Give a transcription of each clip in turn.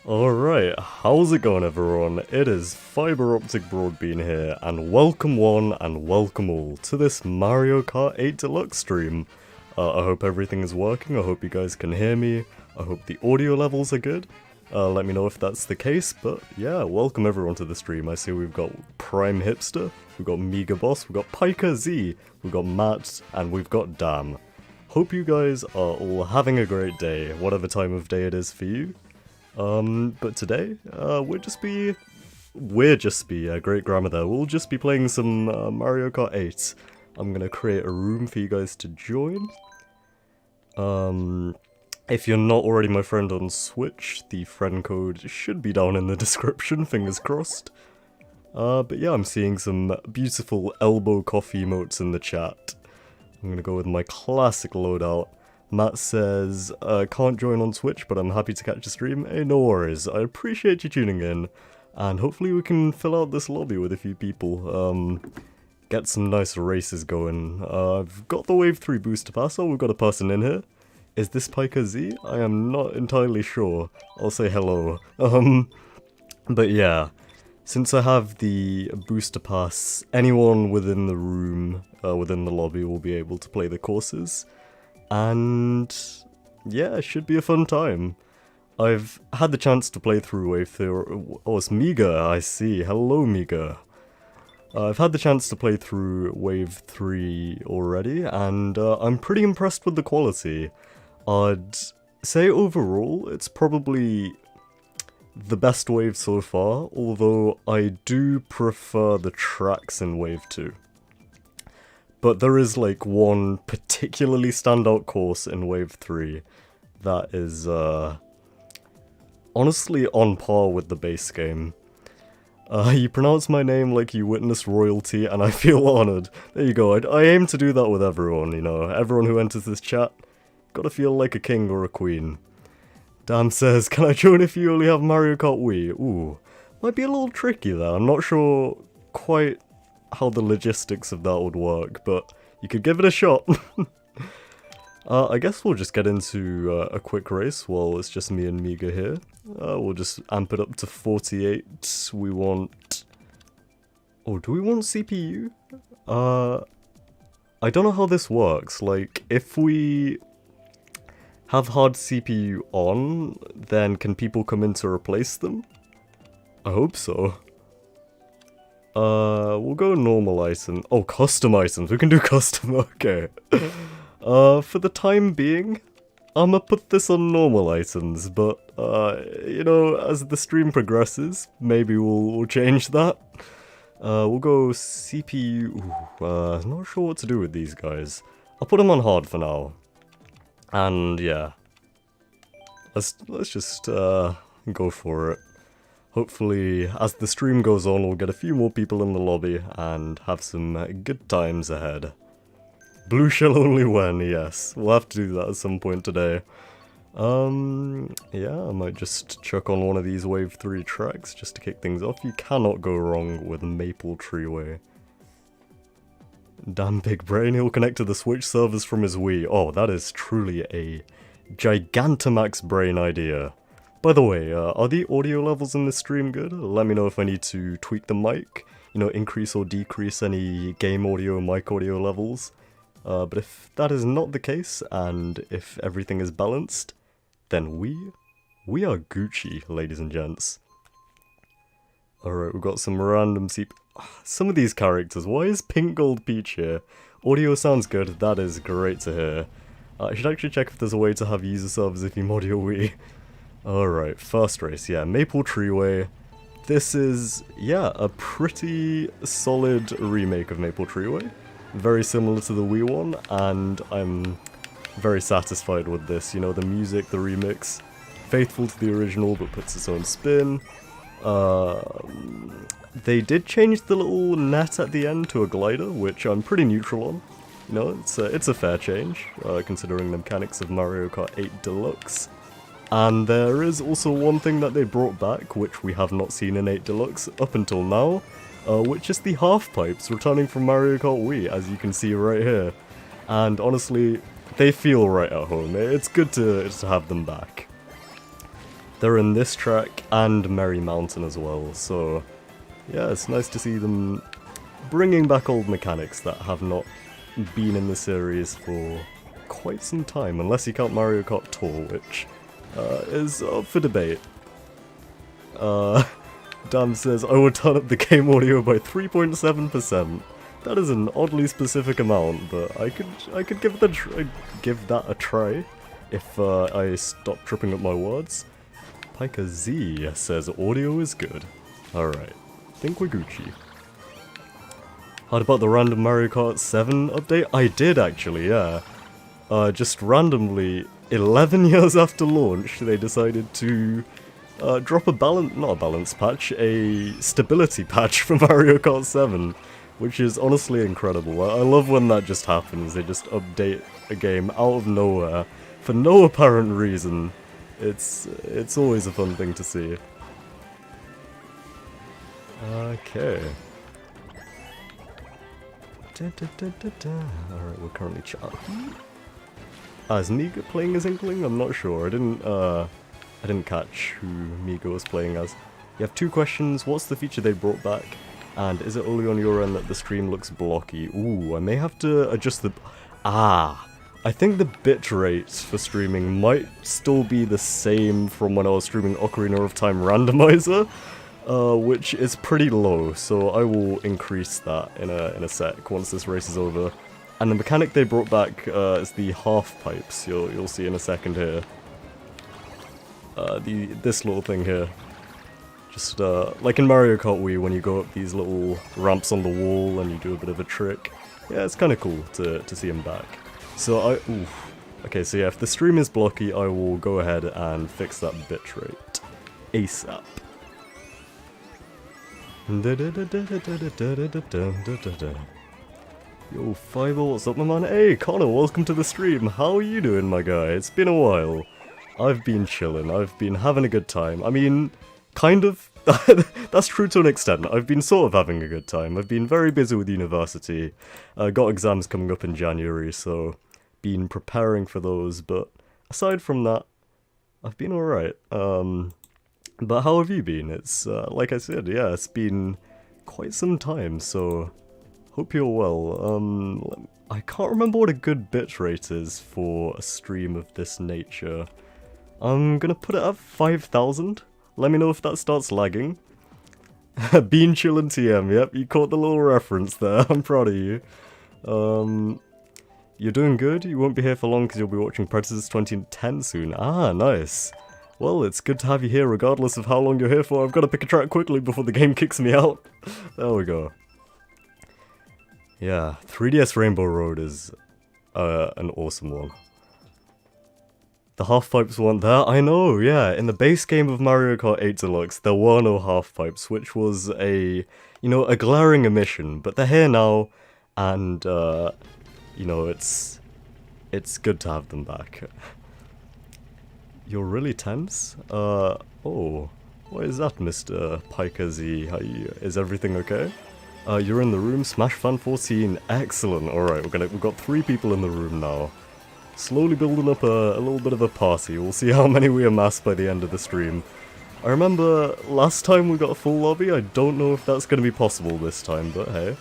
Alright, how's it going everyone? It is Fiber Optic Broadbean here, and welcome one and welcome all to this Mario Kart 8 Deluxe stream. I hope everything is working, I hope you guys can hear me, I hope the audio levels are good. Let me know if that's the case, but yeah, welcome everyone to the stream. I see we've got Prime Hipster, we've got Mega Boss, we've got Piker Z, we've got Matt, and we've got Dam. Hope you guys are all having a great day, whatever time of day it is for you. But today, we'll just be, great grammar there, we'll just be playing some Mario Kart 8. I'm gonna create a room for you guys to join. If you're not already my friend on Switch, the friend code should be down in the description, fingers crossed. But yeah, I'm seeing some beautiful elbow coffee emotes in the chat. I'm gonna go with my classic loadout. Matt says, can't join on Twitch, but I'm happy to catch a stream. Hey, no worries. I appreciate you tuning in. And hopefully we can fill out this lobby with a few people. Get some nice races going. I've got the Wave 3 Booster Pass. Oh, we've got a person in here. Is this Piker Z? I am not entirely sure. I'll say hello. But yeah. Since I have the Booster Pass, anyone within the room, within the lobby will be able to play the courses. And yeah, it should be a fun time. I've had the chance to play through Wave 3. Oh, it's Miga, I see. Hello, Miga. I've had the chance to play through Wave 3 already, and I'm pretty impressed with the quality. I'd say overall, it's probably the best wave so far, although I do prefer the tracks in Wave 2. But there is like one particularly standout course in Wave 3 that is honestly on par with the base game. You pronounce my name like you witnessed royalty and I feel honoured. There you go, I aim to do that with everyone, you know, everyone who enters this chat. Gotta feel like a king or a queen. Dan says, can I join if you only have Mario Kart Wii? Ooh, might be a little tricky there, I'm not sure quite how the logistics of that would work, but you could give it a shot. I guess we'll just get into a quick race while it's just me and Miga here. We'll just amp it up to 48. We want... Oh, do we want CPU? I don't know how this works. Like, if we have hard CPU on, then can people come in to replace them? I hope so. We'll go normal item. Oh, custom items. We can do custom. Okay. For the time being, I'ma put this on normal items, but, you know, as the stream progresses, maybe we'll change that. We'll go CPU. Ooh, not sure what to do with these guys. I'll put them on hard for now. And, yeah. Let's just, go for it. Hopefully, as the stream goes on, we'll get a few more people in the lobby and have some good times ahead. Blue shell only when, yes. We'll have to do that at some point today. Yeah, I might just chuck on one of these Wave 3 tracks just to kick things off. You cannot go wrong with Maple Treeway. Damn big brain, he'll connect to the Switch servers from his Wii. Oh, that is truly a Gigantamax brain idea. By the way, are the audio levels in this stream good? Let me know if I need to tweak the mic, you know, increase or decrease any game audio, mic audio levels. But if that is not the case, and if everything is balanced, then we are Gucci, ladies and gents. Alright, we've got some random some of these characters, why is Pink Gold Peach here? Audio sounds good, that is great to hear. I should actually check if there's a way to have user servers if you mod your Wii. Alright, first race, yeah, Maple Treeway. This is, yeah, a pretty solid remake of Maple Treeway. Very similar to the Wii one, and I'm very satisfied with this. You know, the music, the remix, faithful to the original but puts its own spin. They did change the little net at the end to a glider, which I'm pretty neutral on. You know, it's a fair change, considering the mechanics of Mario Kart 8 Deluxe. And there is also one thing that they brought back, which we have not seen in 8 Deluxe up until now, which is the half pipes returning from Mario Kart Wii, as you can see right here. And honestly, they feel right at home. It's good to have them back. They're in this track and Merry Mountain as well, so yeah, it's nice to see them bringing back old mechanics that have not been in the series for quite some time, unless you count Mario Kart Tour, which is up for debate. Dan says, I would turn up the game audio by 3.7%. That is an oddly specific amount, but I could give that a try if I stop tripping up my words. Pika Z says audio is good. Alright, think we're Gucci. Heard about the random Mario Kart 7 update? I did actually, yeah. Just randomly, 11 years after launch, they decided to drop a stability patch for Mario Kart 7, which is honestly incredible. I love when that just happens. They just update a game out of nowhere for no apparent reason. It's always a fun thing to see. Okay. Alright, we're currently chatting. Is Miga playing as Inkling? I'm not sure. I didn't catch who Miga was playing as. You have 2 questions. What's the feature they brought back? And is it only on your end that the stream looks blocky? Ooh, I may have to adjust the... I think the bitrate for streaming might still be the same from when I was streaming Ocarina of Time Randomizer, which is pretty low, so I will increase that in a sec once this race is over. And the mechanic they brought back is the half pipes. You'll see in a second here. This little thing here. Just like in Mario Kart Wii, when you go up these little ramps on the wall and you do a bit of a trick. Yeah, it's kind of cool to see him back. So okay, so yeah, if the stream is blocky, I will go ahead and fix that bitrate ASAP. Yo, Fiber, what's up, my man? Hey, Connor, welcome to the stream. How are you doing, my guy? It's been a while. I've been chilling. I've been having a good time. I mean, kind of. That's true to an extent. I've been sort of having a good time. I've been very busy with university. Got exams coming up in January, so been preparing for those. But aside from that, I've been alright. But how have you been? It's, like I said, yeah, it's been quite some time, so hope you're well. I can't remember what a good bitrate is for a stream of this nature. I'm gonna put it at 5,000. Let me know if that starts lagging. Bean chillin' TM, yep, you caught the little reference there, I'm proud of you. You're doing good, you won't be here for long because you'll be watching Predators 2010 soon. Ah, nice. Well, it's good to have you here regardless of how long you're here for. I've got to pick a track quickly before the game kicks me out. There we go. Yeah, 3DS Rainbow Road is an awesome one. The half-pipes weren't there? I know, yeah. In the base game of Mario Kart 8 Deluxe, there were no half-pipes, which was a glaring omission. But they're here now, and, it's good to have them back. You're really tense? Oh, what is that, Mr. Pika Z? Is everything okay? You're in the room, Smash Fan 14, excellent. Alright, we've got 3 people in the room now. Slowly building up a little bit of a party. We'll see how many we amass by the end of the stream. I remember last time we got a full lobby. I don't know if that's going to be possible this time, but hey.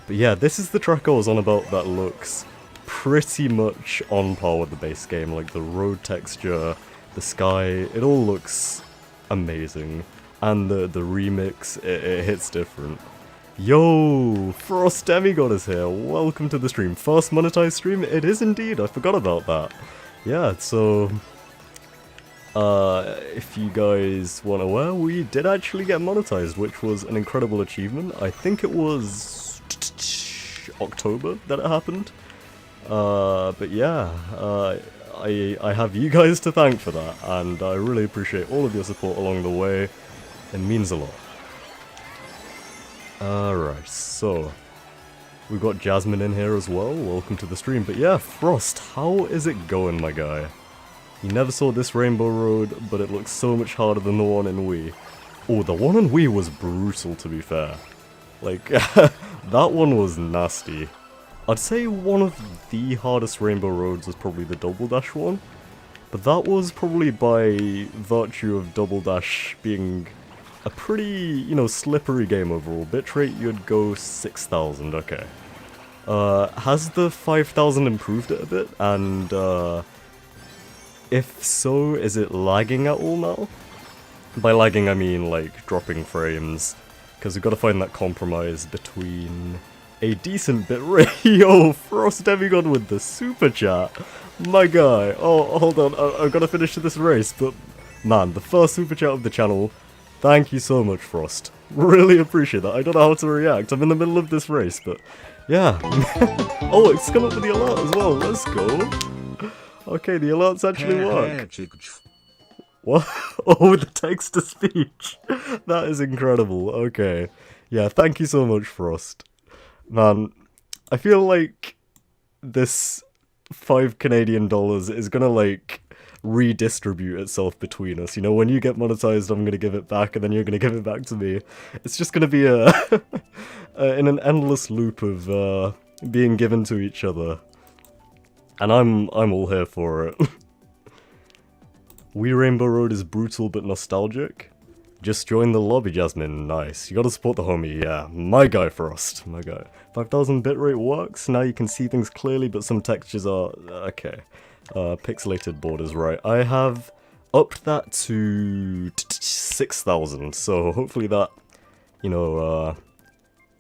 But yeah, this is the track I was on about that looks pretty much on par with the base game. Like the road texture, the sky, it all looks amazing. And the remix, it hits different. Yo, Frost Demigod is here. Welcome to the stream. First monetized stream? It is indeed. I forgot about that. Yeah, so if you guys weren't aware, we did actually get monetized, which was an incredible achievement. I think it was October that it happened. But yeah, I have you guys to thank for that, and I really appreciate all of your support along the way. It means a lot. Alright, so we've got Jasmine in here as well. Welcome to the stream. But yeah, Frost, how is it going, my guy? You never saw this Rainbow Road, but it looks so much harder than the one in Wii. Oh, the one in Wii was brutal, to be fair. Like, that one was nasty. I'd say one of the hardest Rainbow Roads was probably the Double Dash one. But that was probably by virtue of Double Dash being a pretty, you know, slippery game overall. Bitrate, you'd go 6,000, okay. Has the 5,000 improved it a bit? And, if so, is it lagging at all now? By lagging, I mean, like, dropping frames. Because we've got to find that compromise between a decent bitrate. Yo, Frost Demigod with the super chat. My guy. Oh, hold on. I've got to finish this race, but man, the first super chat of the channel. Thank you so much, Frost. Really appreciate that. I don't know how to react. I'm in the middle of this race, but yeah. Oh, it's come up with the alert as well. Let's go. Okay, the alerts actually work. What? Oh, with the text-to-speech. That is incredible. Okay. Yeah, thank you so much, Frost. Man, I feel like this $5 is gonna, like, redistribute itself between us. You know, when you get monetized, I'm gonna give it back, and then you're gonna give it back to me. It's just gonna be in an endless loop of being given to each other. And I'm all here for it. We Rainbow Road is brutal but nostalgic. Just join the lobby, Jasmine. Nice. You gotta support the homie, yeah. My guy, Frost. My guy. 5,000 bitrate works. Now you can see things clearly, but some textures are... okay. Pixelated borders, right. I have upped that to 6,000, so hopefully that, you know,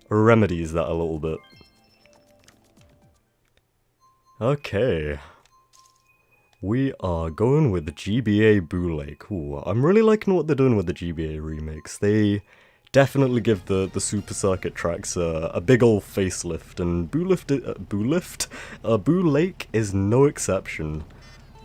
remedies that a little bit. Okay. We are going with the GBA Boo Lake. Ooh, I'm really liking what they're doing with the GBA remakes. They definitely give the Super Circuit tracks a big ol' facelift, and Boo Lake is no exception.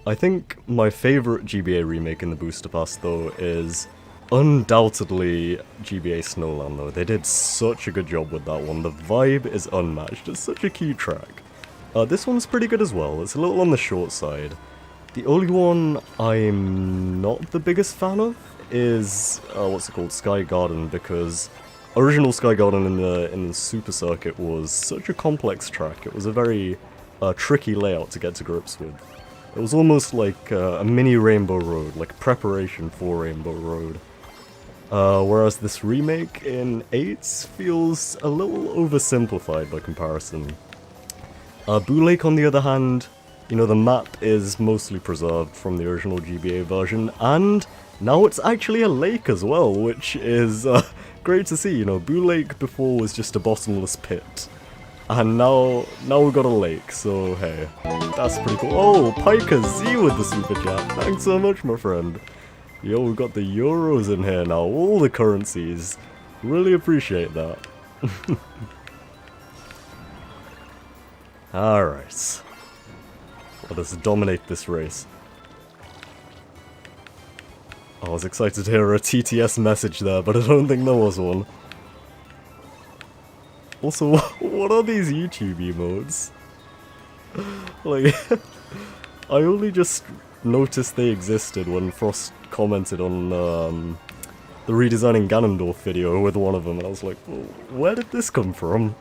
I think my favourite GBA remake in the Booster Pass, though, is undoubtedly GBA Snowland, though. They did such a good job with that one. The vibe is unmatched. It's such a cute track. This one's pretty good as well. It's a little on the short side. The only one I'm not the biggest fan of is, what's it called, Sky Garden, because original Sky Garden in the Super Circuit was such a complex track. It was a very tricky layout to get to grips with. It was almost like a mini Rainbow Road, like preparation for Rainbow Road. Whereas this remake in 8 feels a little oversimplified by comparison. Boo Lake, on the other hand, you know, the map is mostly preserved from the original GBA version, and now it's actually a lake as well, which is great to see. You know, Boo Lake before was just a bottomless pit, and now we've got a lake, so hey, that's pretty cool. Oh, Piker Z with the super chat. Thanks so much, my friend. Yo, we've got the euros in here now, all the currencies. Really appreciate that. Alright. Let us dominate this race. I was excited to hear a TTS message there, but I don't think there was one. Also, what are these YouTube emotes? Like, I only just noticed they existed when Frost commented on the redesigning Ganondorf video with one of them, and I was like, well, where did this come from?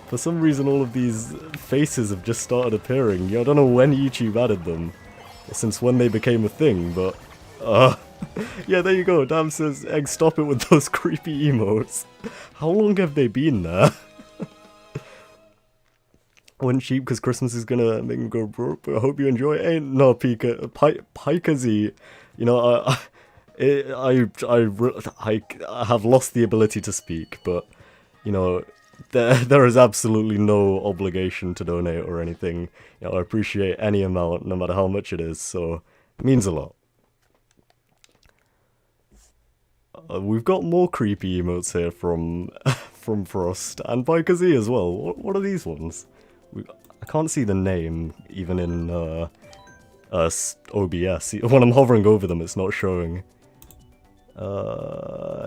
For some reason all of these faces have just started appearing. I don't know when YouTube added them, or since when they became a thing, but yeah, there you go. Dam says, Egg, stop it with those creepy emotes. How long have they been there? Went cheap because Christmas is gonna make them go broke, but I hope you enjoy it. Ain't no Pikazy. You know, I have lost the ability to speak, but, you know, there is absolutely no obligation to donate or anything. You know, I appreciate any amount, no matter how much it is, so it means a lot. We've got more creepy emotes here from Frost, and by Kazee as well. What are these ones? I can't see the name, even in OBS. When I'm hovering over them, it's not showing.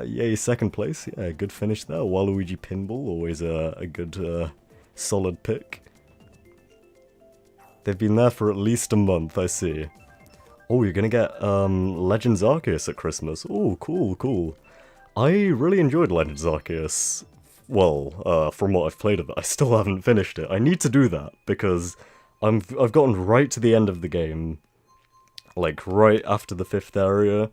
Yay, second place. Yeah, good finish there. Waluigi Pinball, always a good, solid pick. They've been there for at least a month, I see. Oh, you're gonna get, Legends Arceus at Christmas. Oh, cool, cool. I really enjoyed Legends Arceus. Well, from what I've played of it, I still haven't finished it. I need to do that, because I've gotten right to the end of the game. like right after the 5th area.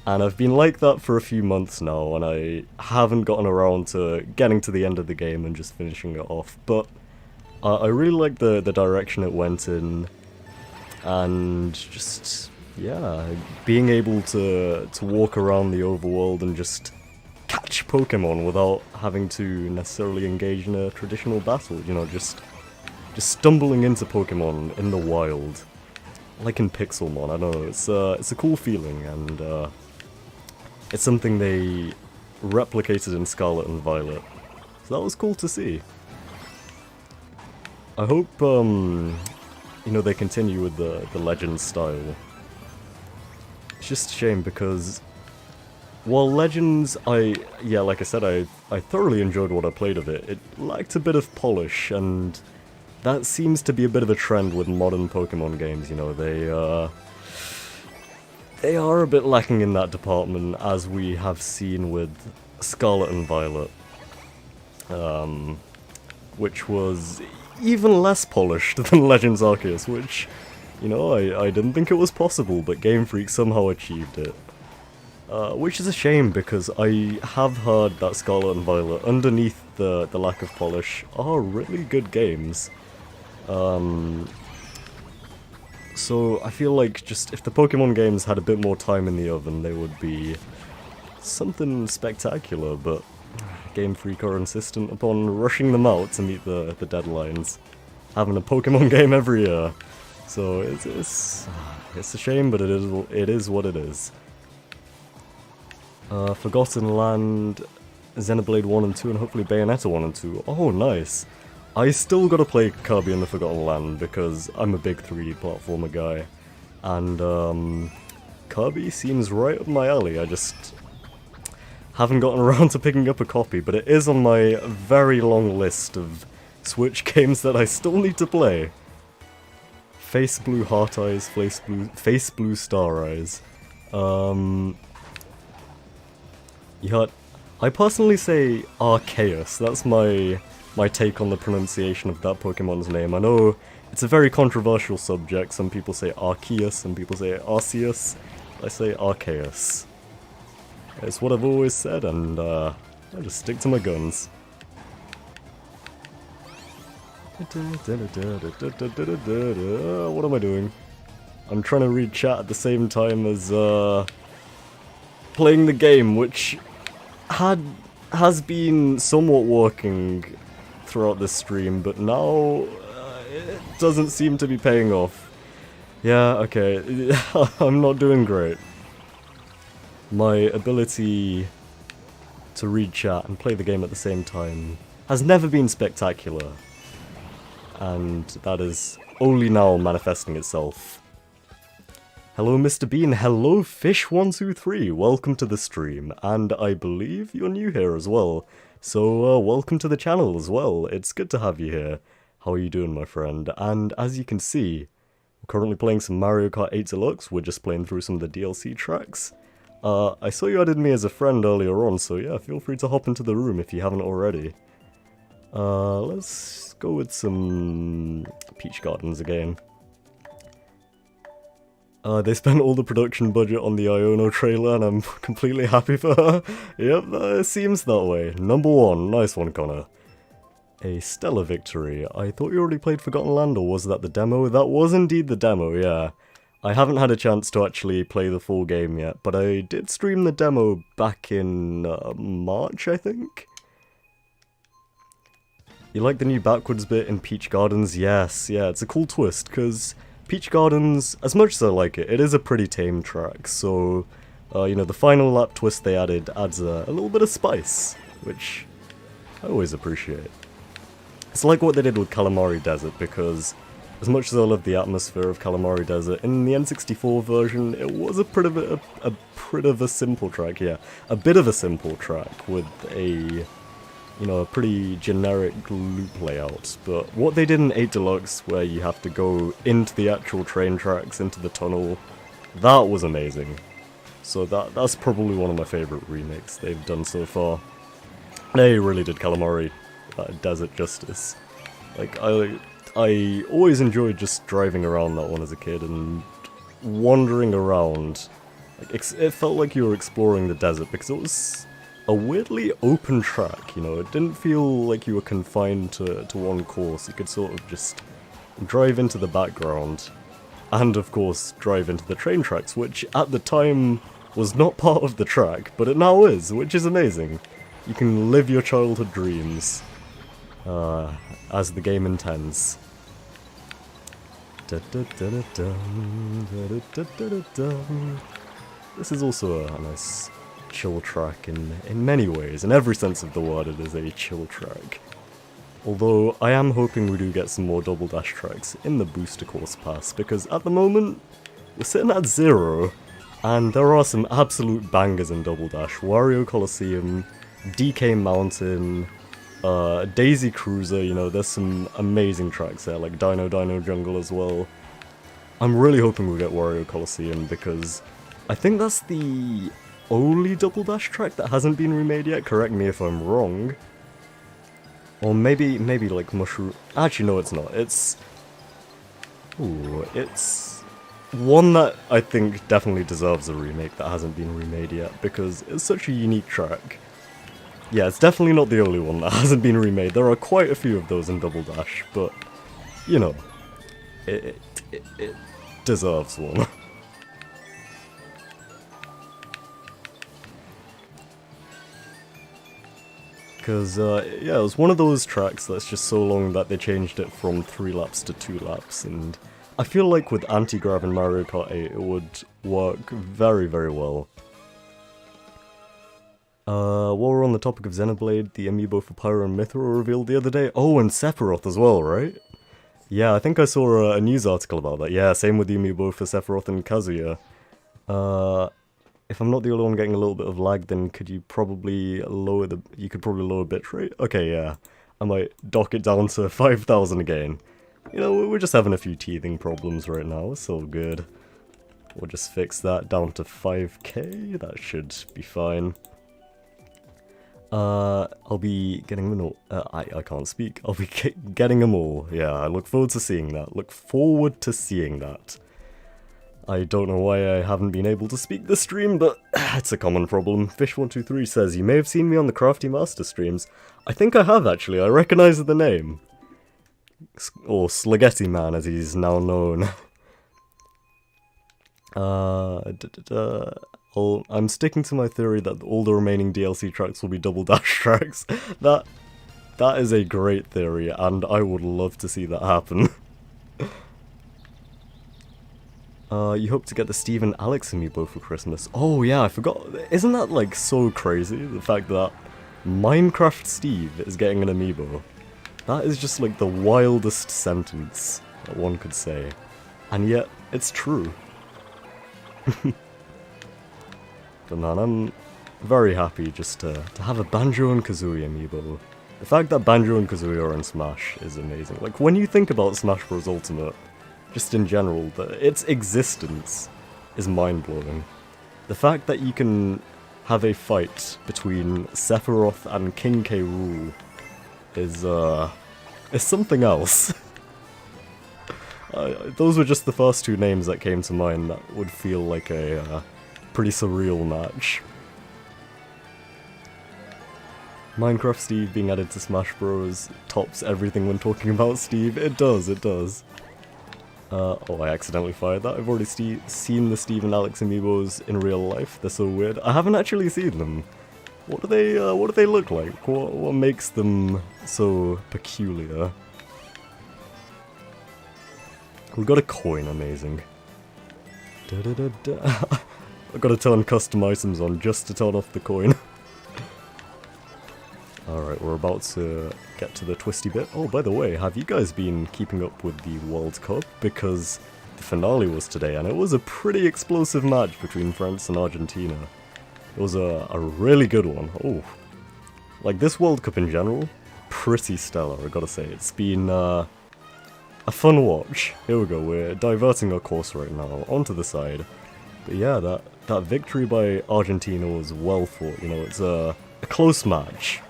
And I've been like that for a few months now, and I haven't gotten around to getting to the end of the game and just finishing it off. But I really like the direction it went in, and just, yeah, being able to walk around the overworld and just catch Pokemon without having to necessarily engage in a traditional battle, you know, just stumbling into Pokemon in the wild, like in Pixelmon. I know, it's a cool feeling, and it's something they replicated in Scarlet and Violet, so that was cool to see. I hope, you know, they continue with the Legends style. It's just a shame because, while Legends, like I said, I thoroughly enjoyed what I played of it. It lacked a bit of polish, and that seems to be a bit of a trend with modern Pokemon games, you know, they are a bit lacking in that department, as we have seen with Scarlet and Violet, which was even less polished than Legends Arceus, which, you know, I didn't think it was possible, but Game Freak somehow achieved it. Which is a shame, because I have heard that Scarlet and Violet, underneath the lack of polish, are really good games. So I feel like just if the Pokemon games had a bit more time in the oven, they would be something spectacular, but Game Freak are insistent upon rushing them out to meet the deadlines, having a Pokemon game every year. So it's a shame, but it is what it is. Forgotten Land, Xenoblade 1 and 2, and hopefully Bayonetta 1 and 2. Oh, nice. I still gotta play Kirby in the Forgotten Land because I'm a big 3D platformer guy, and Kirby seems right up my alley. I just haven't gotten around to picking up a copy, but it is on my very long list of Switch games that I still need to play. Face Blue Heart Eyes, Face Blue Star Eyes. Yeah, I personally say Arceus. That's my take on the pronunciation of that Pokemon's name. I know it's a very controversial subject. Some people say Arceus, some people say Arceus. I say Arceus. It's what I've always said, and I just stick to my guns. What am I doing? I'm trying to read chat at the same time as playing the game, which has been somewhat working throughout this stream, but now it doesn't seem to be paying off. Yeah, okay, I'm not doing great. My ability to read chat and play the game at the same time has never been spectacular, and that is only now manifesting itself. Hello Mr. Bean, hello Fish123, welcome to the stream, and I believe you're new here as well. So, welcome to the channel as well. It's good to have you here. How are you doing, my friend? And as you can see, I'm currently playing some Mario Kart 8 Deluxe. We're just playing through some of the DLC tracks. I saw you added me as a friend earlier on, so yeah, feel free to hop into the room if you haven't already. Let's go with some Peach Gardens again. They spent all the production budget on the Iono trailer, and I'm completely happy for her. Yep, it seems that way. Number 1, nice one, Connor. A stellar victory. I thought you already played Forgotten Land, or was that the demo? That was indeed the demo, yeah. I haven't had a chance to actually play the full game yet, but I did stream the demo back in March, I think? You like the new backwards bit in Peach Gardens? Yes, yeah, it's a cool twist, because Peach Gardens, as much as I like it, it is a pretty tame track, so, you know, the final lap twist they added adds a little bit of spice, which I always appreciate. It's like what they did with Kalimari Desert, because as much as I love the atmosphere of Kalimari Desert, in the N64 version, it was a bit of a simple track, yeah. A bit of a simple track with a, you know, a pretty generic loop layout, but what they did in 8 Deluxe, where you have to go into the actual train tracks, into the tunnel, that was amazing. So that's probably one of my favourite remakes they've done so far. They really did Kalimari Desert justice. Like, I always enjoyed just driving around that one as a kid, and wandering around. Like, it felt like you were exploring the desert because it was a weirdly open track, you know, it didn't feel like you were confined to one course. You could sort of just drive into the background, and of course drive into the train tracks, which at the time was not part of the track, but it now is, which is amazing. You can live your childhood dreams, as the game intends. This is also a nice chill track in many ways. In every sense of the word, it is a chill track. Although, I am hoping we do get some more Double Dash tracks in the Booster Course Pass, because at the moment, we're sitting at 0, and there are some absolute bangers in Double Dash. Wario Coliseum, DK Mountain, Daisy Cruiser, you know, there's some amazing tracks there, like Dino Jungle as well. I'm really hoping we get Wario Coliseum, because I think that's the only Double Dash track that hasn't been remade yet, correct me if I'm wrong. Or maybe like Mushroom... Actually, no, it's not. It's... Ooh, it's one that I think definitely deserves a remake that hasn't been remade yet, because it's such a unique track. Yeah, it's definitely not the only one that hasn't been remade. There are quite a few of those in Double Dash, but, you know, it deserves one. Because, yeah, it was one of those tracks that's just so long that they changed it from 3 laps to 2 laps, and I feel like with anti-grav in Mario Kart 8 it would work very, very well. While we're on the topic of Xenoblade, the amiibo for Pyro and Mythra were revealed the other day. Oh, and Sephiroth as well, right? Yeah, I think I saw a news article about that. Yeah, same with the amiibo for Sephiroth and Kazuya. If I'm not the only one getting a little bit of lag, then could you probably lower the... You could probably lower bitrate? Okay, yeah. I might dock it down to 5,000 again. You know, we're just having a few teething problems right now. It's all good. We'll just fix that down to 5k. That should be fine. I'll be getting them all. I can't speak. I'll be getting them all. Yeah, I look forward to seeing that. Look forward to seeing that. I don't know why I haven't been able to speak this stream, but it's a common problem. Fish123 says, you may have seen me on the Crafty Master streams. I think I have, actually. I recognise the name. Or Slaghetti Man, as he's now known. I'm sticking to my theory that all the remaining DLC tracks will be Double Dash tracks. That is a great theory, and I would love to see that happen. You hope to get the Steve and Alex amiibo for Christmas. Oh yeah, I forgot. Isn't that like so crazy? The fact that Minecraft Steve is getting an amiibo. That is just like the wildest sentence that one could say. And yet, it's true. But man, I'm very happy just to have a Banjo and Kazooie amiibo. The fact that Banjo and Kazooie are in Smash is amazing. Like, when you think about Smash Bros. Ultimate, just in general, its existence is mind-blowing. The fact that you can have a fight between Sephiroth and King K. Rool is something else. Those were just the first 2 names that came to mind that would feel like a pretty surreal match. Minecraft Steve being added to Smash Bros. Tops everything when talking about Steve. It does, it does. Oh, I accidentally fired that. I've already seen the Steve and Alex amiibos in real life. They're so weird. I haven't actually seen them. What do they look like? What makes them so peculiar? We got a coin, amazing. I've got to turn custom items on just to turn off the coin. Alright, we're about to get to the twisty bit. Oh, by the way, have you guys been keeping up with the World Cup? Because the finale was today, and it was a pretty explosive match between France and Argentina. It was a really good one. Oh, like this World Cup in general, pretty stellar, I gotta say. It's been a fun watch. Here we go, we're diverting our course right now, onto the side. But yeah, that victory by Argentina was well fought, you know, it's a close match.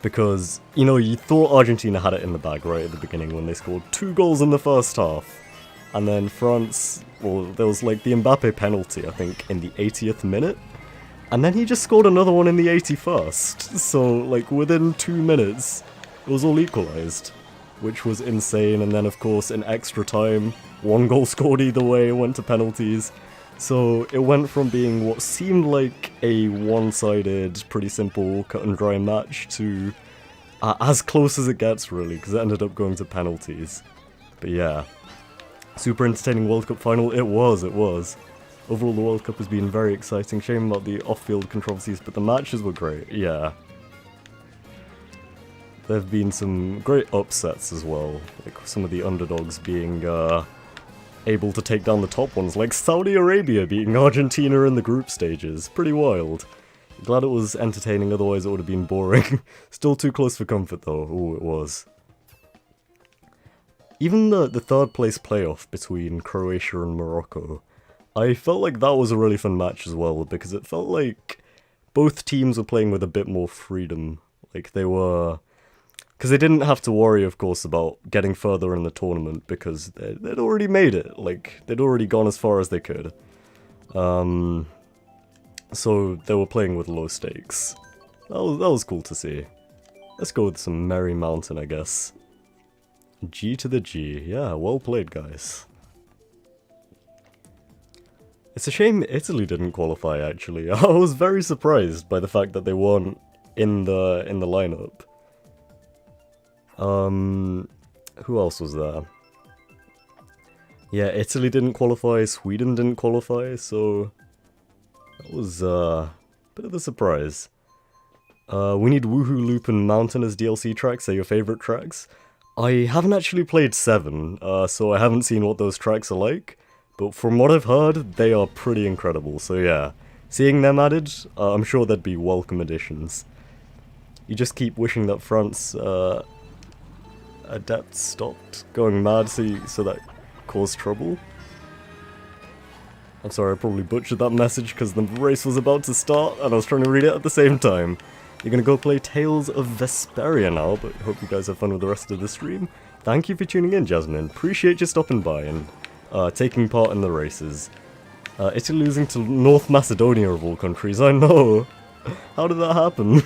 Because, you know, you thought Argentina had it in the bag right at the beginning when they scored 2 goals in the first half. And then France, well, there was like the Mbappe penalty, I think, in the 80th minute. And then he just scored another one in the 81st. So, like, within 2 minutes, it was all equalised, which was insane. And then, of course, in extra time, 1 goal scored either way, went to penalties. So it went from being what seemed like a one-sided, pretty simple, cut-and-dry match to as close as it gets, really, because it ended up going to penalties. But yeah, super entertaining World Cup final. It was. Overall, the World Cup has been very exciting. Shame about the off-field controversies, but the matches were great, yeah. There have been some great upsets as well, like some of the underdogs being able to take down the top ones, like Saudi Arabia beating Argentina in the group stages. Pretty wild. Glad it was entertaining, otherwise it would have been boring. Still too close for comfort though. Ooh, it was. Even the third place playoff between Croatia and Morocco, I felt like that was a really fun match as well, because it felt like both teams were playing with a bit more freedom. Like they were... Because they didn't have to worry, of course, about getting further in the tournament, because they'd already made it. Like, they'd already gone as far as they could. So they were playing with low stakes. That was cool to see. Let's go with some Merry Mountain, I guess. G to the G. Yeah, well played, guys. It's a shame Italy didn't qualify, actually. I was very surprised by the fact that they weren't in the lineup. Who else was there? Yeah, Italy didn't qualify, Sweden didn't qualify, so that was a bit of a surprise. We need Woohoo Loop and Mountain as DLC tracks. They're your favorite tracks. I haven't actually played 7, so I haven't seen what those tracks are like, but from what I've heard, they are pretty incredible, so yeah. Seeing them added, I'm sure they'd be welcome additions. You just keep wishing that France, Adept stopped going mad so that caused trouble. I'm sorry, I probably butchered that message because the race was about to start and I was trying to read it at the same time. You're gonna go play Tales of Vesperia now, but hope you guys have fun with the rest of the stream. Thank you for tuning in, Jasmine. Appreciate you stopping by and taking part in the races. Italy losing to North Macedonia of all countries, I know! How did that happen?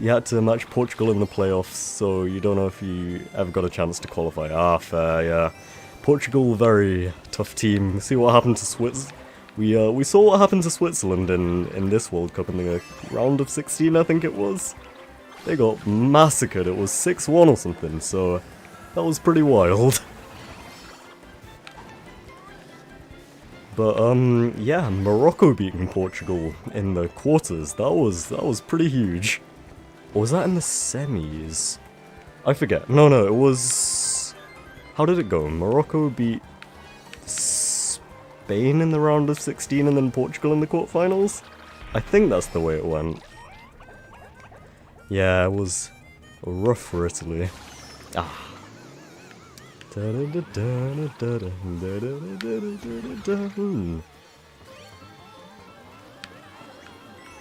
You had to match Portugal in the playoffs, so you don't know if you ever got a chance to qualify. Ah, fair, yeah. Portugal, very tough team. See what happened to Switzerland. We saw what happened to Switzerland in this World Cup in the round of 16, I think it was. They got massacred. It was 6-1 or something, so that was pretty wild. But yeah, Morocco beating Portugal in the quarters. That was pretty huge. Or was that in the semis? I forget. No, it was... How did it go? Morocco beat Spain in the round of 16 and then Portugal in the quarterfinals? I think that's the way it went. Yeah, it was rough for Italy. Ah.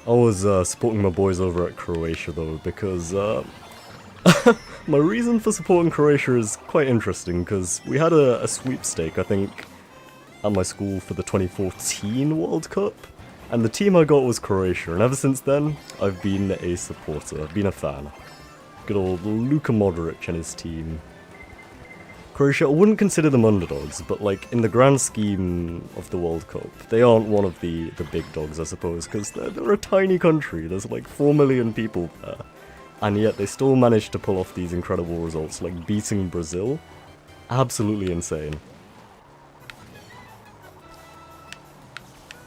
I was supporting my boys over at Croatia though, because my reason for supporting Croatia is quite interesting, because we had a sweepstake, I think, at my school for the 2014 World Cup, and the team I got was Croatia, and ever since then, I've been a supporter, I've been a fan. Good old Luka Modric and his team. Croatia, I wouldn't consider them underdogs, but like in the grand scheme of the World Cup, they aren't one of the big dogs, I suppose, because they're a tiny country. There's like 4 million people there, and yet they still managed to pull off these incredible results, like beating Brazil. Absolutely insane.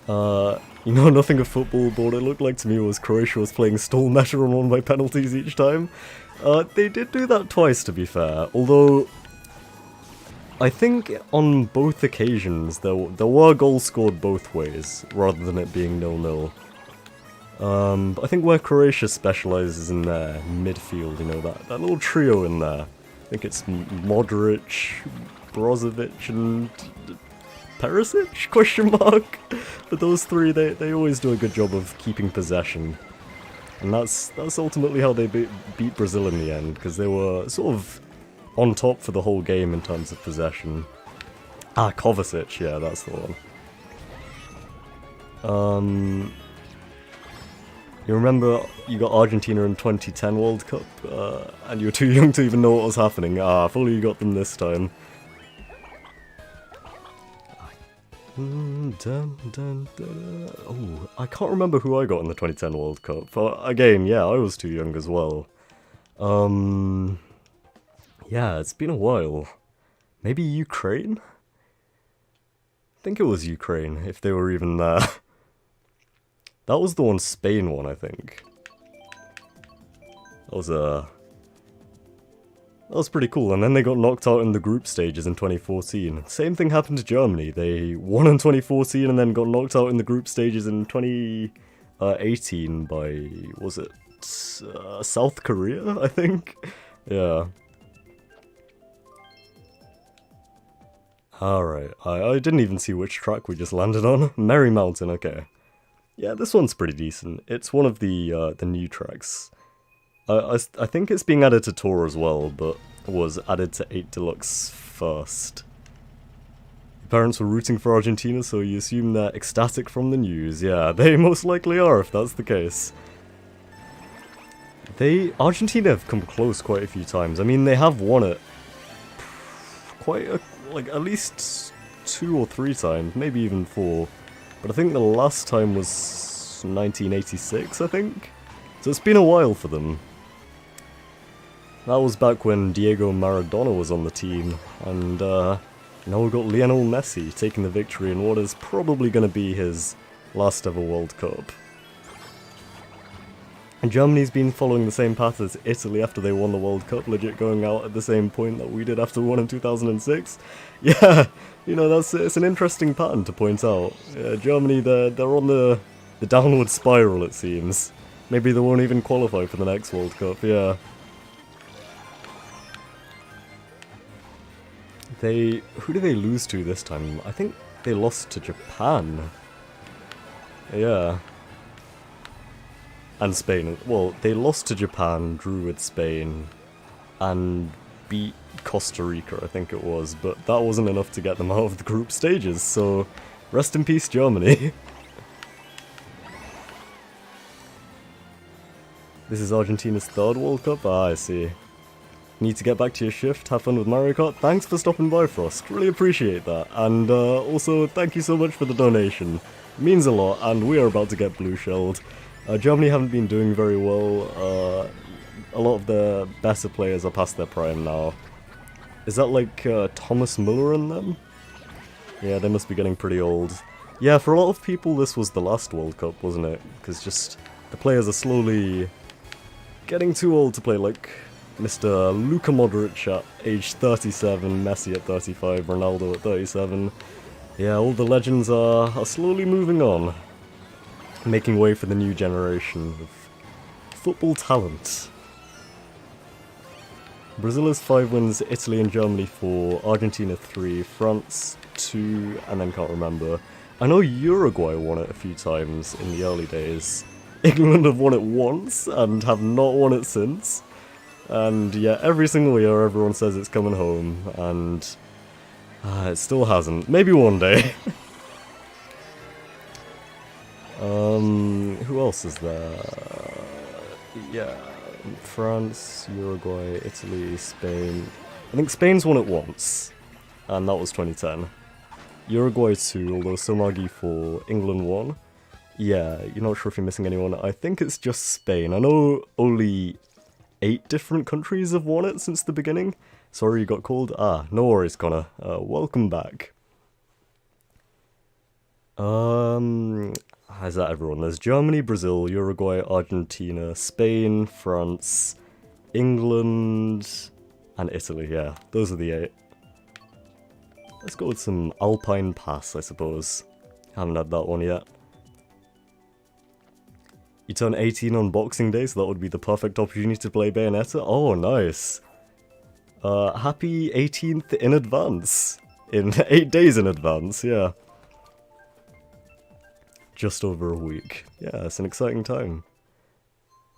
You know nothing of football, but what it looked like to me was Croatia was playing stall measure on one of my penalties each time. They did do that twice, to be fair, although I think on both occasions there were goals scored both ways, rather than it being 0-0. But I think where Croatia specialises in their midfield, you know, that little trio in there. I think it's Modric, Brozovic and Perisic, question mark? But those three, they always do a good job of keeping possession. And that's ultimately how they beat Brazil in the end, because they were sort of on top for the whole game in terms of possession. Ah, Kovacic, yeah, that's the one. You remember you got Argentina in 2010 World Cup, and you were too young to even know what was happening. Ah, if only you got them this time. Oh, I can't remember who I got in the 2010 World Cup. Again, yeah, I was too young as well. Yeah, it's been a while. Maybe Ukraine? I think it was Ukraine, if they were even there. That was the one Spain won, I think. That was pretty cool, and then they got knocked out in the group stages in 2014. Same thing happened to Germany. They won in 2014 and then got knocked out in the group stages in 2018 by, was it South Korea, I think? Yeah. Alright, I didn't even see which track we just landed on. Merry Mountain, okay. Yeah, this one's pretty decent. It's one of the new tracks. I think it's being added to Tour as well, but was added to 8 Deluxe first. Your parents were rooting for Argentina, so you assume they're ecstatic from the news. Yeah, they most likely are if that's the case. Argentina have come close quite a few times. I mean, they have won it like at least 2 or 3 times, maybe even 4. But I think the last time was 1986, I think? So it's been a while for them. That was back when Diego Maradona was on the team, and now we've got Lionel Messi taking the victory in what is probably going to be his last ever World Cup. And Germany's been following the same path as Italy after they won the World Cup, legit going out at the same point that we did after we won in 2006. Yeah, you know, it's an interesting pattern to point out. Yeah, Germany, they're on the downward spiral, it seems. Maybe they won't even qualify for the next World Cup, yeah. Who did they lose to this time? I think they lost to Japan. Yeah. And Spain. Well, they lost to Japan, drew with Spain, and beat Costa Rica, I think it was, but that wasn't enough to get them out of the group stages, so rest in peace, Germany. This is Argentina's 3rd World Cup? Ah, I see. Need to get back to your shift, have fun with Mario Kart. Thanks for stopping by, Frost. Really appreciate that. And also, thank you so much for the donation. It means a lot, and we are about to get blue-shelled. Germany haven't been doing very well. A lot of the better players are past their prime now. Is that like Thomas Müller and them? Yeah, they must be getting pretty old. Yeah, for a lot of people this was the last World Cup, wasn't it? Because just the players are slowly getting too old to play, like Mr. Luka Modric at age 37, Messi at 35, Ronaldo at 37. Yeah, all the legends are slowly moving on, making way for the new generation of football talent. Brazil has 5 wins, Italy and Germany 4, Argentina 3, France 2, and then can't remember. I know Uruguay won it a few times in the early days. England have won it once and have not won it since. And yeah, every single year everyone says it's coming home, and it still hasn't. Maybe one day. Who else is there? Yeah, France, Uruguay, Italy, Spain. I think Spain's won it once, and that was 2010. Uruguay 2, although Somagi 4, England 1. Yeah, you're not sure if you're missing anyone. I think it's just Spain. I know only 8 different countries have won it since the beginning. Sorry you got called. Ah, no worries, Connor. Welcome back. Is that everyone? There's Germany, Brazil, Uruguay, Argentina, Spain, France, England, and Italy. Yeah, those are the 8. Let's go with some Alpine Pass, I suppose. Haven't had that one yet. You turn 18 on Boxing Day, so that would be the perfect opportunity to play Bayonetta. Oh, nice. Happy 18th in advance. In 8 days in advance, yeah. Just over a week. Yeah, it's an exciting time.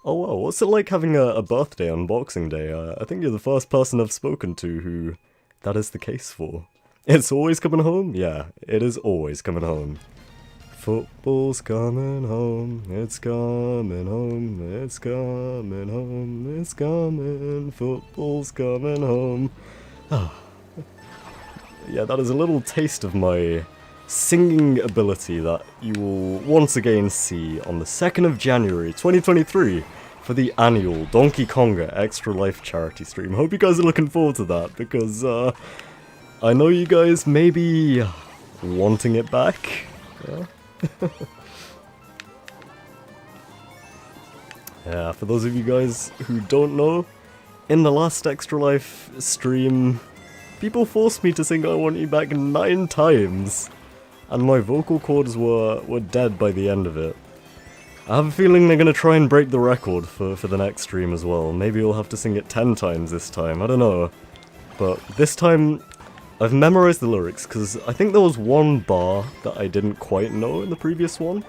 Oh wow, what's it like having a birthday on Boxing Day? I think you're the first person I've spoken to who that is the case for. It's always coming home? Yeah, it is always coming home. Football's coming home, it's coming home, it's coming home, it's coming, football's coming home. Yeah, that is a little taste of my singing ability that you will once again see on the 2nd of January 2023 for the annual Donkey Konga Extra Life charity stream. Hope you guys are looking forward to that, because I know you guys may be wanting it back. Yeah. Yeah, for those of you guys who don't know, in the last Extra Life stream, people forced me to sing I Want You Back 9 times, and my vocal cords were dead by the end of it. I have a feeling they're gonna try and break the record for the next stream as well. Maybe we'll have to sing it 10 times this time, I don't know. But this time, I've memorized the lyrics, because I think there was one bar that I didn't quite know in the previous one.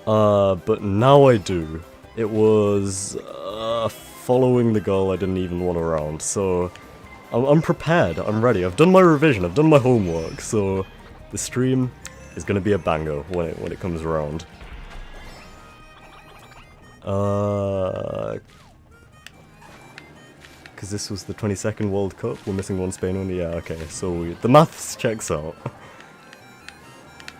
But now I do. It was, following the girl I didn't even want around, so I'm prepared, I'm ready. I've done my revision, I've done my homework, so the stream is gonna be a banger when it comes around. Because this was the 22nd World Cup, we're missing one Spain one, yeah, okay, so the maths checks out.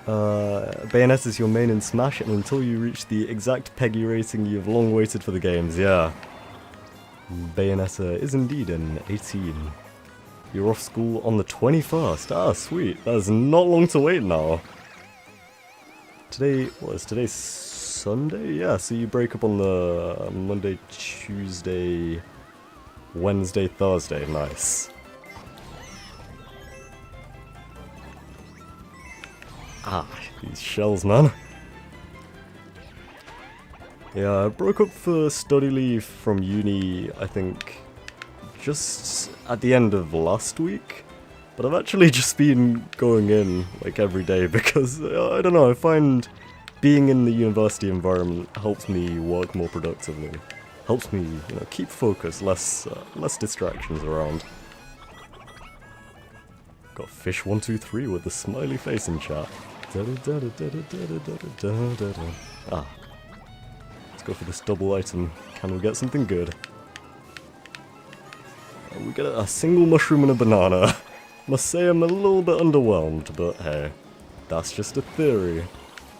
Bayonetta is your main in Smash, and until you reach the exact Peggy rating, you've long waited for the games, yeah. Bayonetta is indeed an 18. You're off school on the 21st, ah, sweet, that is not long to wait now. Today, what is today, Sunday? Yeah, so you break up on the Monday, Tuesday, Wednesday, Thursday, nice. Ah, these shells, man. Yeah, I broke up for study leave from uni, I think, just at the end of last week. But I've actually just been going in, like, every day because, I don't know, I find being in the university environment helps me work more productively. Helps me, you know, keep focus, less distractions around. Got Fish123 with the smiley face in chat. Ah. Let's go for this double item. Can we get something good? We get a single mushroom and a banana. Must say I'm a little bit underwhelmed, but hey, that's just a theory.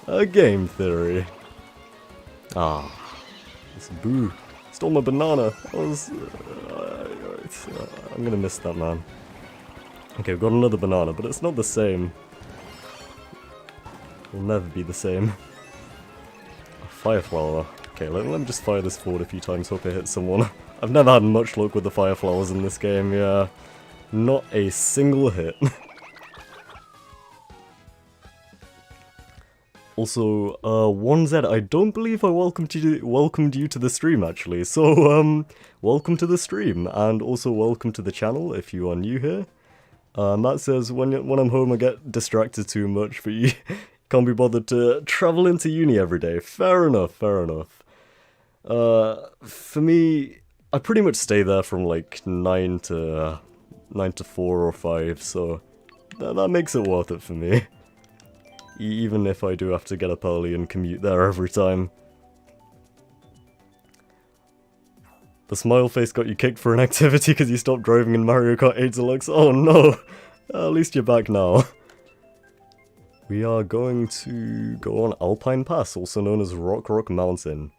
A game theory. Ah. This boo. Stole my banana. I'm gonna miss that, man. Okay, we've got another banana, but it's not the same. It'll never be the same. A fire flower. Okay, let me just fire this forward a few times, hope it hits someone. I've never had much luck with the fire flowers in this game, yeah. Not a single hit. Also, 1Z, I don't believe I welcomed you to the stream, actually. So, welcome to the stream, and also welcome to the channel if you are new here. Matt says, when I'm home I get distracted too much, but you can't be bothered to travel into uni every day. Fair enough, fair enough. For me, I pretty much stay there from like 9 to 4 or 5, so that makes it worth it for me. Even if I do have to get up early and commute there every time. The smile face got you kicked for an activity because you stopped driving in Mario Kart 8 Deluxe. Oh no! At least you're back now. We are going to go on Alpine Pass, also known as Rock Mountain.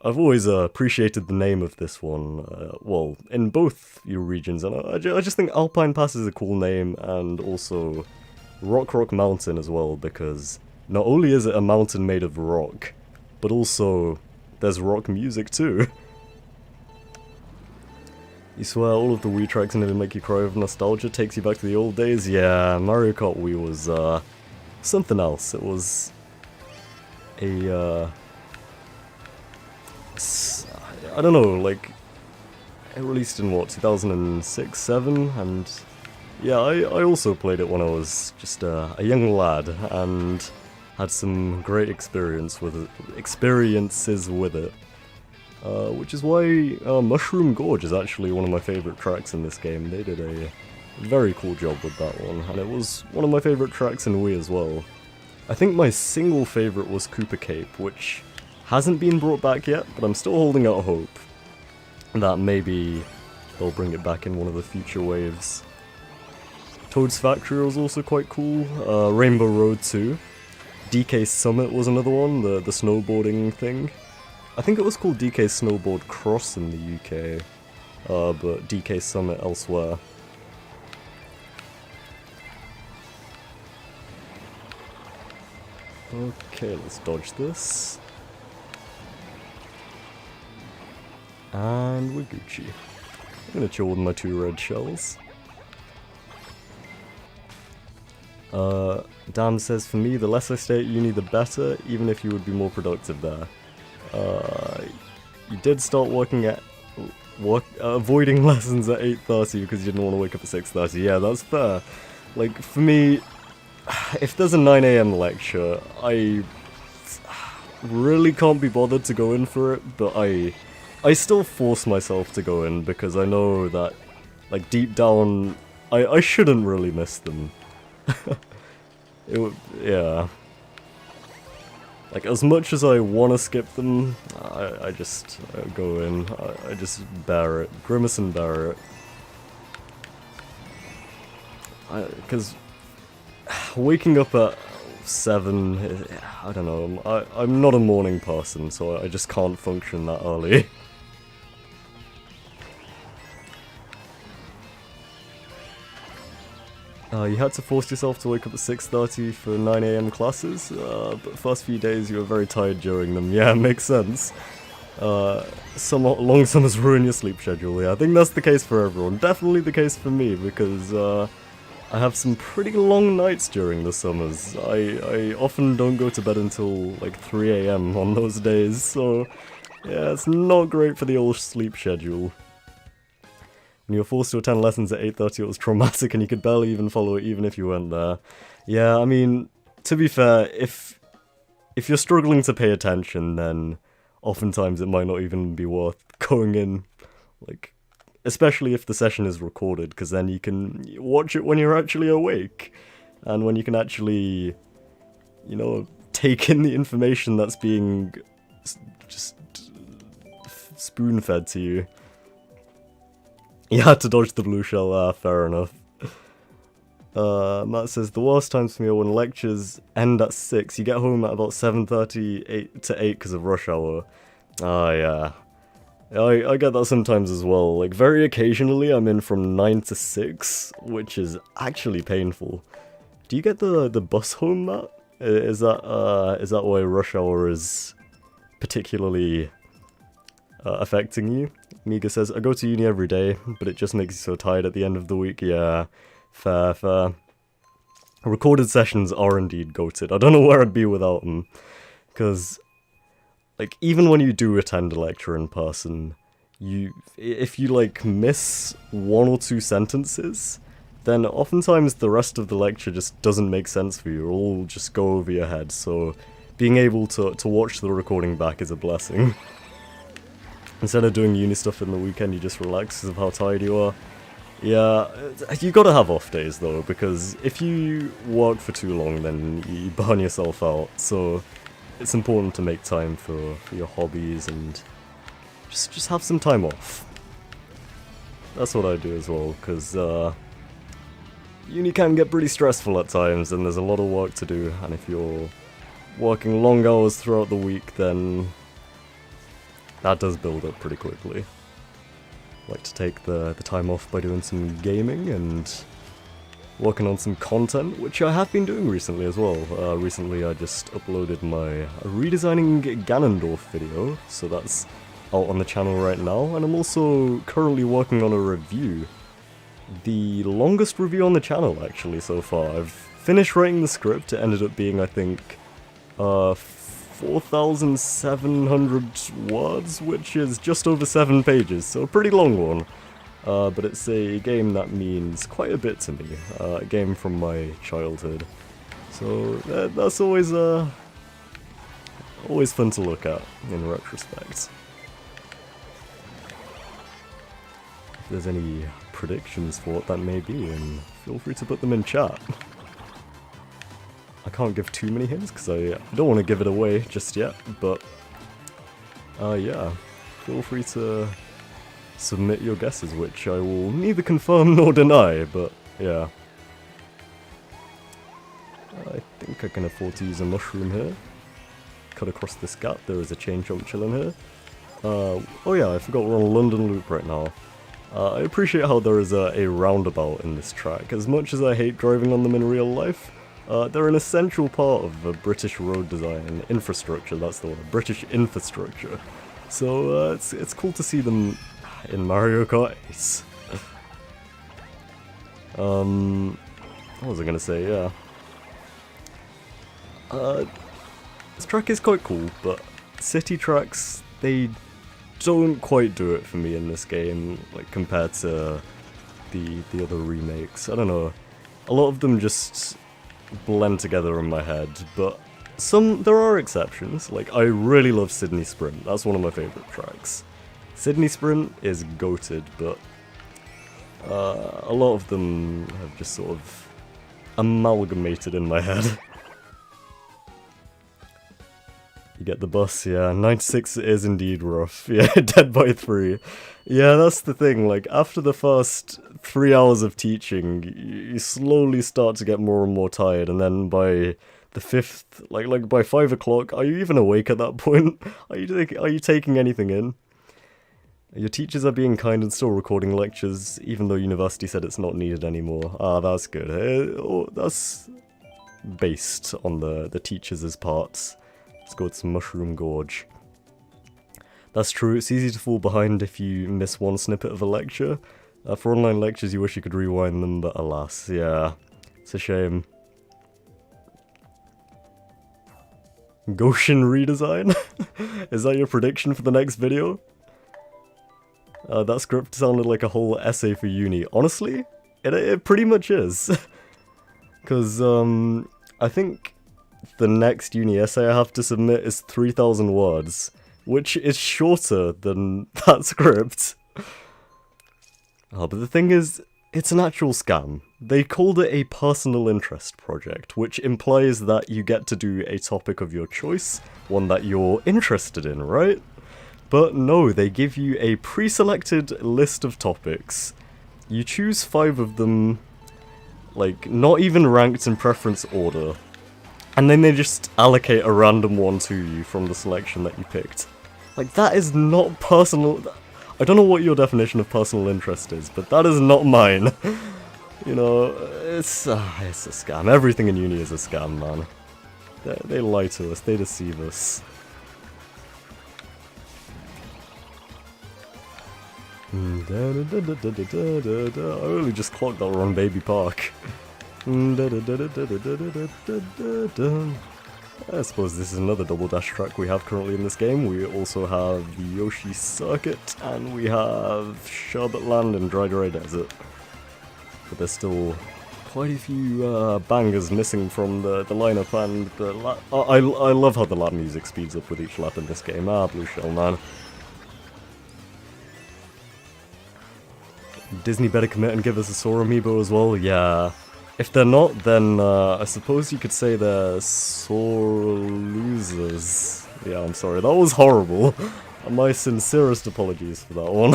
I've always appreciated the name of this one, well, in both your regions, and I just think Alpine Pass is a cool name, and also Rock Mountain as well, because not only is it a mountain made of rock, but also there's rock music too. You swear all of the Wii tracks nearly make you cry with nostalgia, takes you back to the old days? Yeah, Mario Kart Wii was something else. It was a I don't know, like, it released in what, 2006, 7, and yeah, I also played it when I was just a young lad, and had some great experiences with it. Which is why Mushroom Gorge is actually one of my favourite tracks in this game. They did a very cool job with that one, and it was one of my favourite tracks in Wii as well. I think my single favourite was Koopa Cape, which hasn't been brought back yet, but I'm still holding out hope that maybe they'll bring it back in one of the future waves. Toad's Factory was also quite cool, Rainbow Road 2. DK Summit was another one, the snowboarding thing. I think it was called DK Snowboard Cross in the UK, but DK Summit elsewhere. Okay, let's dodge this. And we're Gucci. I'm gonna chill with my 2 red shells. Dan says, for me, the less I stay at uni, the better, even if you would be more productive there. You did start working at... avoiding lessons at 8:30 because you didn't want to wake up at 6:30. Yeah, that's fair. Like, for me, if there's a 9 AM lecture, I really can't be bothered to go in for it, but I still force myself to go in because I know that, like, deep down, I shouldn't really miss them. Yeah. Like, as much as I want to skip them, I just go in. I just bear it. Grimace and bear it. Because waking up at 7, I don't know, I'm not a morning person, so I just can't function that early. You had to force yourself to wake up at 6:30 for 9 AM classes, but first few days you were very tired during them. Yeah, makes sense. Long summers ruin your sleep schedule. Yeah, I think that's the case for everyone. Definitely the case for me, because I have some pretty long nights during the summers. I often don't go to bed until like 3 AM on those days, so yeah, it's not great for the old sleep schedule. When you were forced to attend lessons at 8:30, it was traumatic and you could barely even follow it even if you went there. Yeah, I mean, to be fair, if you're struggling to pay attention, then oftentimes it might not even be worth going in, like, especially if the session is recorded, because then you can watch it when you're actually awake, and when you can actually, you know, take in the information that's being just spoon-fed to you. You had to dodge the blue shell, fair enough. Matt says, the worst times for me are when lectures end at 6, you get home at about 7:30 to 8 because of rush hour. Yeah. I get that sometimes as well. Like, very occasionally I'm in from 9 to 6, which is actually painful. Do you get the bus home, Matt? Is that why rush hour is particularly affecting you? Miga says, I go to uni every day, but it just makes you so tired at the end of the week. Yeah, fair. Recorded sessions are indeed goated. I don't know where I'd be without them. Because, like, even when you do attend a lecture in person, if you, like, miss 1 or 2 sentences, then oftentimes the rest of the lecture just doesn't make sense for you. It'll all just go over your head, so being able to watch the recording back is a blessing. Instead of doing uni stuff in the weekend, you just relax because of how tired you are. Yeah, you gotta have off days though, because if you work for too long, then you burn yourself out. So it's important to make time for your hobbies and just have some time off. That's what I do as well, because uni can get pretty stressful at times, and there's a lot of work to do. And if you're working long hours throughout the week, then that does build up pretty quickly. I like to take the time off by doing some gaming and working on some content, which I have been doing recently as well. Recently I just uploaded my redesigning Ganondorf video, so that's out on the channel right now, and I'm also currently working on a review. The longest review on the channel actually so far. I've finished writing the script. It ended up being, I think, 4,700 words, which is just over 7 pages, so a pretty long one. But it's a game that means quite a bit to me, a game from my childhood. So that's always always fun to look at in retrospect. If there's any predictions for what that may be, and feel free to put them in chat. I can't give too many hints because I don't want to give it away just yet, but yeah, feel free to submit your guesses, which I will neither confirm nor deny, but yeah. I think I can afford to use a mushroom here. Cut across this gap, there is a chain chomp chilling here. Oh yeah, I forgot we're on London Loop right now. I appreciate how there is a roundabout in this track. As much as I hate driving on them in real life, they're an essential part of British road design, infrastructure, that's the word, British infrastructure. So it's cool to see them in Mario Kart Ace. What was I gonna say, yeah. This track is quite cool, but city tracks, they don't quite do it for me in this game, like compared to the other remakes. I don't know, a lot of them just blend together in my head, but there are exceptions. Like, I really love Sydney Sprint, that's one of my favourite tracks. Sydney Sprint is goated, but a lot of them have just sort of amalgamated in my head. You get the bus, yeah, 96 is indeed rough, yeah, dead by 3. Yeah, that's the thing, like, after the first 3 hours of teaching, you slowly start to get more and more tired, and then by the 5th, like by 5 o'clock, are you even awake at that point? Are you taking anything in? Your teachers are being kind and still recording lectures, even though university said it's not needed anymore. Ah, that's good. That's based on the teachers' parts. Let's go with some Mushroom Gorge. That's true, it's easy to fall behind if you miss one snippet of a lecture. For online lectures you wish you could rewind them, but alas, yeah, it's a shame. Goshen redesign? Is that your prediction for the next video? That script sounded like a whole essay for uni. Honestly, it pretty much is. Because, I think the next uni essay I have to submit is 3,000 words, which is shorter than that script. But the thing is, it's an actual scam. They called it a personal interest project, which implies that you get to do a topic of your choice, one that you're interested in, right? But no, they give you a pre-selected list of topics. You choose 5 of them, like, not even ranked in preference order. And then they just allocate a random one to you from the selection that you picked. Like, that is not personal. I don't know what your definition of personal interest is, but that is not mine. You know, it's a scam. Everything in uni is a scam, man. They lie to us, they deceive us. I only just clocked that we're on Baby Park. I suppose this is another double dash track we have currently in this game. We also have the Yoshi Circuit, and we have Sherbet Land and Dry Dry Desert. But there's still quite a few bangers missing from the lineup, and the I love how the lap music speeds up with each lap in this game. Blue Shell, man. Disney better commit and give us a Sora amiibo as well, yeah. If they're not, then I suppose you could say they're sore losers. Yeah, I'm sorry, that was horrible. My sincerest apologies for that one.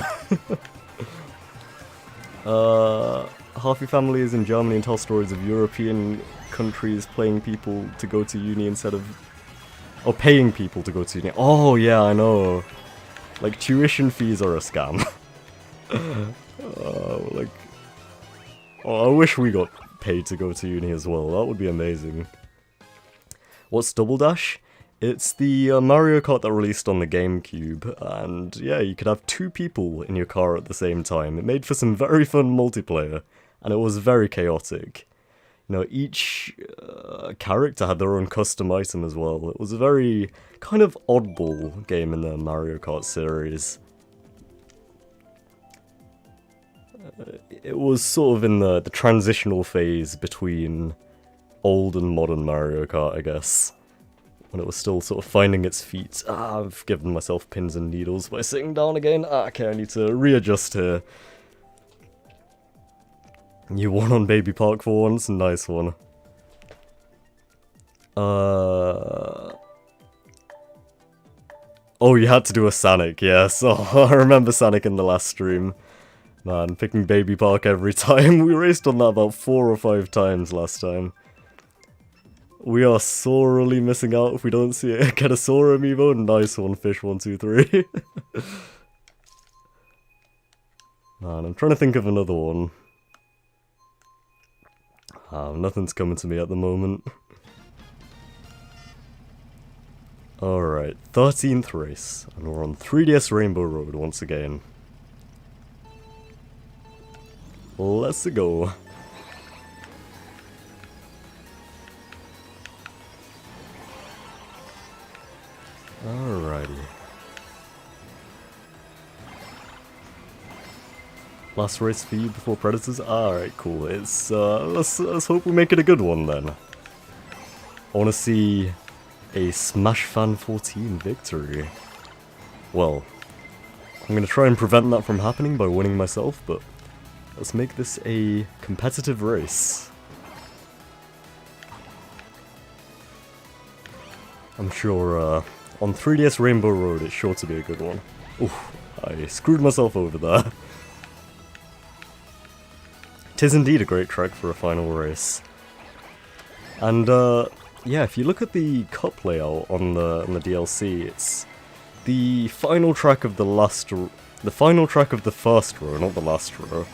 Half your family is in Germany and tell stories of European countries paying people to go to uni instead of... or paying people to go to uni. Oh yeah, I know. Like, tuition fees are a scam. Like... oh, I wish we got paid to go to uni as well, that would be amazing. What's Double Dash? It's the Mario Kart that released on the GameCube, and yeah, you could have 2 people in your car at the same time. It made for some very fun multiplayer, and it was very chaotic. You know, each character had their own custom item as well. It was a very kind of oddball game in the Mario Kart series. It was sort of in the transitional phase between old and modern Mario Kart, I guess. When it was still sort of finding its feet. I've given myself pins and needles by sitting down again. Okay, I need to readjust here. You won on Baby Park for once, nice one. Oh, you had to do a Sonic, yes. Oh, I remember Sonic in the last stream. Man, picking Baby Park every time. We raced on that about 4 or 5 times last time. We are sorely missing out if we don't see it. Get a Sora amiibo. Nice one, Fish123. Man, I'm trying to think of another one. Nothing's coming to me at the moment. Alright, 13th race. And we're on 3DS Rainbow Road once again. Let's go. Alrighty. Last race for you before Predators? Alright, cool. It's, let's hope we make it a good one then. I wanna see a Smash Fan 14 victory. Well, I'm gonna try and prevent that from happening by winning myself, but let's make this a competitive race. I'm sure, on 3DS Rainbow Road, it's sure to be a good one. Oof, I screwed myself over there. Tis indeed a great track for a final race. And, yeah, if you look at the cup layout on the DLC, it's the final track of the final track of the first row, not the last row.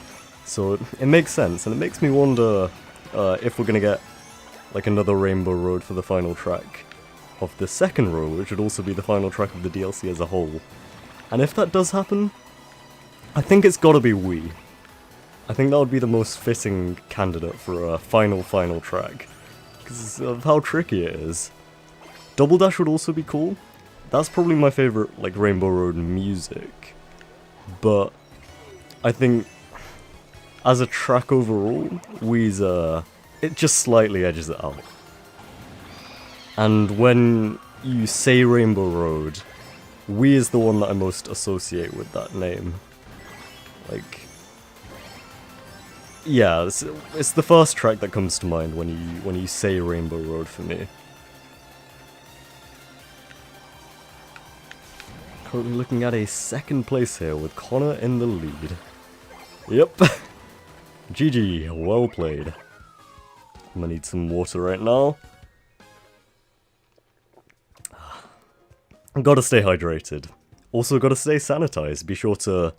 So it makes sense, and it makes me wonder if we're gonna get like another Rainbow Road for the final track of the second row, which would also be the final track of the DLC as a whole. And if that does happen, I think it's gotta be Wii. I think that would be the most fitting candidate for a final track, because of how tricky it is. Double Dash would also be cool. That's probably my favourite, like, Rainbow Road music. But I think, as a track overall, Wii's, it just slightly edges it out. And when you say Rainbow Road, Wii is the one that I most associate with that name. Like, yeah, it's the first track that comes to mind when you say Rainbow Road for me. Currently looking at a second place here with Connor in the lead. Yep. GG, well played. I'm gonna need some water right now. Gotta stay hydrated. Also gotta stay sanitized. Be sure to,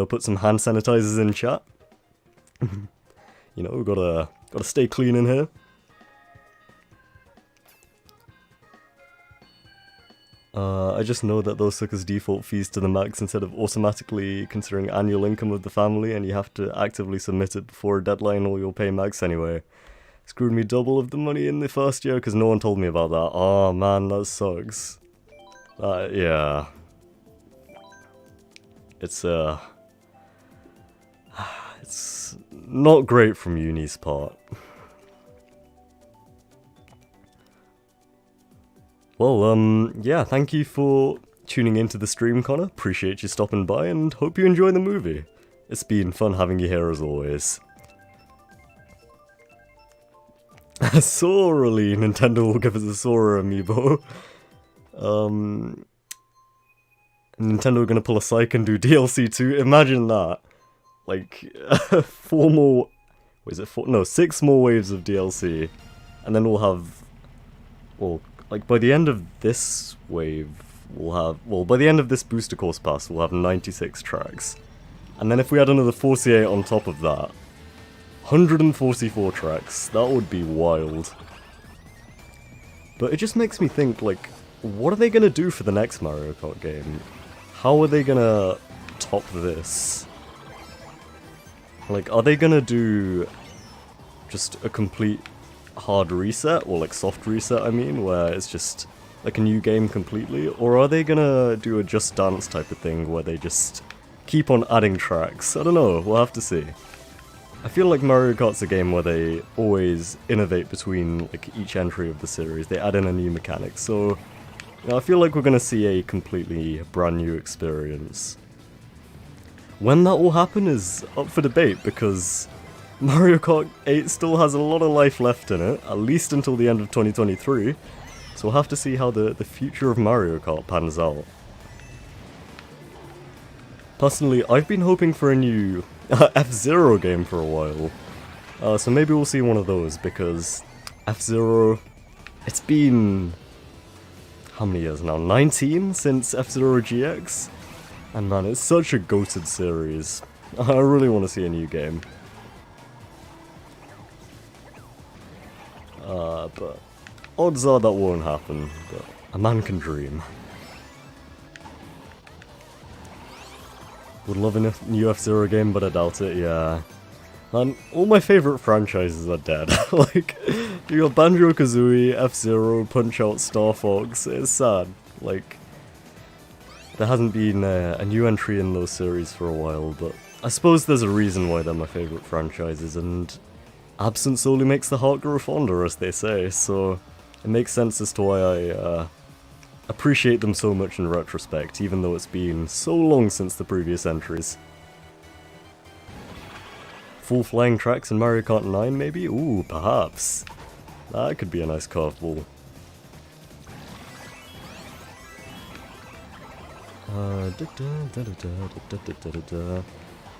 put some hand sanitizers in chat. Gotta stay clean in here. I just know that those suckers default fees to the max instead of automatically considering annual income of the family, and you have to actively submit it before a deadline or you'll pay max anyway. Screwed me double of the money in the first year because no one told me about that. Oh man, that sucks. Yeah. It's not great from uni's part. Well, yeah, thank you for tuning into the stream, Connor. Appreciate you stopping by and hope you enjoy the movie. It's been fun having you here as always. Sorely, Nintendo will give us a Sora amiibo. Nintendo are gonna pull a psych and do DLC 2. Imagine that. Like, 4 more... Wait, is it 4? No, 6 more waves of DLC. And then we'll have... Well, like, by the end of this wave, we'll have... Well, by the end of this Booster Course Pass, we'll have 96 tracks. And then if we add another 48 on top of that, 144 tracks. That would be wild. But it just makes me think, like, what are they gonna do for the next Mario Kart game? How are they gonna top this? Like, are they gonna do just a complete hard reset, or like soft reset, I mean, where it's just like a new game completely? Or are they gonna do a Just Dance type of thing where they just keep on adding tracks? I don't know, we'll have to see. I feel like Mario Kart's a game where they always innovate between like each entry of the series. They add in a new mechanic, so I feel like we're gonna see a completely brand new experience. When that will happen is up for debate, because Mario Kart 8 still has a lot of life left in it, at least until the end of 2023, so we'll have to see how the future of Mario Kart pans out. Personally, I've been hoping for a new F-Zero game for a while, so maybe we'll see one of those, because F-Zero, it's been, how many years now, 19 since F-Zero GX? And man, it's such a goated series. I really want to see a new game. But odds are that won't happen, but a man can dream. Would love a new F-Zero game, but I doubt it, yeah. Man, all my favourite franchises are dead. Like, you got Banjo-Kazooie, F-Zero, Punch-Out, Star Fox, it's sad. Like, there hasn't been a new entry in those series for a while, but I suppose there's a reason why they're my favourite franchises, and absence only makes the heart grow fonder, as they say, so it makes sense as to why I appreciate them so much in retrospect, even though it's been so long since the previous entries. Full flying tracks in Mario Kart 9, maybe? Ooh, perhaps. That could be a nice curveball.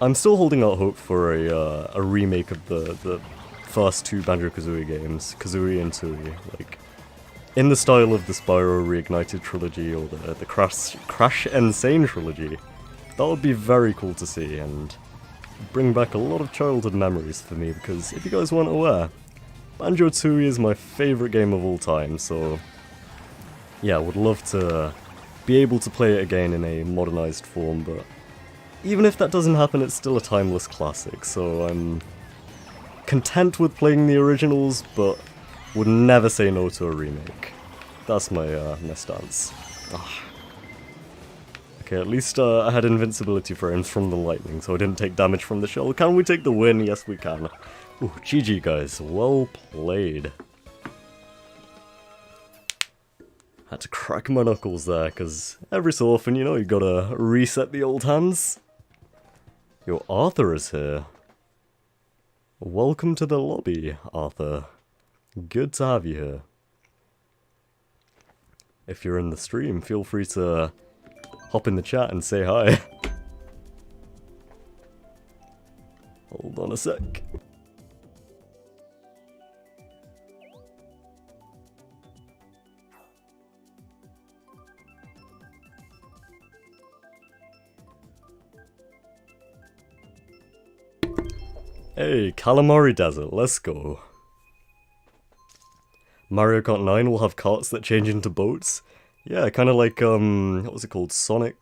I'm still holding out hope for a remake of the first two Banjo-Kazooie games, Kazooie and Tooie, like, in the style of the Spyro Reignited trilogy or the Crash Insane trilogy. That would be very cool to see, and bring back a lot of childhood memories for me, because if you guys weren't aware, Banjo-Tooie is my favourite game of all time, so yeah, would love to be able to play it again in a modernised form, but even if that doesn't happen, it's still a timeless classic, so I'm content with playing the originals, but would never say no to a remake. That's my my stance. Ugh. Okay, at least I had invincibility frames from the lightning, so I didn't take damage from the shell. Can we take the win? Yes, we can. Ooh, GG guys, well played. Had to crack my knuckles there, because every so often, you know, you gotta reset the old hands. Yo, Arthur is here. Welcome to the lobby, Arthur. Good to have you here. If you're in the stream, feel free to hop in the chat and say hi. Hold on a sec. Hey, Calamari Desert, let's go. Mario Kart 9 will have carts that change into boats. Yeah, kind of like, what was it called? Sonic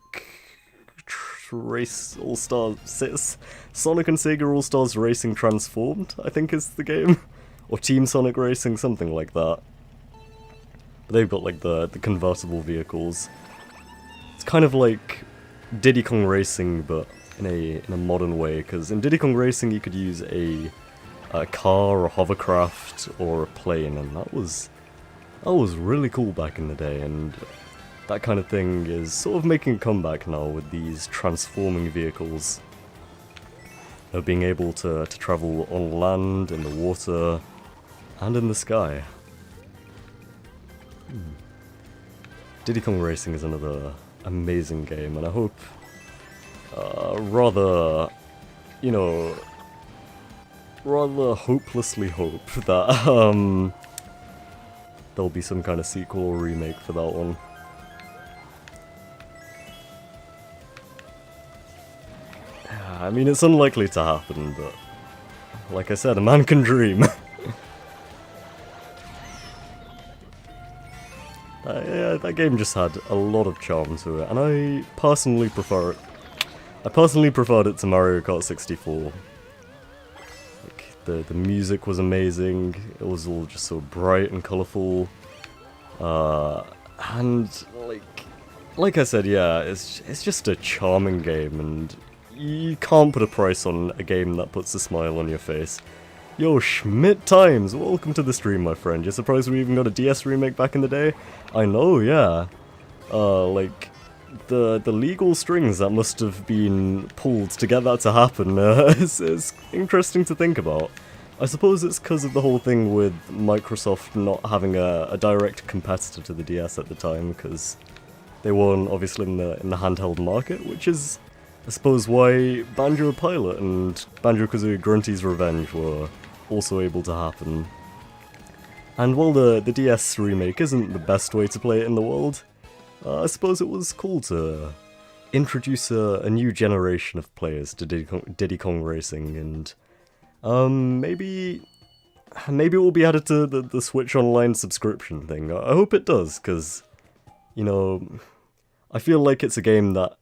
Race All-Stars... Sonic and Sega All-Stars Racing Transformed, I think is the game. Or Team Sonic Racing, something like that. But they've got, like, the convertible vehicles. It's kind of like Diddy Kong Racing, but in a modern way, because in Diddy Kong Racing you could use a car, or hovercraft, or a plane, and that was really cool back in the day, and that kind of thing is sort of making a comeback now with these transforming vehicles. Being able to travel on land, in the water, and in the sky. Diddy Kong Racing is another amazing game, and I hope, rather hopelessly hope that, there'll be some kind of sequel or remake for that one. I mean, it's unlikely to happen, but like I said, a man can dream. Yeah, that game just had a lot of charm to it, and I personally prefer it. I personally preferred it to Mario Kart 64. Like, the music was amazing, it was all just so bright and colourful. And like I said, yeah, it's just a charming game, and you can't put a price on a game that puts a smile on your face. Yo, Schmidt Times, welcome to the stream, my friend. You're surprised we even got a DS remake back in the day? I know, yeah. Like, the legal strings that must have been pulled to get that to happen is interesting to think about. I suppose it's because of the whole thing with Microsoft not having a direct competitor to the DS at the time, because they weren't obviously in the handheld market, which is, I suppose, why Banjo Pilot and Banjo-Kazooie Grunty's Revenge were also able to happen. And while the DS remake isn't the best way to play it in the world, I suppose it was cool to introduce a new generation of players to Diddy Kong Racing, and maybe it will be added to the Switch Online subscription thing. I hope it does, because, you know, I feel like it's a game that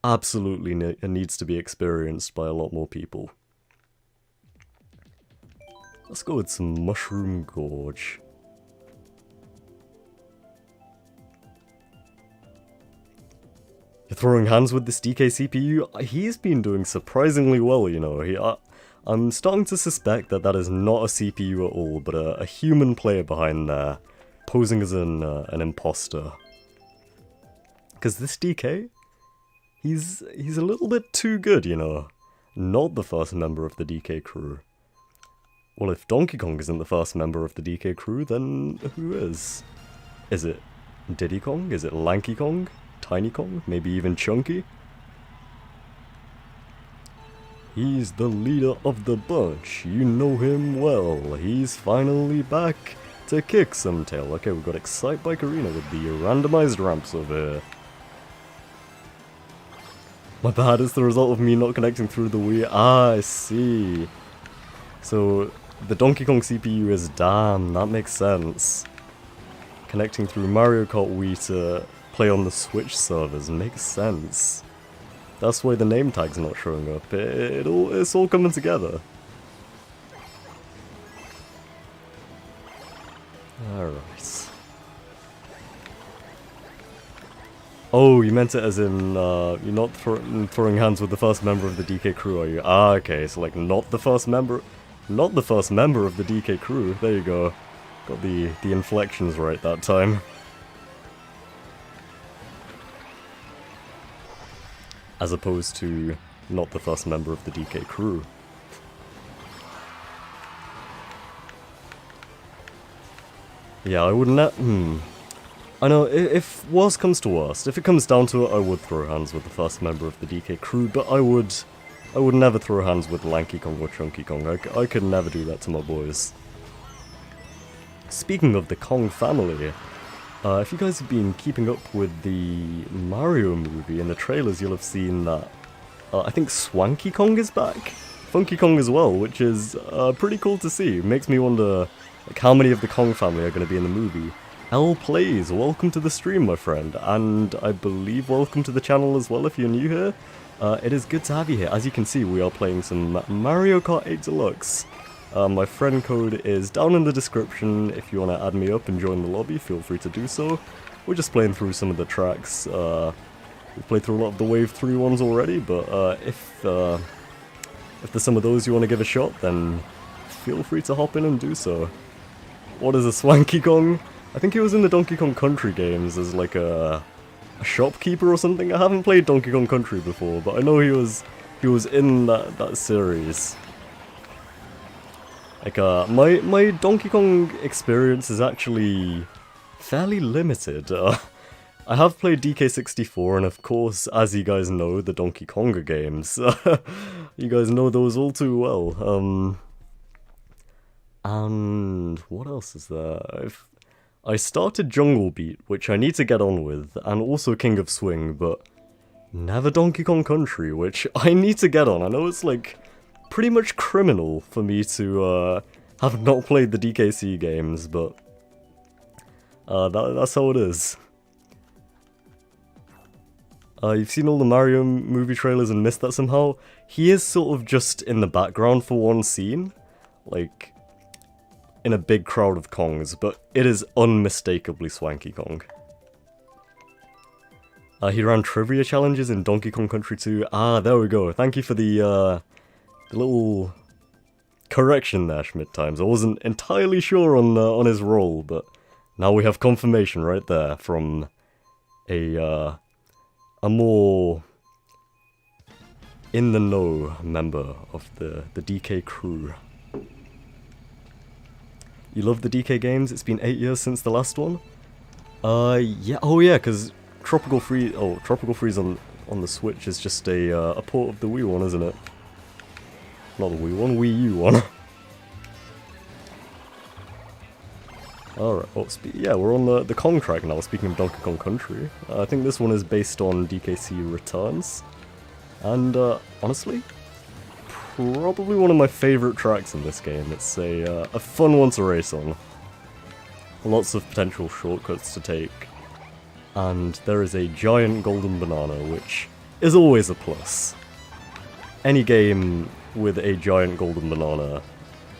absolutely needs to be experienced by a lot more people. Let's go with some Mushroom Gorge. You're throwing hands with this DK CPU? He's been doing surprisingly well, you know. I'm starting to suspect that that is not a CPU at all, but a human player behind there, posing as an imposter. Because this DK, he's a little bit too good, you know. Not the first member of the DK crew. Well, if Donkey Kong isn't the first member of the DK crew, then who is? Is it Diddy Kong? Is it Lanky Kong? Tiny Kong? Maybe even Chunky? He's the leader of the bunch. You know him well. He's finally back to kick some tail. Okay, we've got Excite Bike Arena with the randomized ramps over here. My bad, it's the result of me not connecting through the Wii. Ah, I see. So, the Donkey Kong CPU is damn, that makes sense. Connecting through Mario Kart Wii to play on the Switch servers makes sense. That's why the name tag's not showing up. It's all coming together. Alright. Oh, you meant it as in, you're not throwing hands with the first member of the DK crew, are you? Ah, okay, so like not the first member of the DK crew. There you go. Got the inflections right that time. As opposed to not the first member of the DK crew. Yeah, I wouldn't. I know, if worst comes to worst, if it comes down to it, I would throw hands with the first member of the DK crew, but I would never throw hands with Lanky Kong or Chunky Kong. I could never do that to my boys. Speaking of the Kong family, if you guys have been keeping up with the Mario movie, in the trailers you'll have seen that I think Swanky Kong is back, Funky Kong as well, which is pretty cool to see. Makes me wonder like how many of the Kong family are going to be in the movie. L Plays, welcome to the stream, my friend, and I believe welcome to the channel as well if you're new here. It is good to have you here. As you can see, we are playing some Mario Kart 8 Deluxe. My friend code is down in the description. If you want to add me up and join the lobby, feel free to do so. We're just playing through some of the tracks. We've played through a lot of the Wave 3 ones already, but if there's some of those you want to give a shot, then feel free to hop in and do so. What is a Swanky Kong? I think he was in the Donkey Kong Country games as like a shopkeeper or something. I haven't played Donkey Kong Country before, but I know he was in that series. Like, my Donkey Kong experience is actually fairly limited. I have played DK64, and of course, as you guys know, the Donkey Konga games. You guys know those all too well. And what else is there? I started Jungle Beat, which I need to get on with, and also King of Swing, but never Donkey Kong Country, which I need to get on. I know it's like pretty much criminal for me to have not played the DKC games, but that's how it is. You've seen all the Mario movie trailers and missed that somehow? He is sort of just in the background for one scene, like in a big crowd of Kongs, but it is unmistakably Swanky Kong. He ran trivia challenges in Donkey Kong Country 2. Ah, there we go. Thank you for the little correction there, Schmidt Times. I wasn't entirely sure on his role, but now we have confirmation right there from a more in the know member of the DK crew. You love the DK games? It's been 8 years since the last one? Yeah, oh yeah, because Tropical Freeze on the Switch is just a port of the Wii one, isn't it? Not the Wii one, Wii U one. Alright, yeah, we're on the Kong track now, speaking of Donkey Kong Country. I think this one is based on DKC Returns. And, honestly, probably one of my favourite tracks in this game. It's a fun one to race on. Lots of potential shortcuts to take. And there is a giant golden banana, which is always a plus. Any game with a giant golden banana,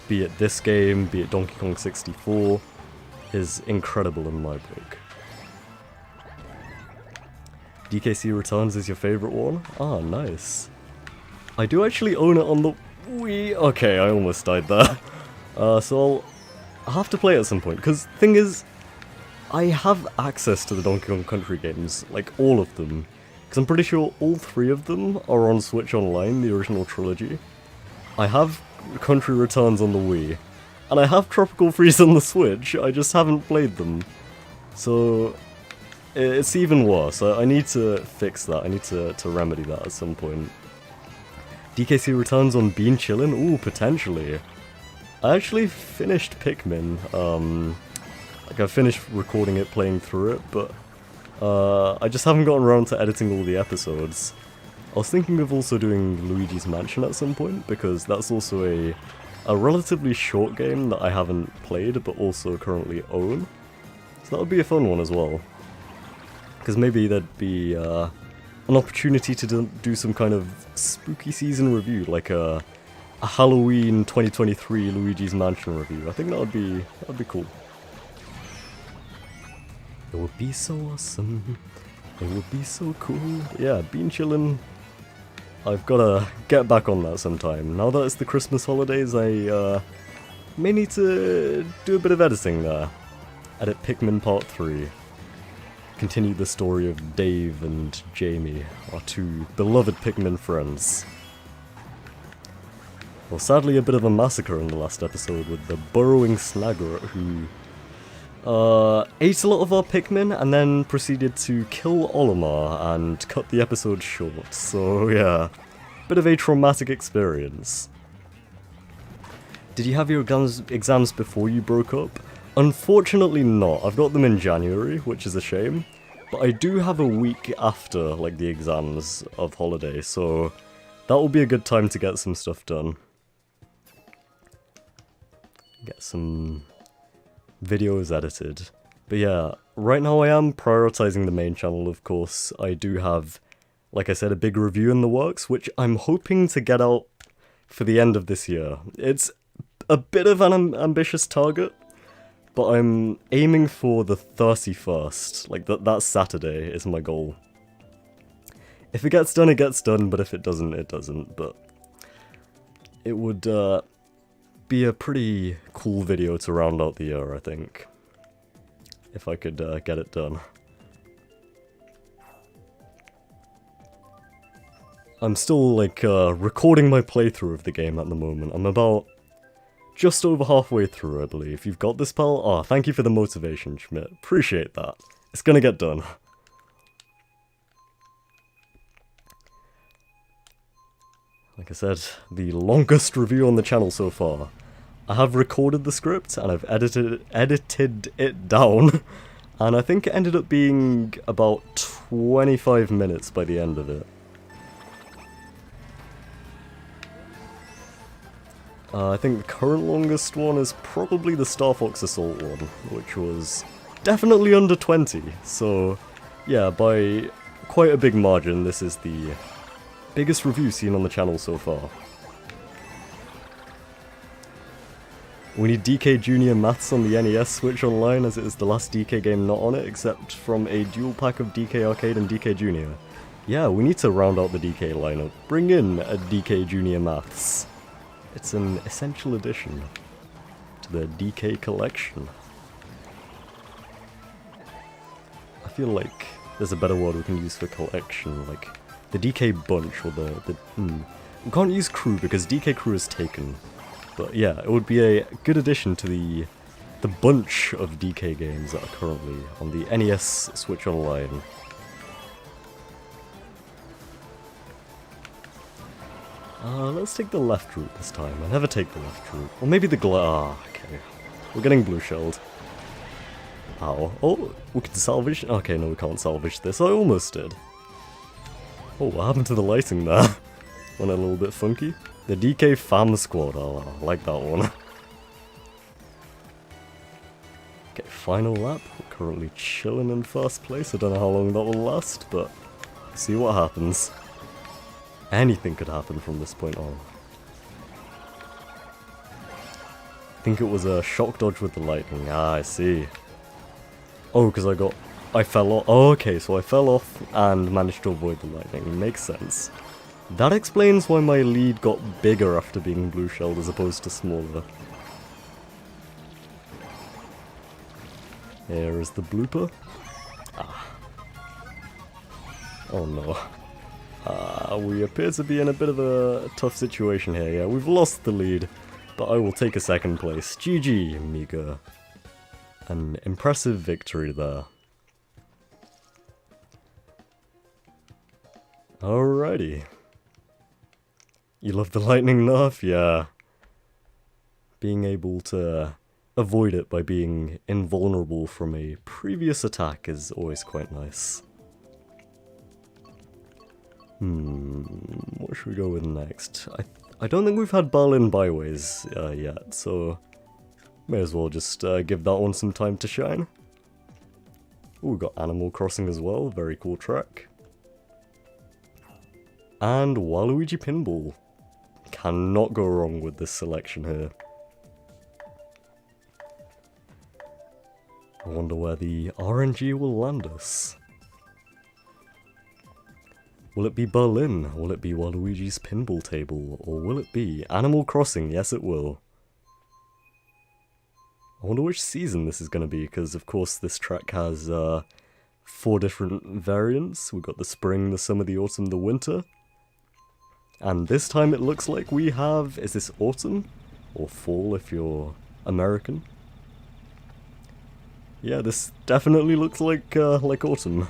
be it this game, be it Donkey Kong 64, is incredible in my book. DKC Returns is your favourite one? Ah, nice. I do actually own it on the Wii. Okay, I almost died there. So I'll have to play it at some point, because the thing is, I have access to the Donkey Kong Country games, like all of them, because I'm pretty sure all 3 of them are on Switch Online, the original trilogy. I have Country Returns on the Wii, and I have Tropical Freeze on the Switch, I just haven't played them. So it's even worse. I need to fix that, I need to remedy that at some point. DKC Returns on Bean Chillin'? Ooh, potentially. I actually finished Pikmin, like I finished recording it, playing through it, but I just haven't gotten around to editing all the episodes. I was thinking of also doing Luigi's Mansion at some point, because that's also a relatively short game that I haven't played, but also currently own. So that would be a fun one as well. Because maybe there'd be an opportunity to do some kind of spooky season review, like a Halloween 2023 Luigi's Mansion review. I think that would be cool. It would be so awesome. It would be so cool. Yeah, Bean Chillin'. I've gotta get back on that sometime. Now that it's the Christmas holidays, I may need to do a bit of editing there. Edit Pikmin Part 3. Continue the story of Dave and Jamie, our 2 beloved Pikmin friends. Well, sadly a bit of a massacre in the last episode with the burrowing Snagger who ate a lot of our Pikmin and then proceeded to kill Olimar and cut the episode short, so yeah, bit of a traumatic experience. Did you have your exams before you broke up? Unfortunately not. I've got them in January, which is a shame, but I do have a week after, like, the exams of holiday, so that will be a good time to get some stuff done. Get some videos edited. But yeah, right now I am prioritizing the main channel, of course. I do have, like I said, a big review in the works, which I'm hoping to get out for the end of this year. It's a bit of an ambitious target, but I'm aiming for the 31st. Like, that Saturday is my goal. If it gets done, it gets done, but if it doesn't, it doesn't. But it would be a pretty cool video to round out the year, I think. If I could get it done. I'm still, like, recording my playthrough of the game at the moment. I'm about just over halfway through, I believe. You've got this, pal? Ah, thank you for the motivation, Schmidt. Appreciate that. It's gonna get done. Like I said, the longest review on the channel so far. I have recorded the script, and I've edited it down, and I think it ended up being about 25 minutes by the end of it. I think the current longest one is probably the Star Fox Assault one, which was definitely under 20, so yeah, by quite a big margin, this is the biggest review seen on the channel so far. We need DK Junior Maths on the NES Switch Online, as it is the last DK game not on it, except from a dual pack of DK Arcade and DK Junior. Yeah, we need to round out the DK lineup. Bring in a DK Junior Maths. It's an essential addition to the DK collection. I feel like there's a better word we can use for collection, like the DK Bunch, or we can't use Crew because DK Crew is taken. But yeah, it would be a good addition to the bunch of DK games that are currently on the NES Switch Online. Let's take the left route this time. I never take the left route. Or maybe the okay. We're getting blue-shelled. Ow. Oh, we can salvage? Okay, no, we can't salvage this. I almost did. Oh, what happened to the lighting there? Went a little bit funky. The DK Fam Squad, oh, I like that one. Okay, final lap. We're currently chilling in first place. I don't know how long that will last, but see what happens. Anything could happen from this point on. I think it was a shock dodge with the lightning. Ah, I see. Oh, because I fell off. Oh, okay, so I fell off and managed to avoid the lightning. Makes sense. That explains why my lead got bigger after being blue-shelled as opposed to smaller. Here is the blooper. Ah. Oh no. We appear to be in a bit of a tough situation here. Yeah, we've lost the lead, but I will take a second place. GG, Mika. An impressive victory there. Alrighty. You love the lightning nerf? Yeah. Being able to avoid it by being invulnerable from a previous attack is always quite nice. What should we go with next? I don't think we've had Berlin Byways yet, so may as well just give that one some time to shine. Ooh, we got Animal Crossing as well, very cool track. And Waluigi Pinball. Cannot go wrong with this selection here. I wonder where the RNG will land us. Will it be Berlin? Will it be Waluigi's Pinball Table? Or will it be Animal Crossing? Yes, it will. I wonder which season this is going to be, because of course this track has 4 different variants. We've got the spring, the summer, the autumn, the winter. And this time it looks like we have... Is this autumn? Or fall if you're American? Yeah, this definitely looks like autumn.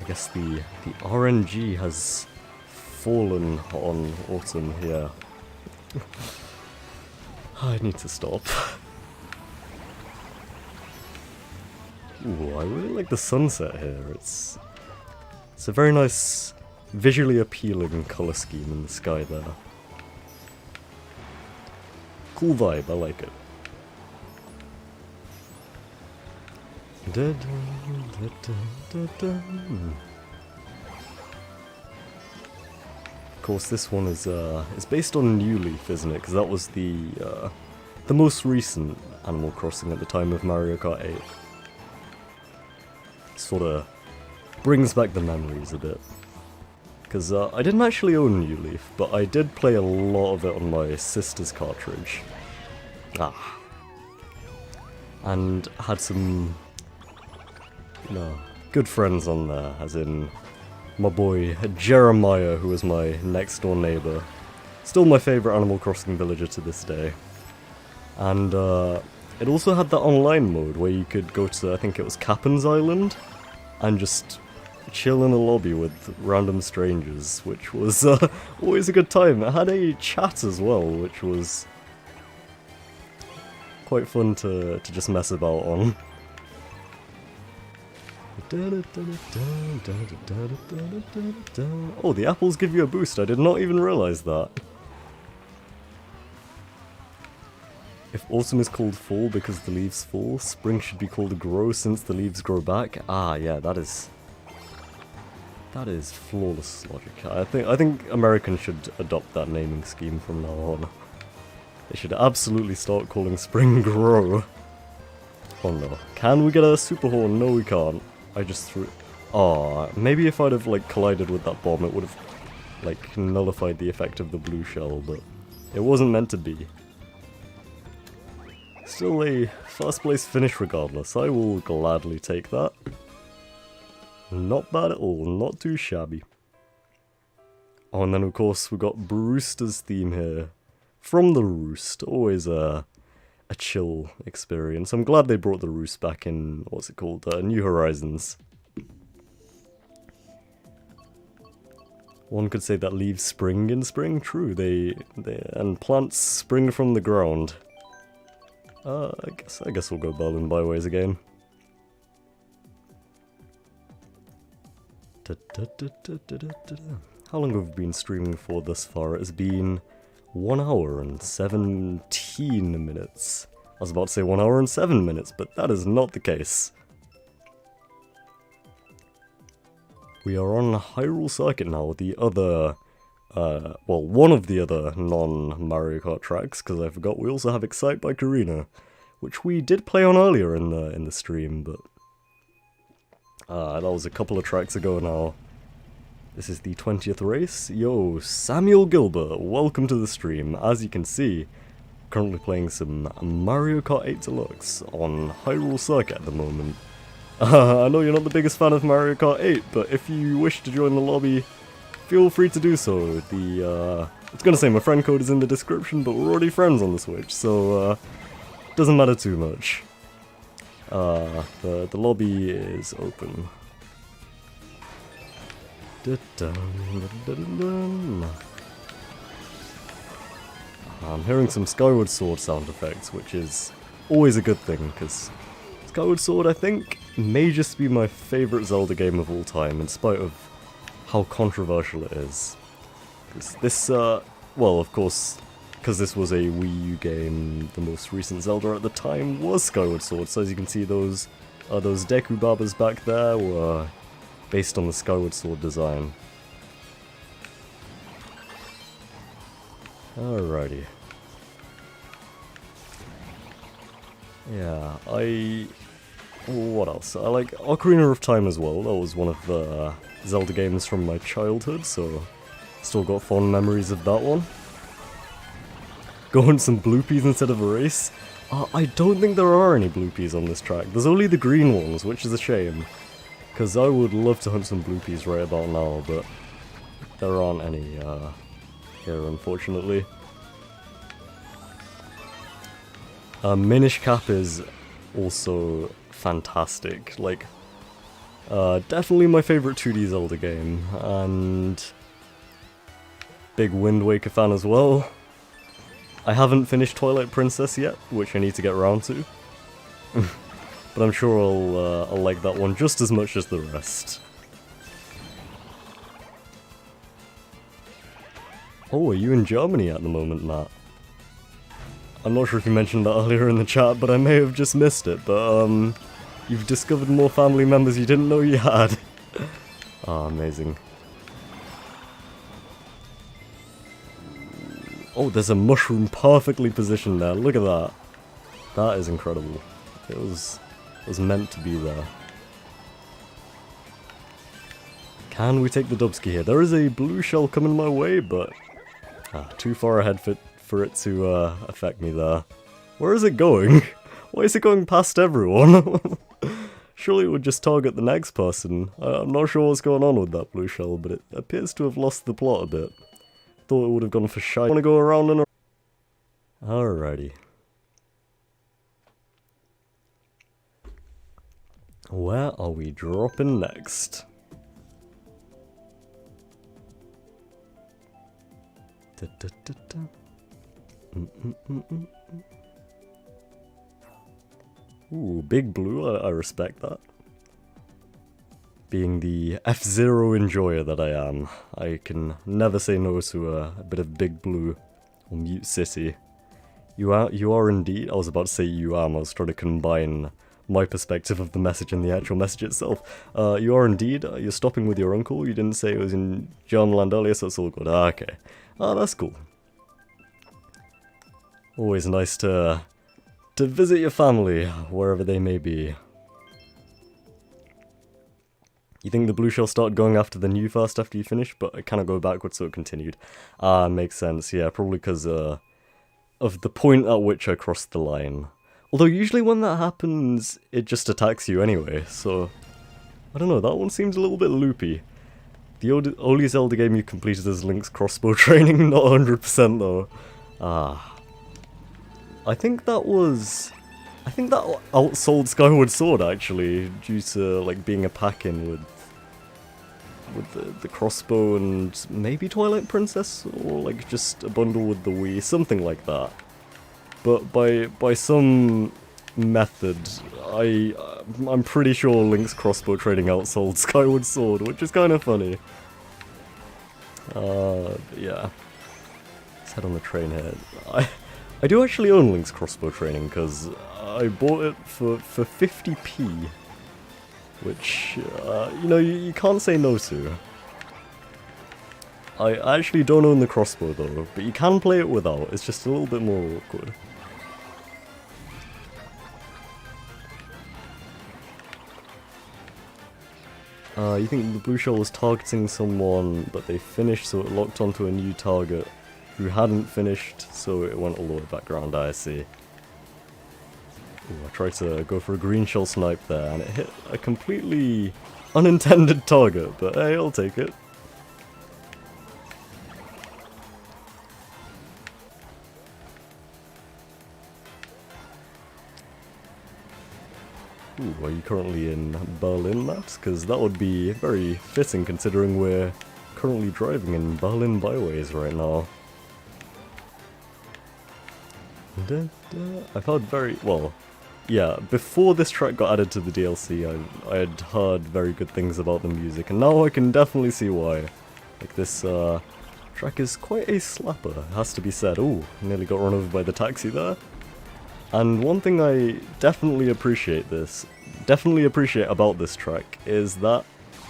I guess the RNG has fallen on autumn here. I need to stop. Ooh, I really like the sunset here. It's a very nice, visually appealing colour scheme in the sky there. Cool vibe, I like it. Of course, this one is based on New Leaf, isn't it? Because that was the most recent Animal Crossing at the time of Mario Kart 8. Sort of brings back the memories a bit. Because I didn't actually own New Leaf, but I did play a lot of it on my sister's cartridge. And had some, good friends on there, as in my boy Jeremiah, who was my next door neighbour. Still my favourite Animal Crossing villager to this day. And it also had that online mode where you could go to, I think it was Captain's Island, and just chill in a lobby with random strangers, which was always a good time. It had a chat as well, which was quite fun to just mess about on. Oh, the apples give you a boost. I did not even realise that. If autumn is called fall because the leaves fall, spring should be called grow since the leaves grow back. Ah, yeah, that is That is flawless logic. I think Americans should adopt that naming scheme from now on. They should absolutely start calling spring grow. Oh no. Can we get a super horn? No, we can't. I just threw... Aw, maybe if I'd have, like, collided with that bomb, it would have, like, nullified the effect of the blue shell, but it wasn't meant to be. Still a first place finish regardless. I will gladly take that. Not bad at all, not too shabby. Oh, and then of course we got Brewster's theme here. From the Roost, always a chill experience. I'm glad they brought the Roost back in, what's it called, New Horizons. One could say that leaves spring in spring, true, and plants spring from the ground. I guess we'll go Berlin Byways again. How long have we been streaming for thus far? It has been 1 hour and 17 minutes. I was about to say 1 hour and 7 minutes, but that is not the case. We are on Hyrule Circuit now, the other, well, one of the other non-Mario Kart tracks, because I forgot we also have Excite by Karina, which we did play on earlier in the stream, but that was a couple of tracks ago now. This is the 20th race. Yo, Samuel Gilbert, welcome to the stream. As you can see, currently playing some Mario Kart 8 Deluxe on Hyrule Circuit at the moment. I know you're not the biggest fan of Mario Kart 8, but if you wish to join the lobby, feel free to do so. I was gonna say my friend code is in the description, but we're already friends on the Switch, so doesn't matter too much. The lobby is open. I'm hearing some Skyward Sword sound effects, which is always a good thing, because Skyward Sword, I think, may just be my favourite Zelda game of all time, in spite of how controversial it is. This, well, of course, because this was a Wii U game, the most recent Zelda at the time was Skyward Sword, so as you can see, those Deku Babas back there were based on the Skyward Sword design. Alrighty. Yeah, what else? I like Ocarina of Time as well. That was one of the Zelda games from my childhood, so still got fond memories of that one. Going some bloopies instead of a race? I don't think there are any bloopies on this track. There's only the green ones, which is a shame. Because I would love to hunt some bloopies right about now, but there aren't any here, unfortunately. Minish Cap is also fantastic. Like, definitely my favorite 2D Zelda game, and big Wind Waker fan as well. I haven't finished Twilight Princess yet, which I need to get around to. But I'm sure I'll like that one just as much as the rest. Oh, are you in Germany at the moment, Matt? I'm not sure if you mentioned that earlier in the chat, but I may have just missed it, but you've discovered more family members you didn't know you had. Ah, amazing. Oh, there's a mushroom perfectly positioned there, look at that. That is incredible. It was meant to be there. Can we take the Dubsky here? There is a blue shell coming my way, but too far ahead for it to affect me there. Where is it going? Why is it going past everyone? Surely it would just target the next person. I'm not sure what's going on with that blue shell, but it appears to have lost the plot a bit. Thought it would have gone for shy. I want to go around and around. Alrighty. Where are we dropping next? Ooh, big blue, I respect that. Being the F-Zero enjoyer that I am, I can never say no to a bit of big blue or Mute City. You are indeed, I was about to say you am, I was trying to combine my perspective of the message and the actual message itself. You are indeed, you're stopping with your uncle. You didn't say it was in Germanland earlier, so it's all good. Ah, okay. Ah, that's cool. Always nice to visit your family, wherever they may be. You think the blue shell started going after the new fast after you finished, but it kind of go backwards, so it continued. Ah, makes sense. Yeah, probably because of the point at which I crossed the line. Although usually when that happens, it just attacks you anyway, so... I don't know, that one seems a little bit loopy. The only Zelda game you completed is Link's crossbow training, not 100% though. Ah. I think that outsold Skyward Sword actually, due to like being a pack-in with the crossbow and maybe Twilight Princess, or like just a bundle with the Wii, something like that. But by some method, I'm pretty sure Link's crossbow training outsold Skyward Sword, which is kind of funny. Yeah. Let's head on the train here. I do actually own Link's crossbow training, because I bought it for 50p. Which, you know, you can't say no to. I actually don't own the crossbow though, but you can play it without, it's just a little bit more awkward. You think the blue shell was targeting someone, but they finished, so it locked onto a new target who hadn't finished, so it went all the way back around. I see. Ooh, I tried to go for a green shell snipe there, and it hit a completely unintended target, but hey, I'll take it. Ooh, are you currently in Berlin, Matt? Because that would be very fitting considering we're currently driving in Berlin byways right now. I've heard very... well, yeah, before this track got added to the DLC, I had heard very good things about the music, and now I can definitely see why. Like, this track is quite a slapper, it has to be said. Ooh, nearly got run over by the taxi there. And one thing I definitely appreciate about this track is that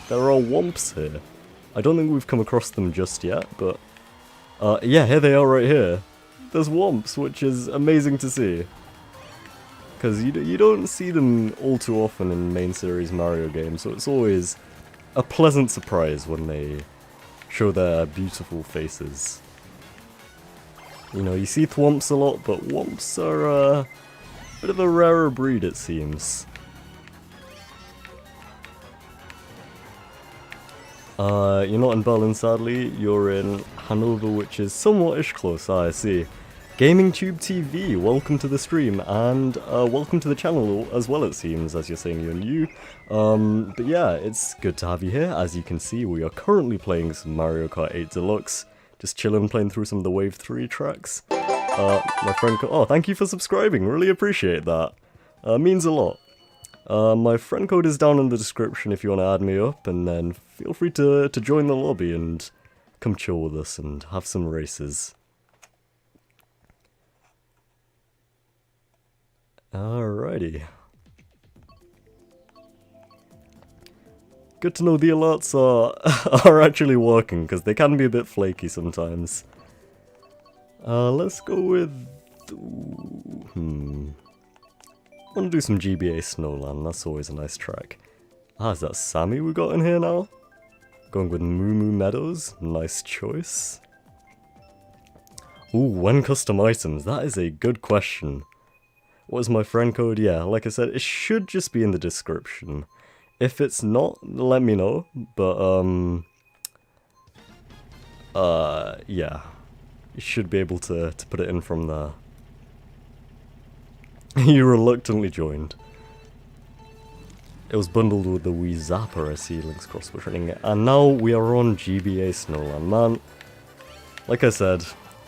there are womps here. I don't think we've come across them just yet, but yeah, here they are right here. There's womps, which is amazing to see. Because you don't see them all too often in main series Mario games, so it's always a pleasant surprise when they show their beautiful faces. You know, you see thwomps a lot, but womps are a bit of a rarer breed, it seems. You're not in Berlin, sadly. You're in Hanover, which is somewhat-ish close. I see. GamingTube TV, welcome to the stream, and welcome to the channel as well, it seems, as you're saying you're new. But yeah, it's good to have you here. As you can see, we are currently playing some Mario Kart 8 Deluxe. Just chilling, playing through some of the Wave 3 tracks. My friend... oh, thank you for subscribing, really appreciate that. Means a lot. My friend code is down in the description if you want to add me up, and then feel free to join the lobby and come chill with us and have some races. Alrighty. Good to know the alerts are actually working, because they can be a bit flaky sometimes. Let's go with... I want to do some GBA Snowland, that's always a nice track. Ah, is that Sammy we got in here now? Going with Moo Moo Meadows, nice choice. Ooh, when custom items, that is a good question. What is my friend code? Yeah, like I said, it should just be in the description. If it's not, let me know, but, yeah. You should be able to put it in from there. You reluctantly joined. It was bundled with the Wii Zapper, I see, Link's crossbow training, and now we are on GBA Snowland. Man, like I said,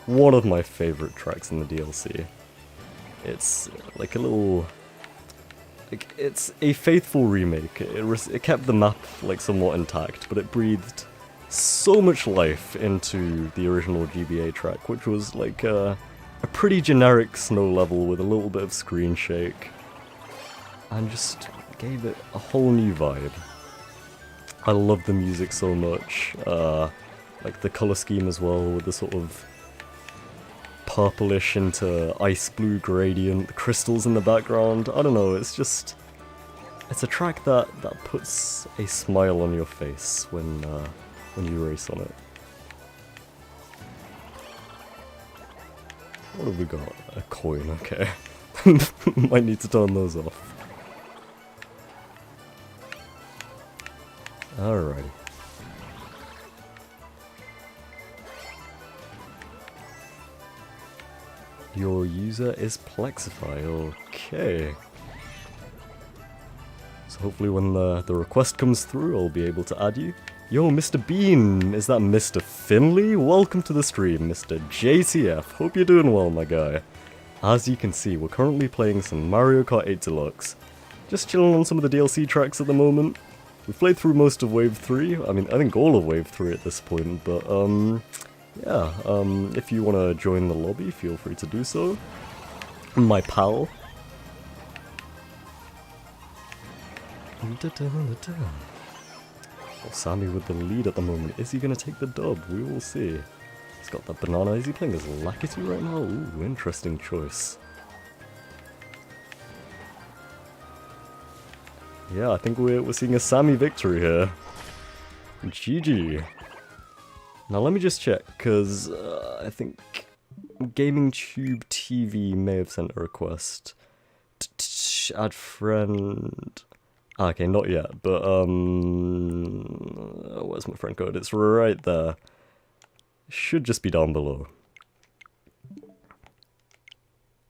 one of my favourite tracks in the DLC. It's like a little... like, it's a faithful remake. It kept the map like somewhat intact, but it breathed so much life into the original GBA track, which was like a pretty generic snow level with a little bit of screen shake. and just gave it a whole new vibe. I love the music so much, like the colour scheme as well, with the sort of purplish into ice blue gradient, the crystals in the background. I don't know, it's a track that puts a smile on your face when you race on it. What have we got? A coin, okay. Might need to turn those off. Alrighty. Your user is Plexify, okay. So hopefully when the request comes through, I'll be able to add you. Yo, Mr. Bean! Is that Mr. Finley? Welcome to the stream, Mr. JTF. Hope you're doing well, my guy. As you can see, we're currently playing some Mario Kart 8 Deluxe. Just chilling on some of the DLC tracks at the moment. We've played through most of Wave 3, I mean, I think all of Wave 3 at this point, but, yeah, if you want to join the lobby, feel free to do so. My pal. Well, Sammy with the lead at the moment. Is he going to take the dub? We will see. He's got that banana. Is he playing as Lackity right now? Ooh, interesting choice. Yeah, I think we're seeing a Sammy victory here. GG. Now let me just check, because I think Gaming Tube TV may have sent a request. Add friend. Okay, not yet, but where's my friend code? It's right there. Should just be down below.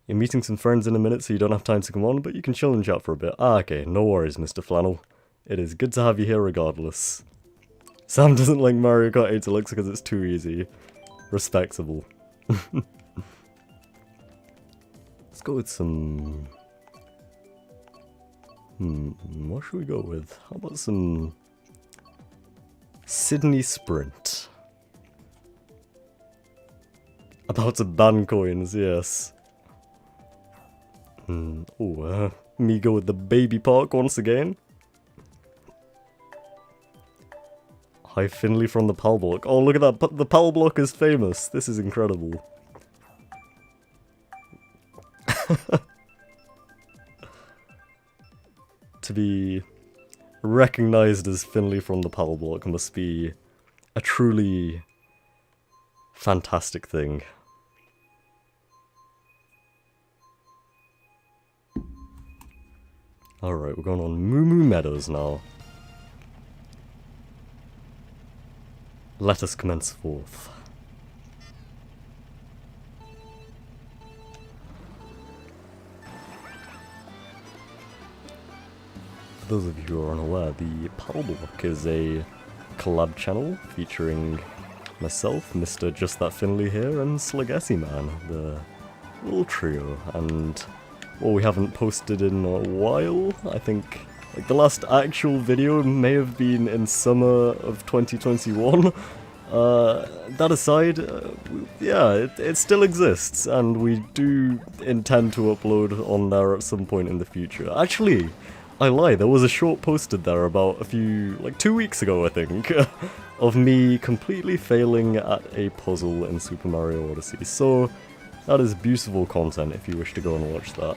You're meeting some friends in a minute, so you don't have time to come on, but you can chill and chat for a bit. Okay, no worries, Mr. Flannel. It is good to have you here regardless. Sam doesn't like Mario Kart 8 Deluxe because it's too easy. Respectable. Let's go with some... what should we go with? How about some... Sydney Sprint? About to ban coins, yes. Me go with the baby park once again. Hi Finley from the PAL block. Oh, look at that, the PAL block is famous. This is incredible. To be recognized as Finley from the PAL block must be a truly fantastic thing. Alright, we're going on Moo Moo Meadows now. Let us commence forth. For those of you who are unaware, the PAL block is a collab channel featuring myself, Mr. Just That Finley here, and Slugessy Man, the little trio, and well, we haven't posted in a while. I think like the last actual video may have been in summer of 2021. That aside, yeah, it still exists, and we do intend to upload on there at some point in the future. Actually, I lie, there was a short posted there about like 2 weeks ago, I think, of me completely failing at a puzzle in Super Mario Odyssey, so that is beautiful content if you wish to go and watch that.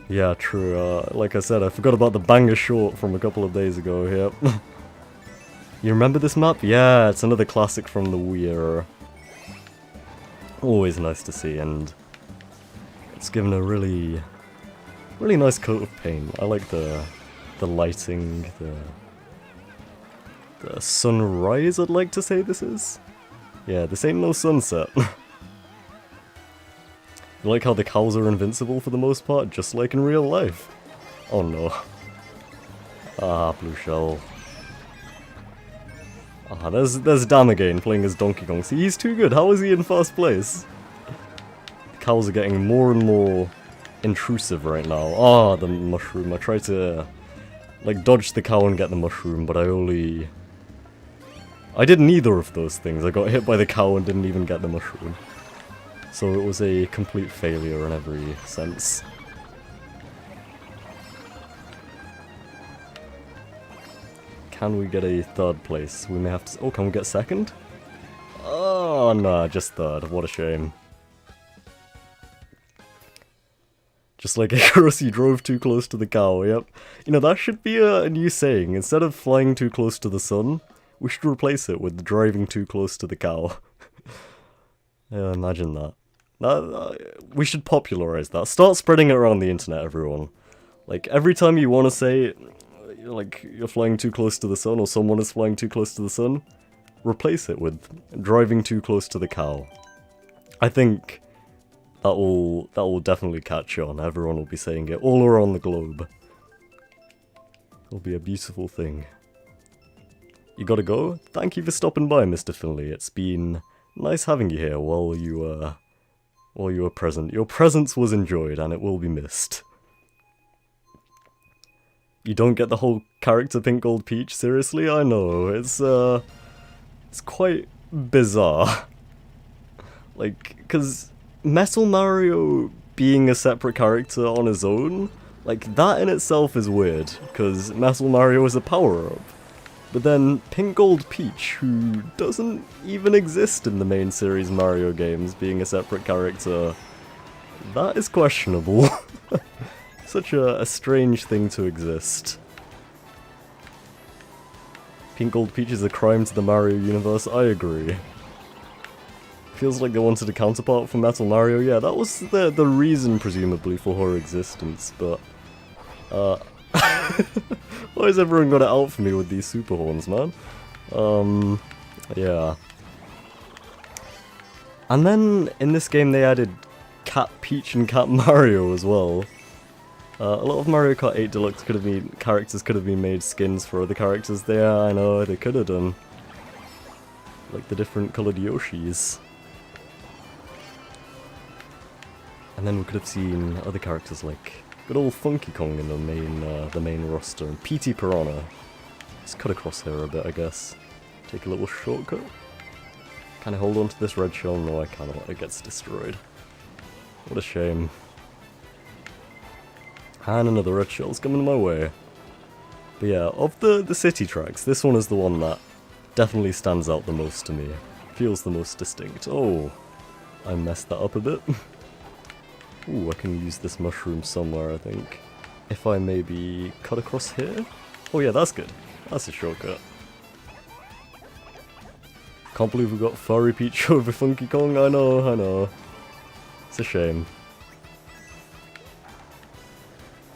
Yeah, true, like I said, I forgot about the banger short from a couple of days ago, yep. You remember this map? Yeah, it's another classic from the Wii era. Always nice to see, and it's given a really nice coat of paint. I like the lighting, the sunrise, I'd like to say this is. Yeah, this ain't no sunset. You like how the cows are invincible for the most part, just like in real life? Oh no. Ah, blue shell. Ah, there's Dan again playing as Donkey Kong. See, he's too good. How is he in first place? The cows are getting more and more intrusive right now. Ah, the mushroom. I tried to like dodge the cow and get the mushroom, but I did neither of those things. I got hit by the cow and didn't even get the mushroom. So it was a complete failure in every sense. Can we get a third place? We may have to... Oh, can we get second? Oh, no, just third. What a shame. Just like Icarus, you drove too close to the cow, yep. You know, that should be a new saying. Instead of flying too close to the sun, we should replace it with driving too close to the cow. Yeah, imagine that. We should popularize that. Start spreading it around the internet, everyone. Like, every time you want to say, like, you're flying too close to the sun, or someone is flying too close to the sun, replace it with driving too close to the cow. I think that will definitely catch on. Everyone will be saying it all around the globe. It'll be a beautiful thing. You gotta go? Thank you for stopping by, Mr. Finley. It's been nice having you here while you were present. Your presence was enjoyed, and it will be missed. You don't get the whole character Pink Gold Peach? Seriously? I know, it's quite bizarre. Like, cause Metal Mario being a separate character on his own, like, that in itself is weird, cause Metal Mario is a power-up. But then, Pink Gold Peach, who doesn't even exist in the main series Mario games, being a separate character, that is questionable. Such a strange thing to exist. Pink Gold Peach is a crime to the Mario universe, I agree. Feels like they wanted a counterpart for Metal Mario. Yeah, that was the reason, presumably, for her existence, but... Why has everyone got it out for me with these super horns, man? Yeah. And then, in this game, they added Cat Peach and Cat Mario as well. A lot of Mario Kart 8 Deluxe characters could have been made skins for other characters there, I know, they could have done. Like the different coloured Yoshis. And then we could have seen other characters like good old Funky Kong in the main roster, and P.T. Piranha. Let's cut across here a bit, I guess. Take a little shortcut. Can I hold on to this red shell? No, I cannot. It gets destroyed. What a shame. And another red shell's coming my way. But yeah, of the city tracks, this one is the one that definitely stands out the most to me. Feels the most distinct. Oh, I messed that up a bit. Ooh, I can use this mushroom somewhere, I think. If I maybe cut across here? Oh yeah, that's good. That's a shortcut. Can't believe we got Furry Peach over Funky Kong. I know. It's a shame.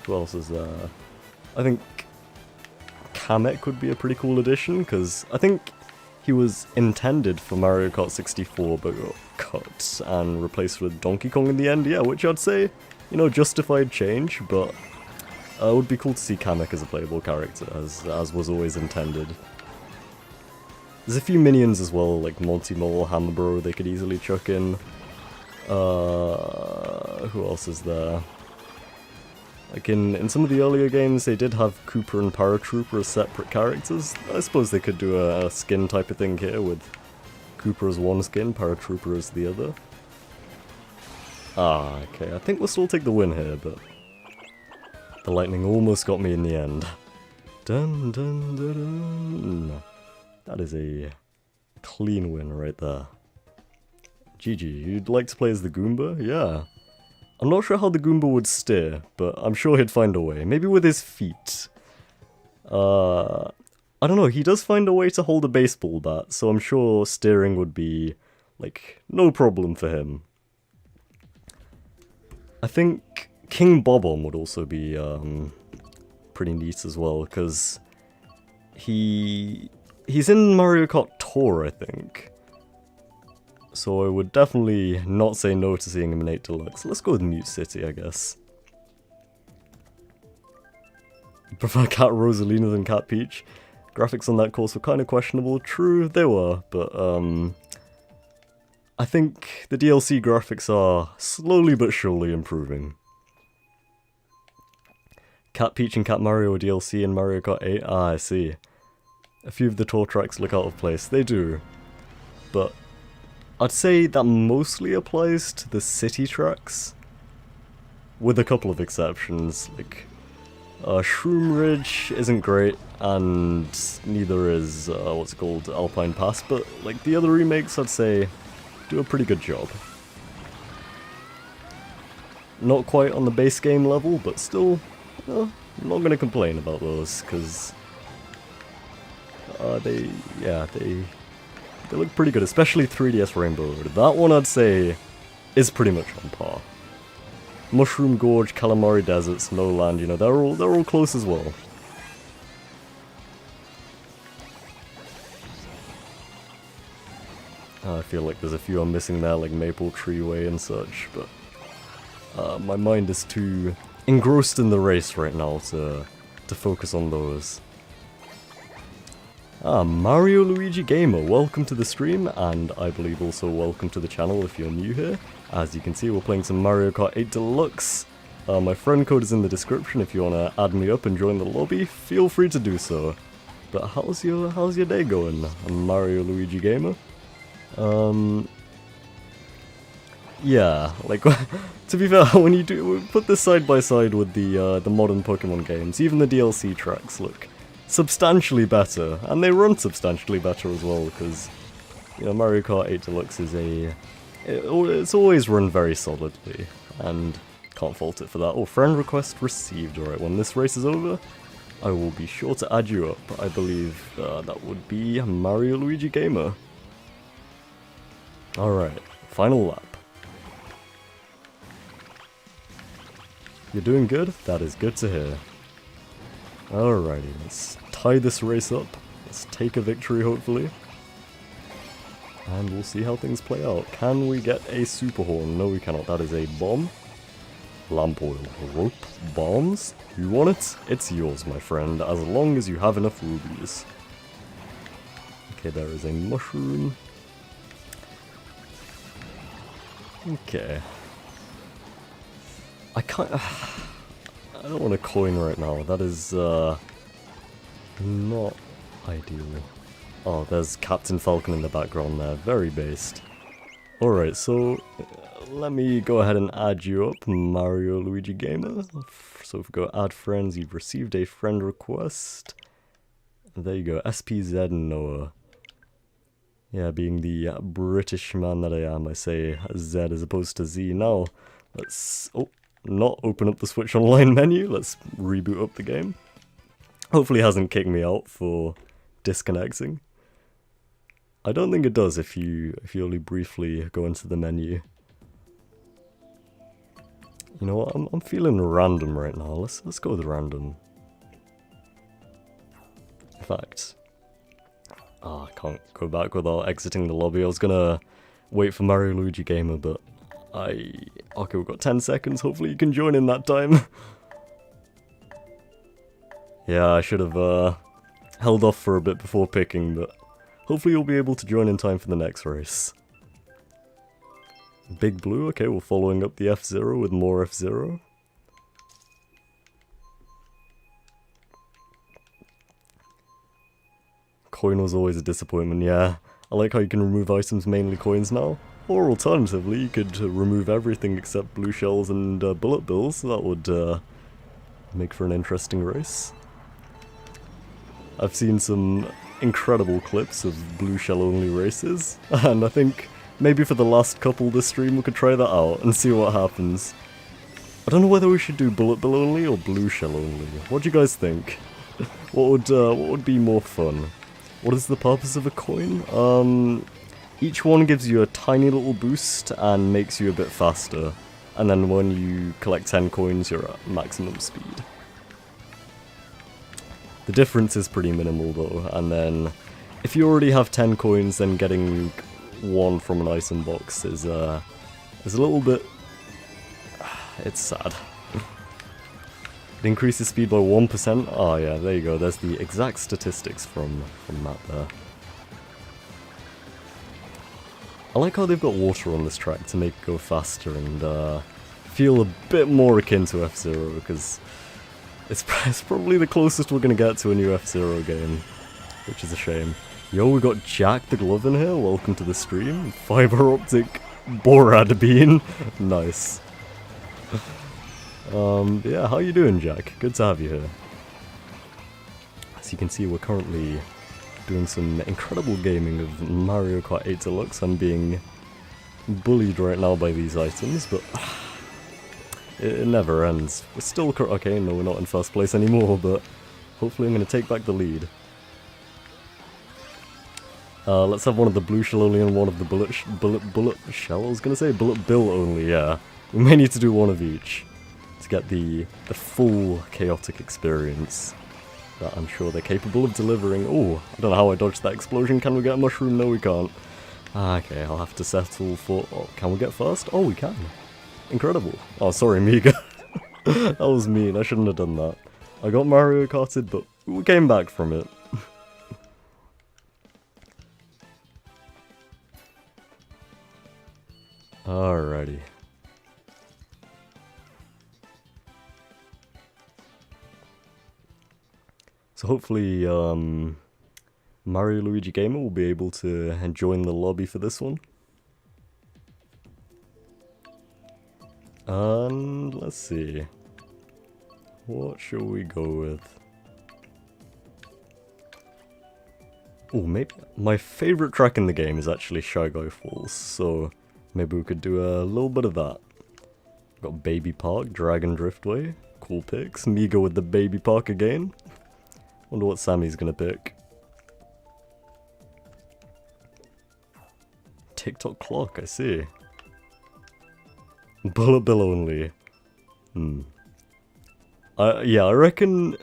Who else is there? I think Kamek would be a pretty cool addition, because I think he was intended for Mario Kart 64, but got cut and replaced with Donkey Kong in the end, yeah, which I'd say, you know, justified change, but it would be cool to see Kamek as a playable character, as was always intended. There's a few minions as well, like Multi-Mole, Hammer Bro, they could easily chuck in. Who else is there? Like in some of the earlier games, they did have Koopa and Paratrooper as separate characters. I suppose they could do a skin type of thing here with Koopa as one skin, Paratrooper as the other. Ah, okay, I think we'll still take the win here, but the lightning almost got me in the end. Dun dun dun dun. That is a clean win right there. GG, you'd like to play as the Goomba? Yeah. I'm not sure how the Goomba would steer, but I'm sure he'd find a way. Maybe with his feet. I don't know, he does find a way to hold a baseball bat, so I'm sure steering would be, like, no problem for him. I think King Bob-omb would also be, pretty neat as well, because he's in Mario Kart Tour, I think. So I would definitely not say no to seeing him in 8 Deluxe. Let's go with Mute City, I guess. You prefer Cat Rosalina than Cat Peach? Graphics on that course were kind of questionable. True, they were, but I think the DLC graphics are slowly but surely improving. Cat Peach and Cat Mario are DLC in Mario Kart 8? Ah, I see. A few of the tour tracks look out of place. They do. But I'd say that mostly applies to the city tracks, with a couple of exceptions. Like, Shroom Ridge isn't great, and neither is, what's it called, Alpine Pass, but, like, the other remakes, I'd say, do a pretty good job. Not quite on the base game level, but still, I'm not gonna complain about those, because, they look pretty good, especially 3DS Rainbow Road. That one, I'd say, is pretty much on par. Mushroom Gorge, Calamari Desert, Snowland, you know, they're all close as well. I feel like there's a few I'm missing there, like Maple Tree Way and such, but my mind is too engrossed in the race right now to focus on those. Mario Luigi Gamer, welcome to the stream, and I believe also welcome to the channel if you're new here. As you can see, we're playing some Mario Kart 8 Deluxe. My friend code is in the description. If you want to add me up and join the lobby, feel free to do so. But how's your day going, Mario Luigi Gamer? Yeah, like, to be fair, when you put this side by side with the modern Pokemon games, even the DLC tracks look substantially better, and they run substantially better as well, because, you know, Mario Kart 8 Deluxe is it's always run very solidly, and can't fault it for that. Oh, friend request received. Alright, when this race is over, I will be sure to add you up. I believe that would be Mario Luigi Gamer. Alright, final lap. You're doing good? That is good to hear. Alrighty, let's tie this race up. Let's take a victory, hopefully. And we'll see how things play out. Can we get a super horn? No, we cannot. That is a bomb. Lamp oil, rope, bombs. You want it? It's yours, my friend, as long as you have enough rubies. Okay, there is a mushroom. Okay. I can't... I don't want a coin right now. That is, not ideal. Oh, there's Captain Falcon in the background there. Very based. Alright, so let me go ahead and add you up, Mario Luigi Gamer. So if we go add friends, you've received a friend request. There you go, SPZ Noah. Yeah, being the British man that I am, I say Z as opposed to Z. Now, let's not open up the Switch Online menu. Let's reboot up the game. Hopefully it hasn't kicked me out for disconnecting. I don't think it does if you only briefly go into the menu. You know what? I'm feeling random right now. Let's go with random. In fact, I can't go back without exiting the lobby. I was gonna wait for Mario Luigi Gamer, but okay, we've got 10 seconds. Hopefully you can join in that time. Yeah, I should have held off for a bit before picking, but hopefully you'll be able to join in time for the next race. Big Blue, okay, we're following up the F-Zero with more F-Zero. Coin was always a disappointment, yeah. I like how you can remove items, mainly coins now. Or alternatively, you could remove everything except blue shells and bullet bills. That would make for an interesting race. I've seen some incredible clips of blue shell only races, and I think maybe for the last couple this stream we could try that out and see what happens. I don't know whether we should do bullet bill only or blue shell only. What do you guys think? What would be more fun? What is the purpose of a coin? Each one gives you a tiny little boost and makes you a bit faster. And then when you collect 10 coins, you're at maximum speed. The difference is pretty minimal though, and then if you already have 10 coins, then getting one from an item box is a little bit... it's sad. It increases speed by 1%. Oh yeah, there you go, there's the exact statistics from that there. I like how they've got water on this track to make it go faster and feel a bit more akin to F-Zero, because it's probably the closest we're going to get to a new F-Zero game, which is a shame. Yo, we got Jack the Glove in here. Welcome to the stream. Fiber optic Borad bean. Nice. Yeah, how you doing, Jack? Good to have you here. As you can see, we're currently doing some incredible gaming of Mario Kart 8 Deluxe. I'm being bullied right now by these items, but it never ends. We're still okay, no, we're not in first place anymore, but hopefully I'm going to take back the lead. Let's have one of the blue shell only and one of the bullet shell. I was going to say bullet bill only, yeah. We may need to do one of each to get the full chaotic experience that I'm sure they're capable of delivering. Oh, I don't know how I dodged that explosion. Can we get a mushroom? No, we can't. Okay, I'll have to settle for... Oh, can we get first? Oh, we can. Incredible. Oh, sorry, Miga. That was mean. I shouldn't have done that. I got Mario Karted, but we came back from it. Alrighty. So hopefully, Mario Luigi Gamer will be able to join the lobby for this one. And let's see. What shall we go with? Oh, maybe my favorite track in the game is actually Shy Guy Falls, so maybe we could do a little bit of that. Got Baby Park, Dragon Driftway, cool picks. Migo with the Baby Park again. Wonder what Sammy's gonna pick. TikTok clock, I see. Bullet bill only. Yeah, I reckon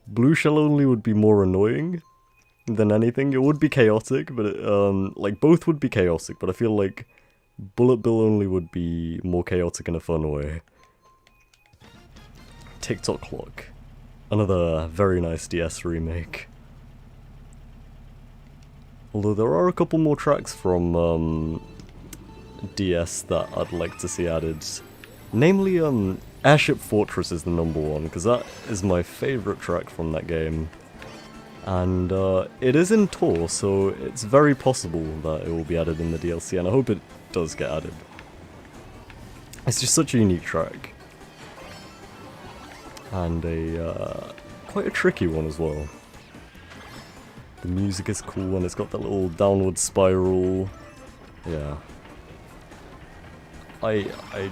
blue shell only would be more annoying than anything. It would be chaotic, but like both would be chaotic, but I feel like bullet bill only would be more chaotic in a fun way. TikTok clock. Another very nice DS remake. Although there are a couple more tracks from DS that I'd like to see added. Namely, Airship Fortress is the #1, because that is my favourite track from that game. And it is in tour, so it's very possible that it will be added in the DLC, and I hope it does get added. It's just such a unique track. And quite a tricky one as well. The music is cool and it's got that little downward spiral. Yeah. I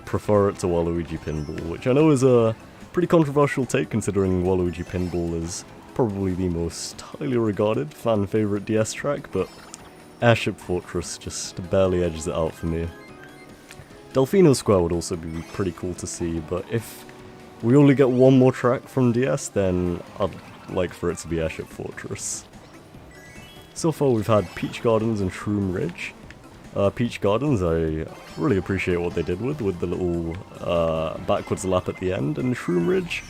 prefer it to Waluigi Pinball, which I know is a pretty controversial take considering Waluigi Pinball is probably the most highly regarded fan favourite DS track, but Airship Fortress just barely edges it out for me. Delfino Square would also be pretty cool to see, but if we only get one more track from DS, then I'd like for it to be Airship Fortress. So far we've had Peach Gardens and Shroom Ridge. Peach Gardens, I really appreciate what they did with the little backwards lap at the end, and Shroom Ridge,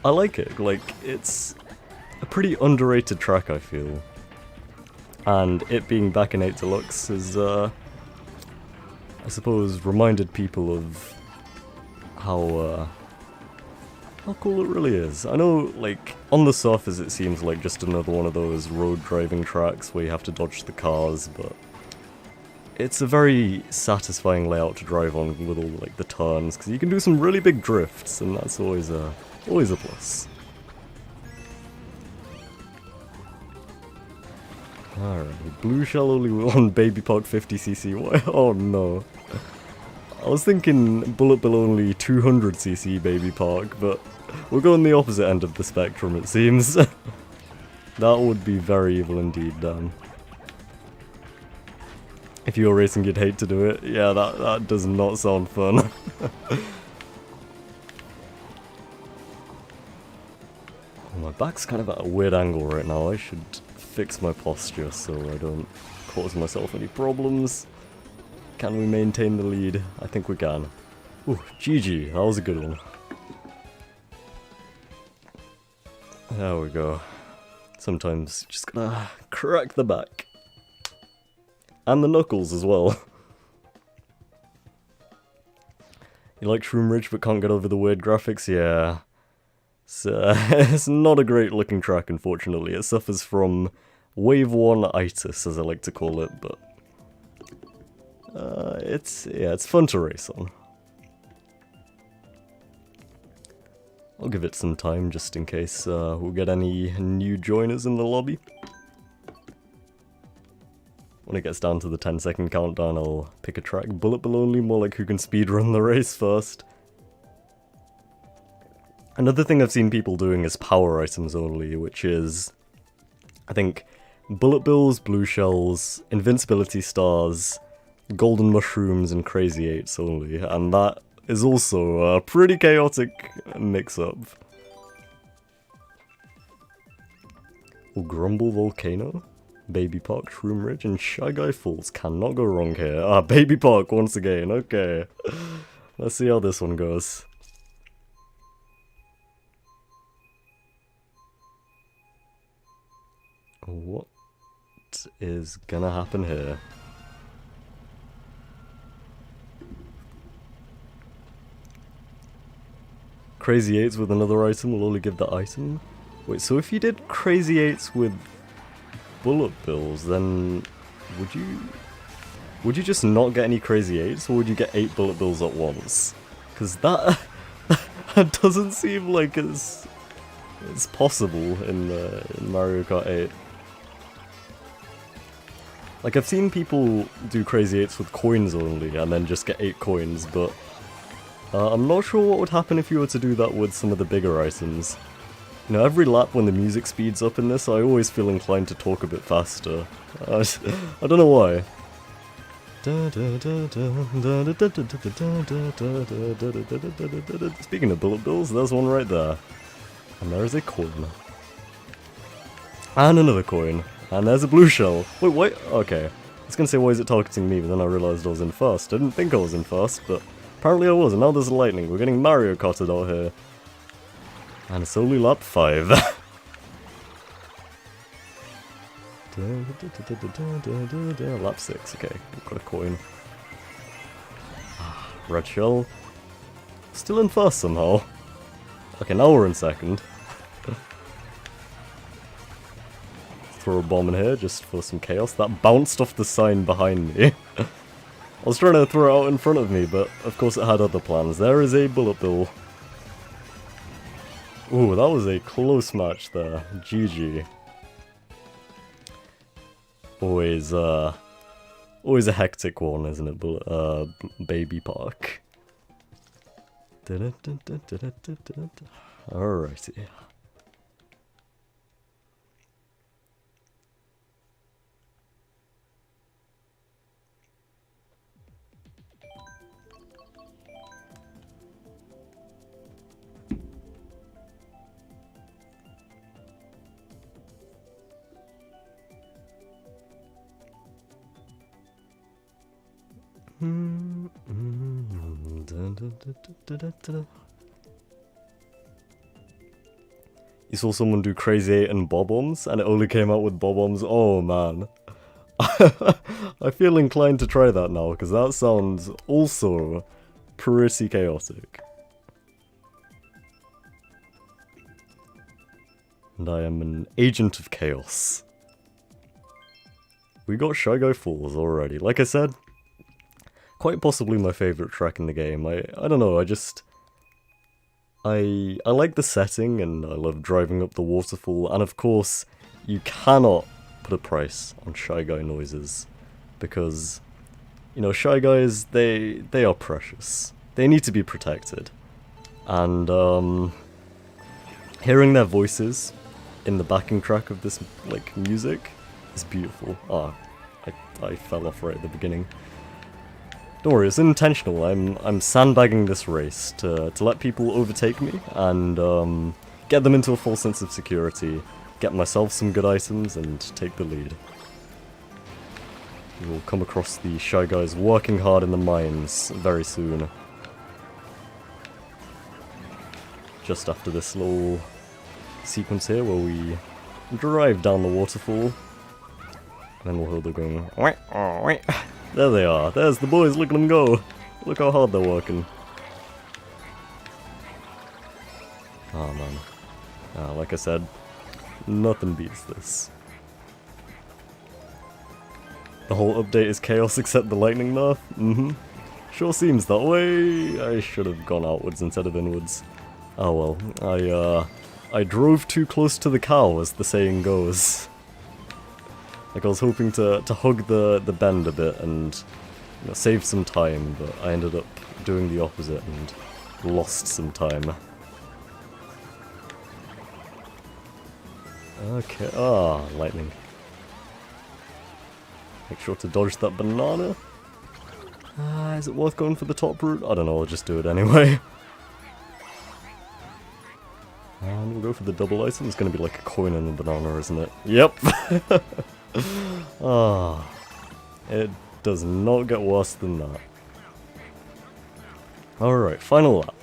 I like it. Like, it's a pretty underrated track, I feel. And it being back in 8 Deluxe has, I suppose, reminded people of how cool it really is. I know, like, on the surface it seems like just another one of those road driving tracks where you have to dodge the cars, but it's a very satisfying layout to drive on with all, like, the turns, because you can do some really big drifts, and that's always a plus. Alright, blue shell only on Baby Park 50cc. Why? Oh no. I was thinking bullet bill only 200cc Baby Park, but we're going the opposite end of the spectrum, it seems. That would be very evil indeed, Dan. If you were racing, you'd hate to do it. Yeah, that does not sound fun. My back's kind of at a weird angle right now. I should fix my posture so I don't cause myself any problems. Can we maintain the lead? I think we can. Ooh, GG. That was a good one. There we go. Sometimes just gotta crack the back. And the knuckles as well. You like Shroom Ridge but can't get over the weird graphics? Yeah. It's not a great looking track, unfortunately. It suffers from Wave 1-itis, as I like to call it, but it's fun to race on. I'll give it some time just in case we'll get any new joiners in the lobby. When it gets down to the 10-second countdown, I'll pick a track. Bullet bill only, more like who can speedrun the race first. Another thing I've seen people doing is power items only, which is, I think, bullet bills, blue shells, invincibility stars, golden mushrooms, and crazy eights only, and that is also a pretty chaotic mix-up. Grumble Volcano, Baby Park, Shroom Ridge, and Shy Guy Falls. Cannot go wrong here. Ah, Baby Park once again, okay. Let's see how this one goes. What is gonna happen here? Crazy 8s with another item will only give that item? Wait, so if you did Crazy 8s with bullet bills, then would you just not get any Crazy 8s, or would you get 8 bullet bills at once? Because that doesn't seem like it's possible in Mario Kart 8. Like, I've seen people do Crazy 8s with coins only, and then just get 8 coins, but I'm not sure what would happen if you were to do that with some of the bigger items. You know, every lap when the music speeds up in this, I always feel inclined to talk a bit faster. I don't know why. Speaking of bullet bills, there's one right there. And there is a coin. And another coin. And there's a blue shell. Wait, okay. I was gonna say, why is it targeting me, but then I realized I was in first. I didn't think I was in first, but apparently I was, and now there's lightning. We're getting Mario Karted out here. And it's only lap 5. Lap 6, okay. We've got a coin. Red shell. Still in first somehow. Okay, now we're in second. Throw a bomb in here just for some chaos. That bounced off the sign behind me. I was trying to throw it out in front of me, but of course it had other plans. There is a bullet bill. Ooh, that was a close match there. GG. Always a hectic one, isn't it? Baby Park. Alrighty. You saw someone do Crazy 8 and bob-ombs, and it only came out with bob-ombs. Oh man. I feel inclined to try that now, because that sounds also pretty chaotic. And I am an agent of chaos. We got Shy Guy Falls already. Like I said, quite possibly my favourite track in the game. I don't know, I like the setting, and I love driving up the waterfall, and of course, you cannot put a price on Shy Guy noises, because, you know, Shy Guys, they are precious. They need to be protected. And, hearing their voices in the backing track of this, like, music is beautiful. Ah, I fell off right at the beginning. Don't worry, it's intentional. I'm sandbagging this race to let people overtake me and get them into a false sense of security, get myself some good items, and take the lead. We will come across the Shy Guys working hard in the mines very soon. Just after this little sequence here where we drive down the waterfall, and then we'll hear them going, there they are. There's the boys. Look at them go. Look how hard they're working. Oh man. Like I said, nothing beats this. The whole update is chaos except the lightning nerf? Mm-hmm. Sure seems that way. I should have gone outwards instead of inwards. Oh well, I drove too close to the cow, as the saying goes. Like I was hoping to hug the bend a bit and save some time, but I ended up doing the opposite and lost some time. Okay, lightning. Make sure to dodge that banana. Is it worth going for the top route? I don't know, I'll just do it anyway. And we'll go for the double item. It's going to be like a coin and a banana, isn't it? Yep! It does not get worse than that. Alright, final lap.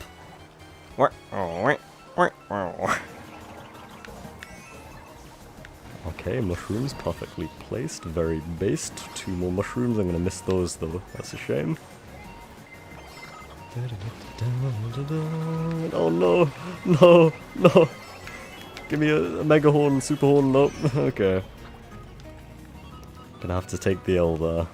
Okay, mushrooms perfectly placed, very based. 2 more mushrooms, I'm gonna miss those though, that's a shame. Oh no, no, no! Give me a mega horn, super horn, nope, okay. Gonna have to take the L there.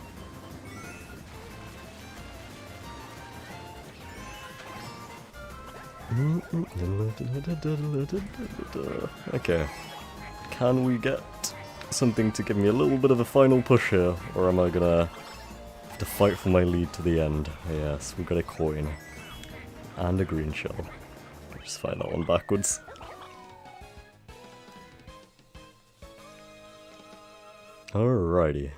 Okay. Can we get something to give me a little bit of a final push here, or am I gonna have to fight for my lead to the end? Yes, we got a coin. And a green shell. Just find that one backwards. Alrighty.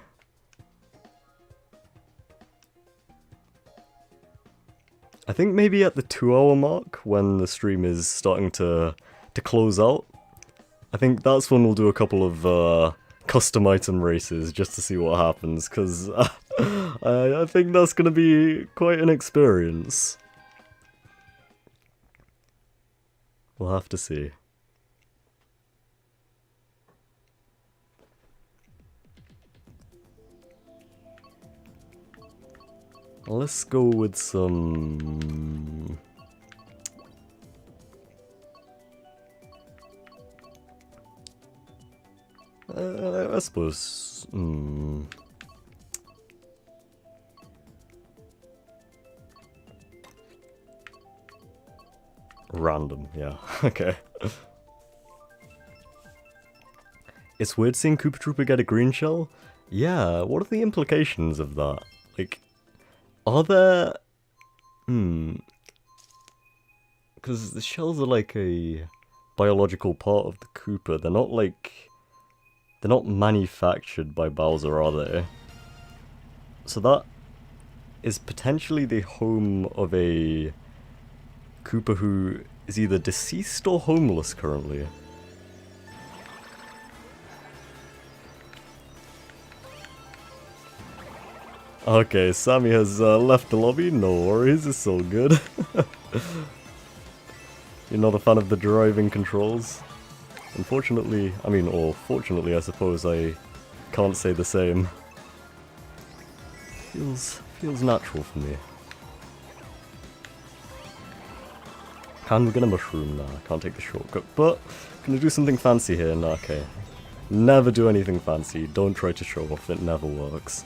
I think maybe at the 2-hour mark, when the stream is starting to close out, I think that's when we'll do a couple of custom item races just to see what happens, because I think that's going to be quite an experience. We'll have to see. Let's go with some... I suppose... Random, yeah, okay. It's weird seeing Koopa Troopa get a green shell? Yeah, what are the implications of that? Like, are there... Because the shells are like a biological part of the Koopa, they're not like... They're not manufactured by Bowser, are they? So that is potentially the home of a Koopa who is either deceased or homeless currently. Okay, Sammy has left the lobby, no worries, it's all good. You're not a fan of the driving controls? Unfortunately, I mean, or fortunately I suppose I can't say the same. Feels natural for me. Can we get a mushroom? Nah, I can't take the shortcut, but gonna do something fancy here, nah, okay. Never do anything fancy, don't try to show off, it never works.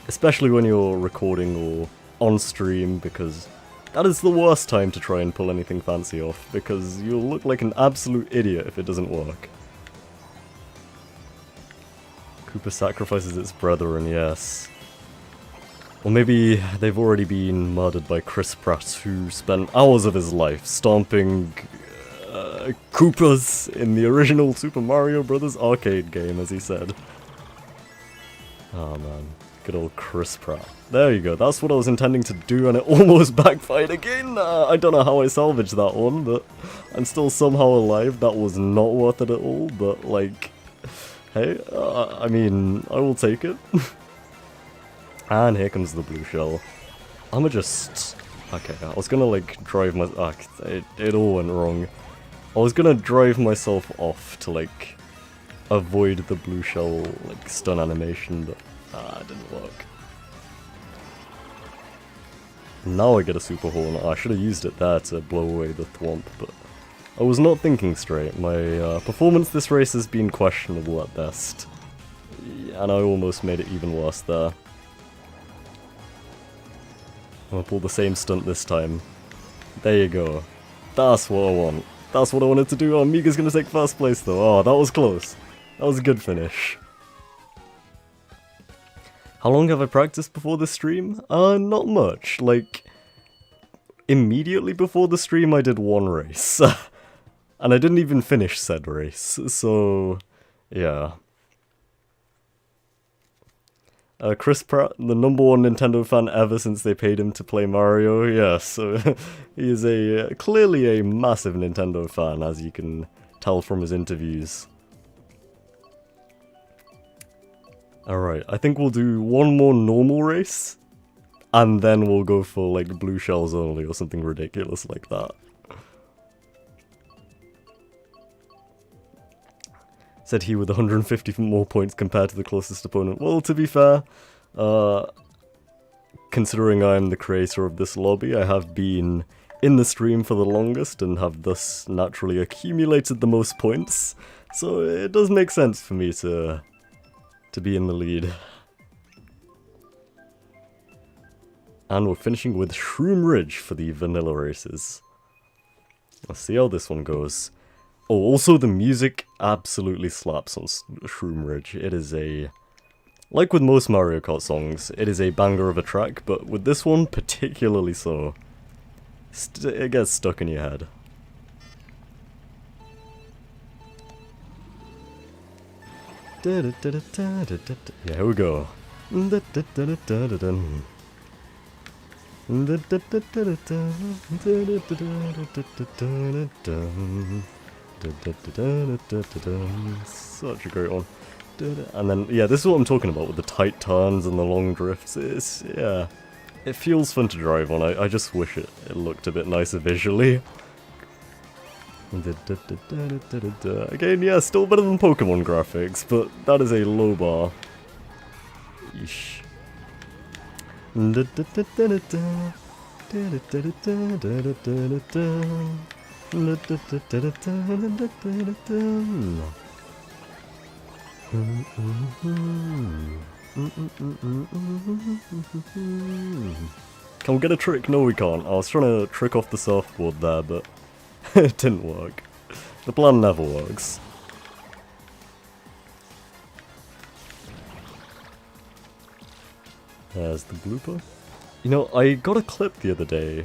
Especially when you're recording or on stream, because that is the worst time to try and pull anything fancy off, because you'll look like an absolute idiot if it doesn't work. Koopa sacrifices its brethren, yes. Or maybe they've already been murdered by Chris Pratt, who spent hours of his life stomping Koopas in the original Super Mario Bros. Arcade game, as he said. Oh man. Good old Chris Pratt. There you go, that's what I was intending to do and it almost backfired again. I don't know how I salvaged that one, but I'm still somehow alive. That was not worth it at all, but like, hey, I mean, I will take it. And here comes the blue shell. I'ma just... Okay, I was gonna like drive my... it all went wrong. I was gonna drive myself off to like avoid the blue shell like stun animation, but it didn't work. Now I get a super horn. I should have used it there to blow away the thwomp, but I was not thinking straight. My performance this race has been questionable at best. And I almost made it even worse there. I'm gonna pull the same stunt this time. There you go. That's what I want. That's what I wanted to do. Oh, Mika's gonna take first place though. Oh, that was close. That was a good finish. How long have I practiced before the stream? Not much. Like, immediately before the stream I did one race. And I didn't even finish said race, so yeah. Chris Pratt, the #1 Nintendo fan ever since they paid him to play Mario. Yes, so he is clearly a massive Nintendo fan, as you can tell from his interviews. Alright, I think we'll do one more normal race, and then we'll go for like blue shells only or something ridiculous like that. Said he with 150 more points compared to the closest opponent. Well, to be fair, considering I am the creator of this lobby, I have been in the stream for the longest and have thus naturally accumulated the most points. So it does make sense for me to be in the lead. And we're finishing with Shroom Ridge for the vanilla races. Let's see how this one goes. Oh, also the music absolutely slaps on Shroom Ridge. It is like with most Mario Kart songs, it is a banger of a track, but with this one, particularly so. It gets stuck in your head. Yeah, here we go. Such a great one. And then, yeah, this is what I'm talking about with the tight turns and the long drifts. Yeah, it feels fun to drive on. I just wish it looked a bit nicer visually. Again, yeah, still better than Pokemon graphics, but that is a low bar. Yeesh. Can we get a trick? No, we can't. I was trying to trick off the surfboard there, but it didn't work. The plan never works. There's the blooper. You know, I got a clip the other day,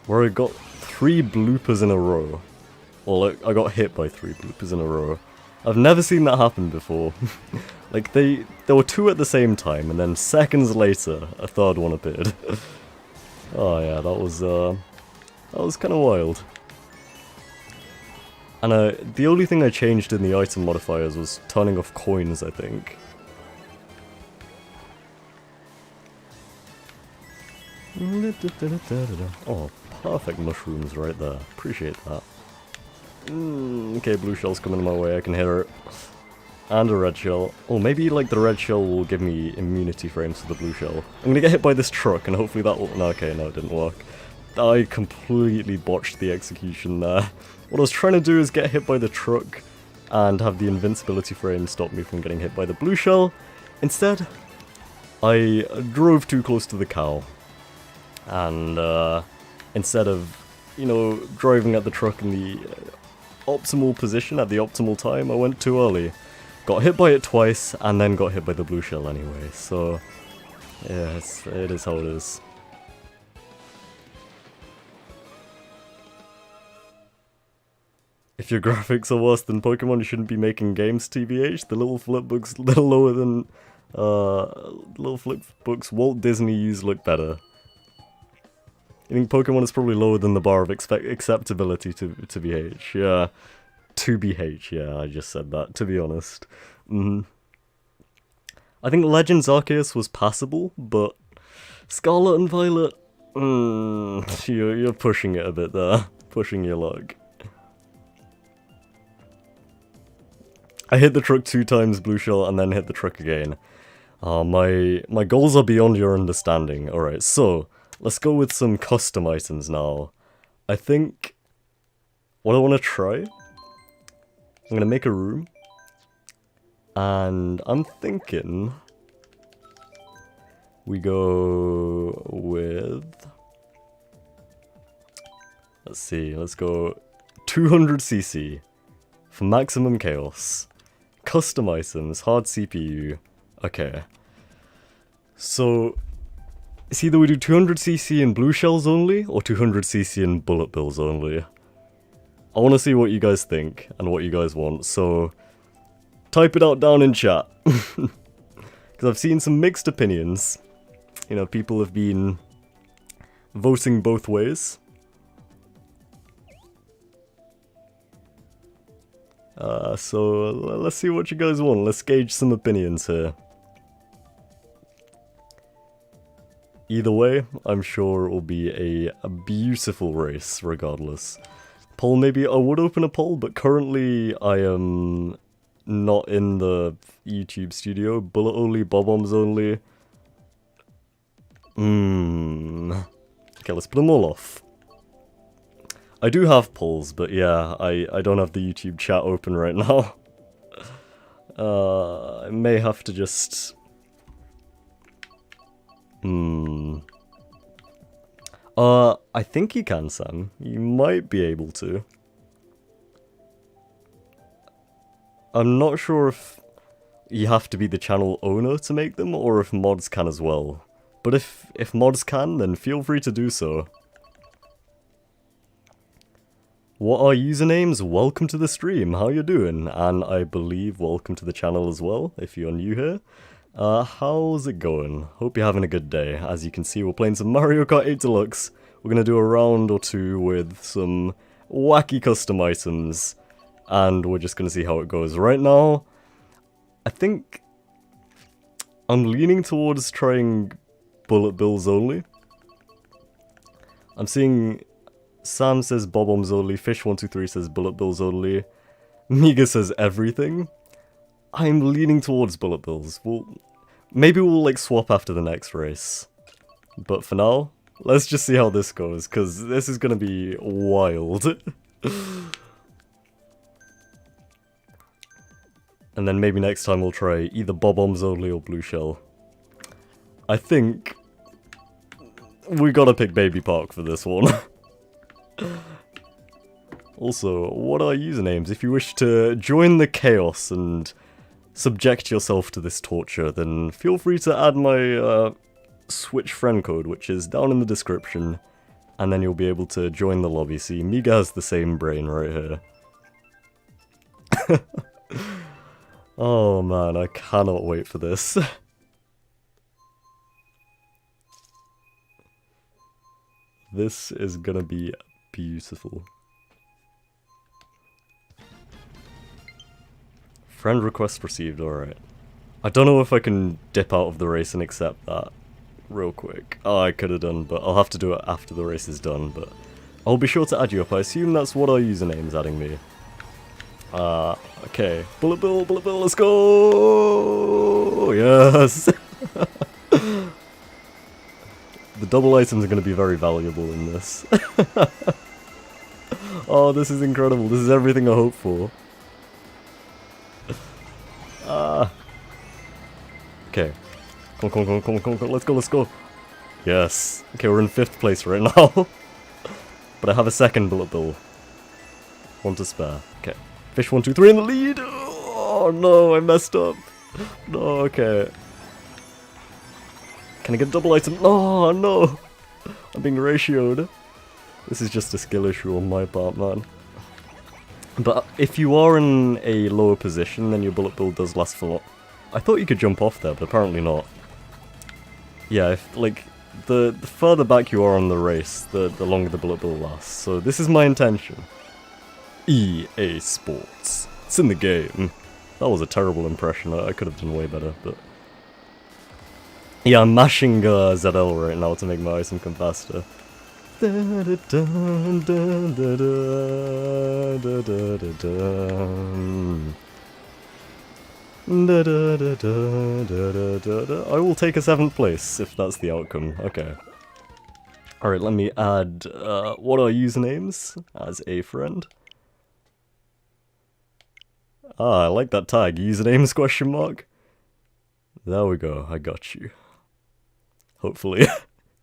where I got 3 bloopers in a row. Well, I got hit by 3 bloopers in a row. I've never seen that happen before. Like, there were 2 at the same time, and then seconds later, a 3rd one appeared. Oh yeah, that was kind of wild. And the only thing I changed in the item modifiers was turning off coins, I think. Oh, perfect mushrooms right there. Appreciate that. Okay, blue shell's coming my way, I can hear it. And a red shell. Oh, maybe like the red shell will give me immunity frames to the blue shell. I'm gonna get hit by this truck and hopefully that will... No, okay, no, it didn't work. I completely botched the execution there. What I was trying to do is get hit by the truck and have the invincibility frame stop me from getting hit by the blue shell. Instead, I drove too close to the cow. And instead of, you know, driving at the truck in the optimal position at the optimal time, I went too early. Got hit by it twice, and then got hit by the blue shell anyway, so yeah, it is how it is. If your graphics are worse than Pokemon, you shouldn't be making games, TBH. The little flipbooks, little lower than, little flipbooks Walt Disney used look better. I think Pokemon is probably lower than the bar of acceptability to BH, yeah. To BH, yeah, I just said that, to be honest. I think Legends Arceus was passable, but Scarlet and Violet, you're pushing it a bit there, pushing your luck. I hit the truck 2 times, blue shell, and then hit the truck again. My goals are beyond your understanding. Alright, so let's go with some custom items now. I think what I want to try, I'm going to make a room. And I'm thinking we go with, let's see, let's go 200cc for maximum chaos. Custom items, hard CPU. Okay. So, it's either we do 200cc in blue shells only, or 200cc in bullet bills only. I want to see what you guys think, and what you guys want, so type it out down in chat. Because I've seen some mixed opinions. You know, people have been voting both ways. So let's see what you guys want. Let's gauge some opinions here. Either way, I'm sure it will be a beautiful race, regardless. Poll, maybe I would open a poll, but currently I am not in the YouTube studio. Bullet only, bob-ombs only. Okay, let's put them all off. I do have polls, but yeah, I don't have the YouTube chat open right now. I may have to just... I think you can, Sam. You might be able to. I'm not sure if you have to be the channel owner to make them, or if mods can as well. But if mods can, then feel free to do so. What are usernames? Welcome to the stream, how you doing? And I believe welcome to the channel as well, if you're new here. How's it going? Hope you're having a good day. As you can see, we're playing some Mario Kart 8 Deluxe. We're gonna do a round or two with some wacky custom items. And we're just gonna see how it goes. Right now, I think I'm leaning towards trying bullet bills only. I'm seeing Sam says bob-ombs only, Fish123 says bullet bills only, Miga says everything. I'm leaning towards bullet bills. Maybe we'll like swap after the next race. But for now, let's just see how this goes, because this is gonna be wild. And then maybe next time we'll try either bob-ombs only or blue shell. I think we gotta pick Baby Park for this one. Also, what are usernames? If you wish to join the chaos and subject yourself to this torture, then feel free to add my Switch friend code, which is down in the description, and then you'll be able to join the lobby. See, Miga has the same brain right here. Oh man, I cannot wait for this. This is gonna be beautiful. Friend request received, alright. I don't know if I can dip out of the race and accept that real quick. Oh, I could have done, but I'll have to do it after the race is done, but I'll be sure to add you up. I assume that's what our username's adding me. Okay. Bullet bill, let's go! Yes! The double items are going to be very valuable in this. Oh, this is incredible. This is everything I hope for. Okay. Come on. Let's go. Yes. Okay, we're in 5th place right now. But I have a second bullet bill. One to spare. Okay. Fish123 in the lead! Oh no, I messed up. No, okay. Can I get a double item? Oh no! I'm being ratioed. This is just a skill issue on my part, man. But if you are in a lower position, then your bullet bill does last for... I thought you could jump off there, but apparently not. Yeah, if, like, the further back you are on the race, the longer the bullet bill lasts. So this is my intention. EA Sports. It's in the game. That was a terrible impression. I could have done way better, but... Yeah, I'm mashing ZL right now to make my item come faster. I will take a 7th place if that's the outcome. Okay. Alright, let me add what are usernames as a friend. Ah, I like that tag. Usernames question mark. There we go. I got you. Hopefully.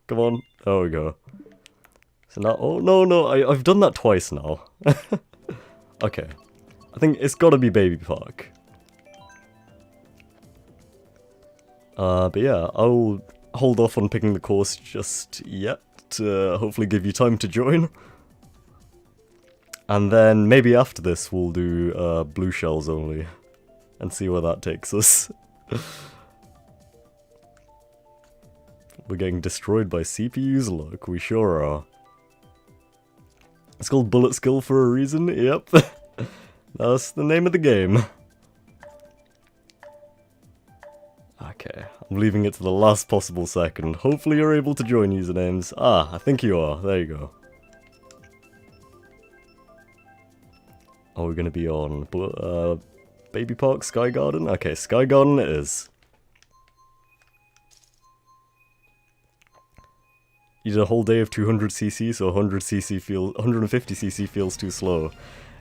Come on. There we go. So now, oh no, I've done that twice now. Okay. I think it's gotta be Baby Park. But yeah, I'll hold off on picking the course just yet to hopefully give you time to join. And then maybe after this we'll do blue shells only and see where that takes us. We're getting destroyed by CPUs, look, we sure are. It's called Bullet Skill for a reason, yep. That's the name of the game. Okay, I'm leaving it to the last possible second. Hopefully you're able to join usernames. Ah, I think you are. There you go. Oh, we're gonna be on Baby Park, Sky Garden? Okay, Sky Garden it is. You did a whole day of 200cc, so 150cc feels too slow.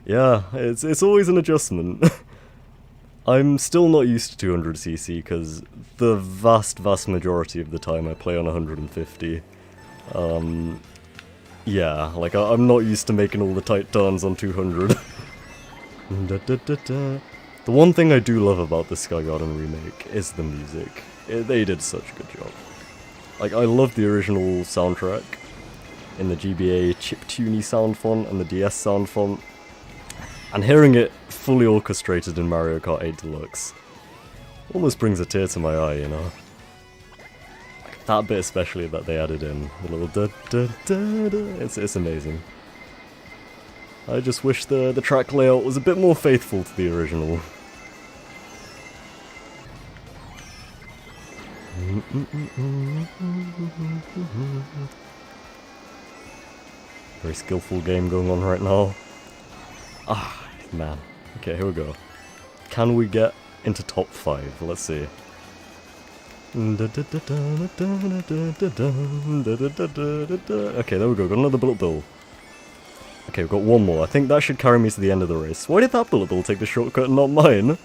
Yeah, it's always an adjustment. I'm still not used to 200cc because the vast majority of the time I play on 150. Yeah, like I'm not used to making all the tight turns on 200. The one thing I do love about the Sky Garden remake is the music. They did such a good job. Like, I love the original soundtrack in the GBA chiptune sound font and the DS sound font. And hearing it fully orchestrated in Mario Kart 8 Deluxe almost brings a tear to my eye, you know? Like, that bit especially that they added in, the little da-da-da-da, it's amazing. I just wish the track layout was a bit more faithful to the original. Very skillful game going on right now. Ah, man. Okay, here we go. Can we get into top 5? Let's see. Okay, there we go. Got another bullet bill. Okay, we've got one more. I think that should carry me to the end of the race. Why did that bullet bill take the shortcut and not mine?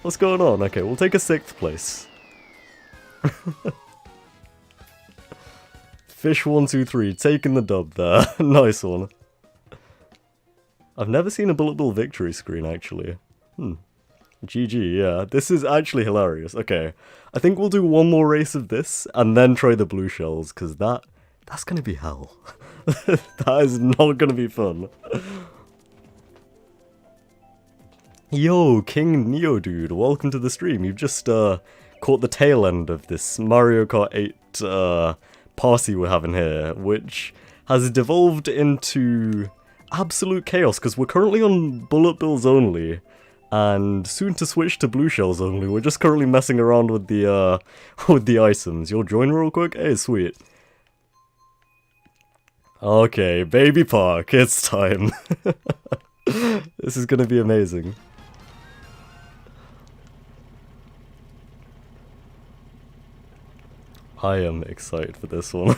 What's going on? Okay, we'll take a 6th place. Fish 123, taking the dub there. Nice one. I've never seen a bullet bill victory screen, actually. GG, yeah. This is actually hilarious. Okay, I think we'll do one more race of this, and then try the blue shells, because that's gonna be hell. That is not gonna be fun. Yo, King Neo dude, welcome to the stream. You've just caught the tail end of this Mario Kart 8 party we're having here, which has devolved into absolute chaos, because we're currently on bullet bills only, and soon to switch to blue shells only. We're just currently messing around with the items. You'll join real quick? Hey, sweet. Okay, Baby Park, it's time. This is gonna be amazing. I am excited for this one.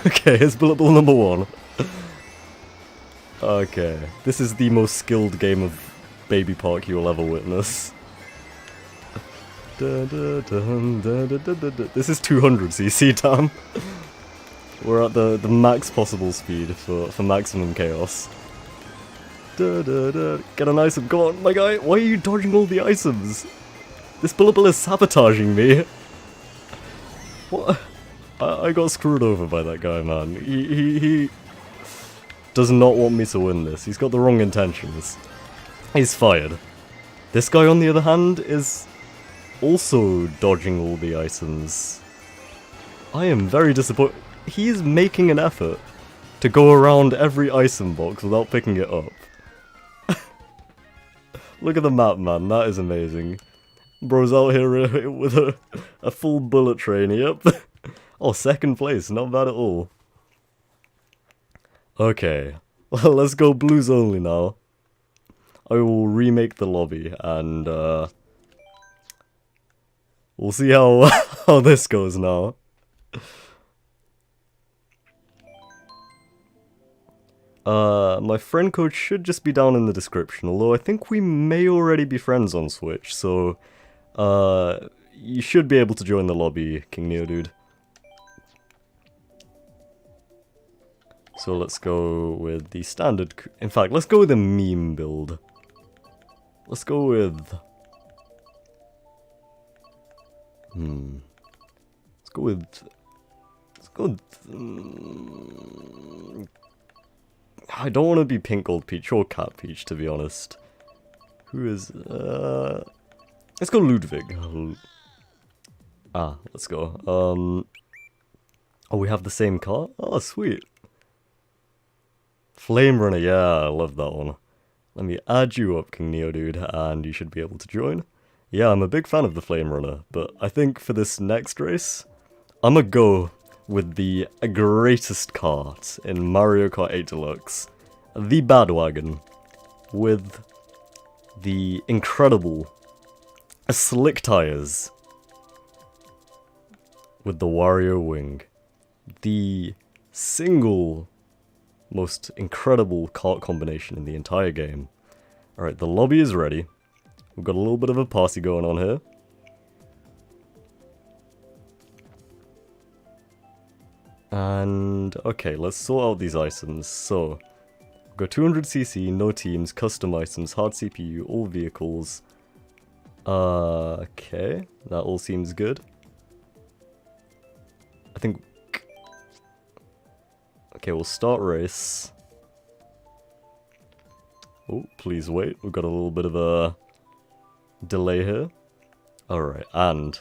Okay, here's bullet bill number 1. Okay, this is the most skilled game of Baby Park you will ever witness. This is 200cc, damn. We're at the max possible speed for maximum chaos. Get an item, come on, my guy, why are you dodging all the items? This bullet bill is sabotaging me. What? I got screwed over by that guy, man. He does not want me to win this. He's got the wrong intentions. He's fired. This guy, on the other hand, is also dodging all the items. I am very disappointed. He's making an effort to go around every item box without picking it up. Look at the map, man. That is amazing. Bro's out here with a full bullet train, yep. Oh, 2nd place. Not bad at all. Okay. Well, let's go blues only now. I will remake the lobby, and we'll see how this goes now. My friend code should just be down in the description, although I think we may already be friends on Switch, so you should be able to join the lobby, King Neo Dude. So let's go with the standard, in fact, let's go with a meme build. Let's go with... Let's go with... I don't want to be Pink Gold Peach or Cat Peach, to be honest. Who is... Let's go Ludwig. Let's go. Oh, we have the same car? Oh, sweet. Flame Runner, yeah, I love that one. Let me add you up, King Neo Dude, and you should be able to join. Yeah, I'm a big fan of the Flame Runner, but I think for this next race, I'm gonna go with the greatest kart in Mario Kart 8 Deluxe, the Badwagon, with the incredible slick tires, with the Wario Wing, the single most incredible kart combination in the entire game. Alright, the lobby is ready. We've got a little bit of a party going on here. And, okay, let's sort out these items. So, we've got 200cc, no teams, custom items, hard CPU, all vehicles. Okay, that all seems good. I think... Okay, we'll start race. Oh, please wait. We've got a little bit of a delay here. Alright, and...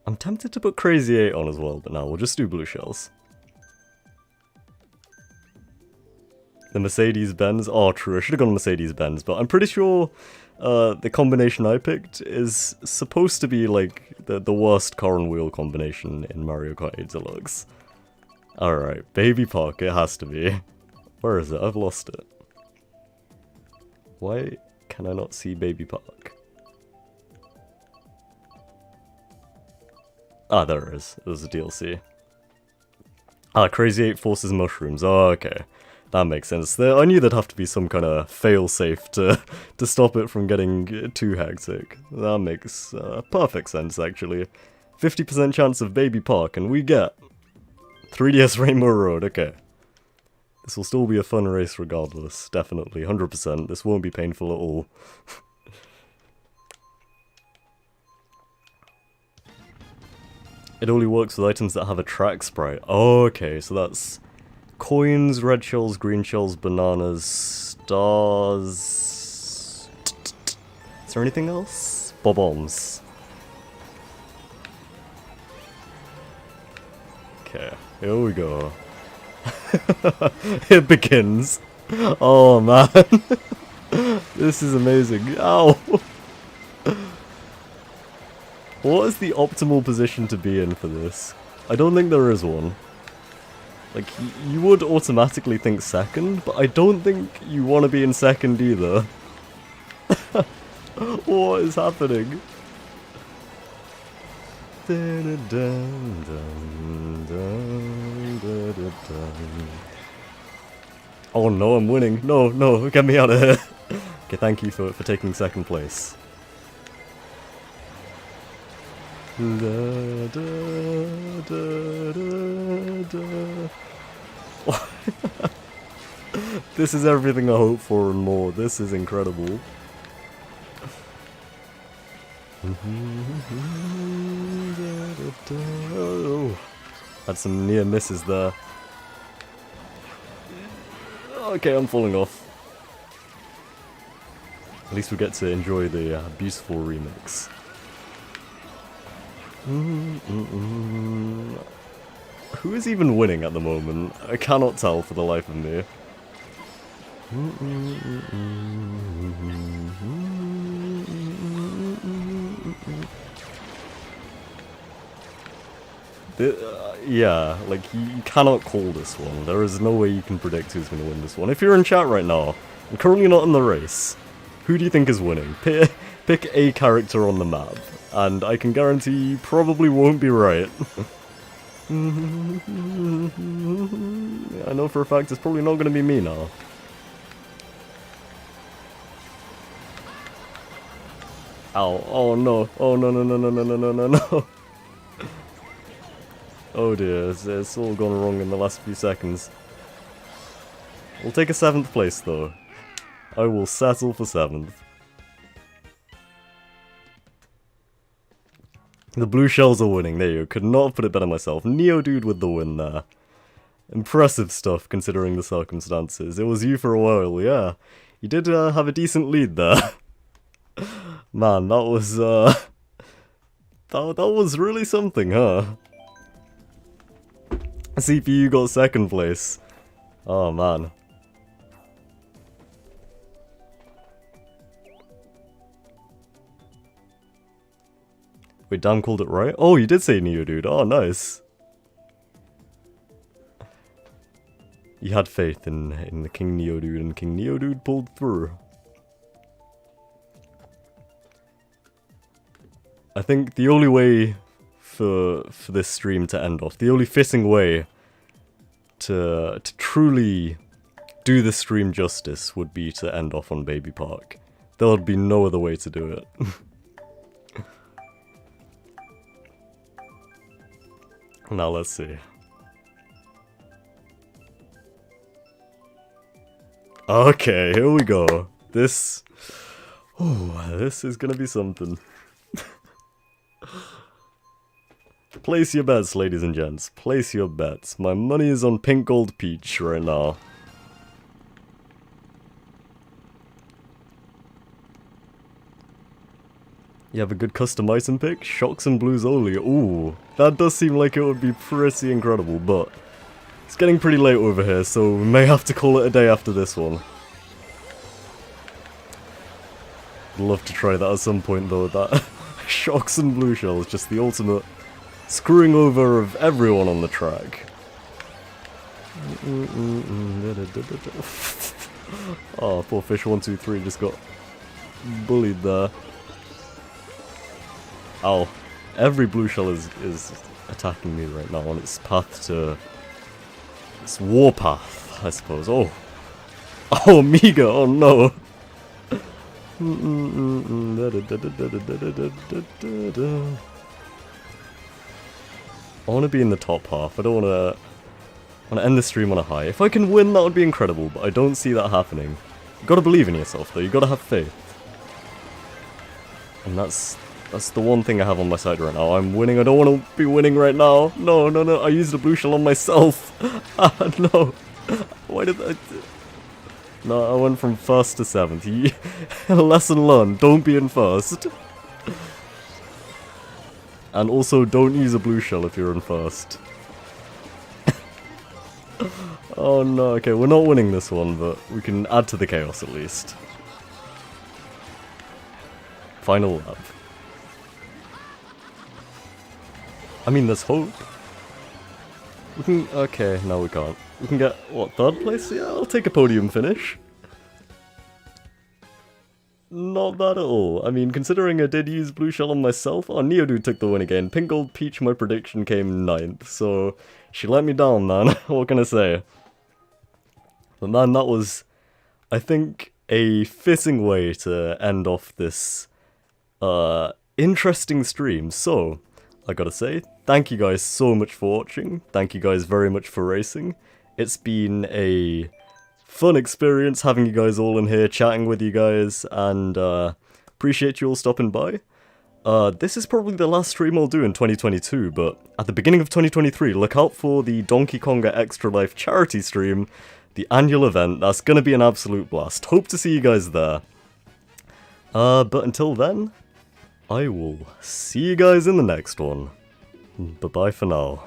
I'm tempted to put Crazy 8 on as well, but now we'll just do blue shells. The Mercedes-Benz? Oh, true, I should have gone Mercedes-Benz, but I'm pretty sure the combination I picked is supposed to be, like, the worst car and wheel combination in Mario Kart 8 Deluxe. Alright, Baby Park, it has to be. Where is it? I've lost it. Why can I not see Baby Park? Ah, there it is. It was a DLC. Ah, Crazy 8 forces mushrooms. Oh, okay. That makes sense. I knew there'd have to be some kind of fail-safe to stop it from getting too hectic. That makes perfect sense, actually. 50% chance of Baby Park, and we get 3DS Rainbow Road. Okay. This will still be a fun race regardless. Definitely, 100%. This won't be painful at all. It only works with items that have a track sprite. Oh, okay, so that's... coins, red shells, green shells, bananas, stars... Is there anything else? Bob-ombs. Okay, here we go. It begins. Oh man. This is amazing. Ow! What is the optimal position to be in for this? I don't think there is one. Like, you would automatically think second, but I don't think you want to be in second either. What is happening? Oh no, I'm winning. No, no, get me out of here. Okay, thank you for taking second place. This is everything I hope for and more. This is incredible. Had some near misses there. Okay, I'm falling off. At least we get to enjoy the beautiful remix. Who is even winning at the moment? I cannot tell for the life of me. Yeah, like, you cannot call this one. There is no way you can predict who's going to win this one. If you're in chat right now, I'm currently not in the race. Who do you think is winning? Pick a character on the map, and I can guarantee you probably won't be right. I know for a fact it's probably not going to be me now. Ow, oh no, oh no no no no no no no no no. Oh dear, it's all gone wrong in the last few seconds. We'll take a 7th place though. I will settle for 7th. The blue shells are winning, there you go. Could not have put it better myself. Neodude with the win there. Impressive stuff considering the circumstances. It was you for a while, yeah. You did have a decent lead there. Man, that was that was really something, huh? CPU got 2nd place. Oh man. Wait, Dan called it right? Oh, you did say Neodude. Oh, nice. You had faith in the King Neodude, and King Neodude pulled through. I think the only way for this stream to end off, the only fitting way to truly do the stream justice would be to end off on Baby Park. There would be no other way to do it. Now let's see. Okay, here we go. This is gonna be something. Place your bets, ladies and gents. Place your bets. My money is on Pink Gold Peach right now. You have a good custom item pick? Shocks and blues only. Ooh, that does seem like it would be pretty incredible, but it's getting pretty late over here, so we may have to call it a day after this one. I'd love to try that at some point though, that shocks and blue shell is just the ultimate screwing over of everyone on the track. Oh, poor fish 123 just got bullied there. Ow. Every blue shell is attacking me right now on its path to... its warpath, I suppose. Oh. Oh, Amiga, oh no. I want to be in the top half. I don't want to end the stream on a high. If I can win, that would be incredible, but I don't see that happening. You gotta believe in yourself, though. You gotta have faith. And that's the one thing I have on my side right now. I'm winning. I don't want to be winning right now. No, no, no. I used a blue shell on myself. Ah, no. Why did I... No, I went from 1st to 7th. Lesson learned. Don't be in 1st. And also, don't use a blue shell if you're in 1st. Oh no, okay, we're not winning this one, but we can add to the chaos at least. Final lap. I mean, there's hope. We can... Okay, no we can't. We can get, what, 3rd place? Yeah, I'll take a podium finish. Not bad at all. I mean, considering I did use blue shell on myself... Oh, Neodude took the win again. Pink Gold Peach, my prediction, came 9th, so... She let me down, man. What can I say? But man, that was, I think, a fitting way to end off this interesting stream. So, I gotta say, thank you guys so much for watching. Thank you guys very much for racing. It's been a fun experience having you guys all in here, chatting with you guys, and appreciate you all stopping by. This is probably the last stream I'll do in 2022, but at the beginning of 2023, look out for the Donkey Konga Extra Life charity stream, the annual event. That's gonna be an absolute blast. Hope to see you guys there. But until then, I will see you guys in the next one. Bye-bye for now.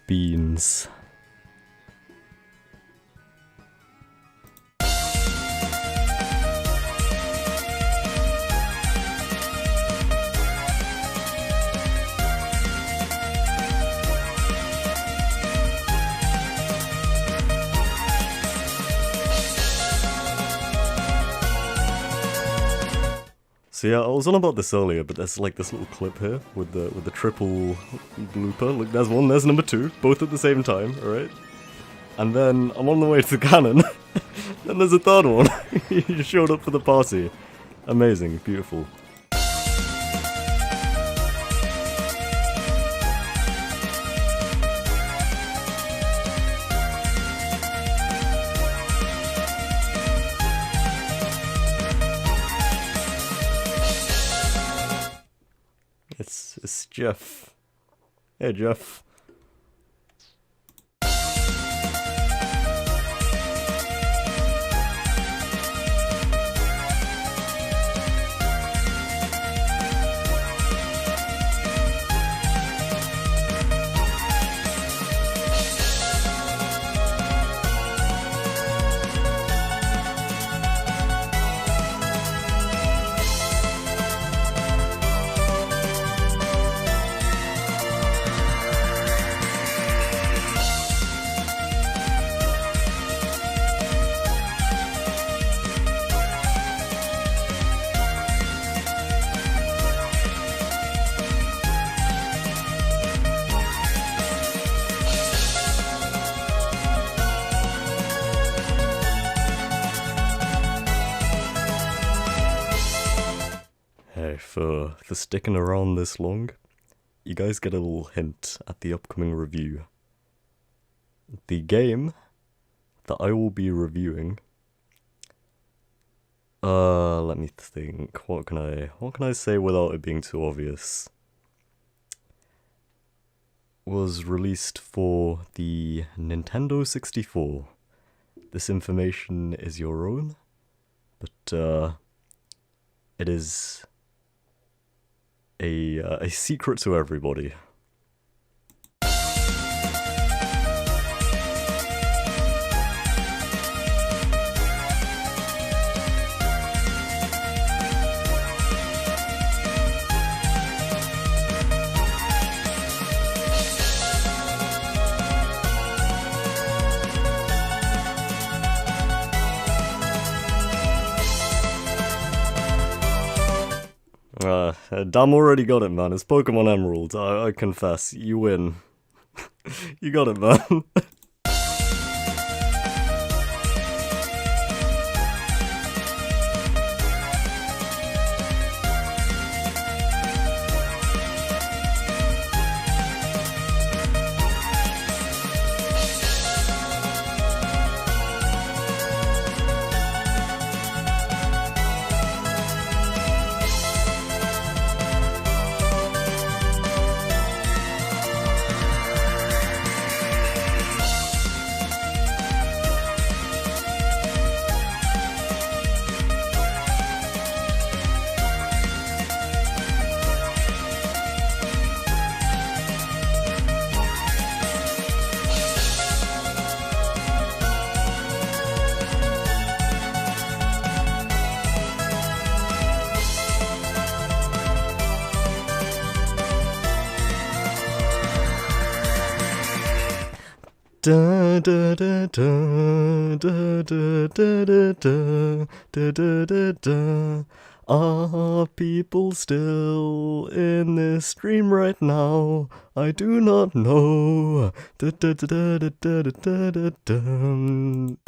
Beans. So yeah, I was on about this earlier, but there's like this little clip here with the triple blooper. Look, there's one, there's number 2, both at the same time, alright? And then I'm on the way to the cannon, then there's a third one. He showed up for the party. Amazing, beautiful. It's Jeff. Hey, Jeff. Hey, for sticking around this long, you guys get a little hint at the upcoming review. The game that I will be reviewing, let me think, what can I say without it being too obvious? Was released for the Nintendo 64. This information is your own, but it is a secret to everybody. Dam already got it, man. It's Pokemon Emerald. I confess. You win. You got it, man. Da da da da da da da da da da da da. Are people still in this stream right now? I do not know. Da da da da da da da da da.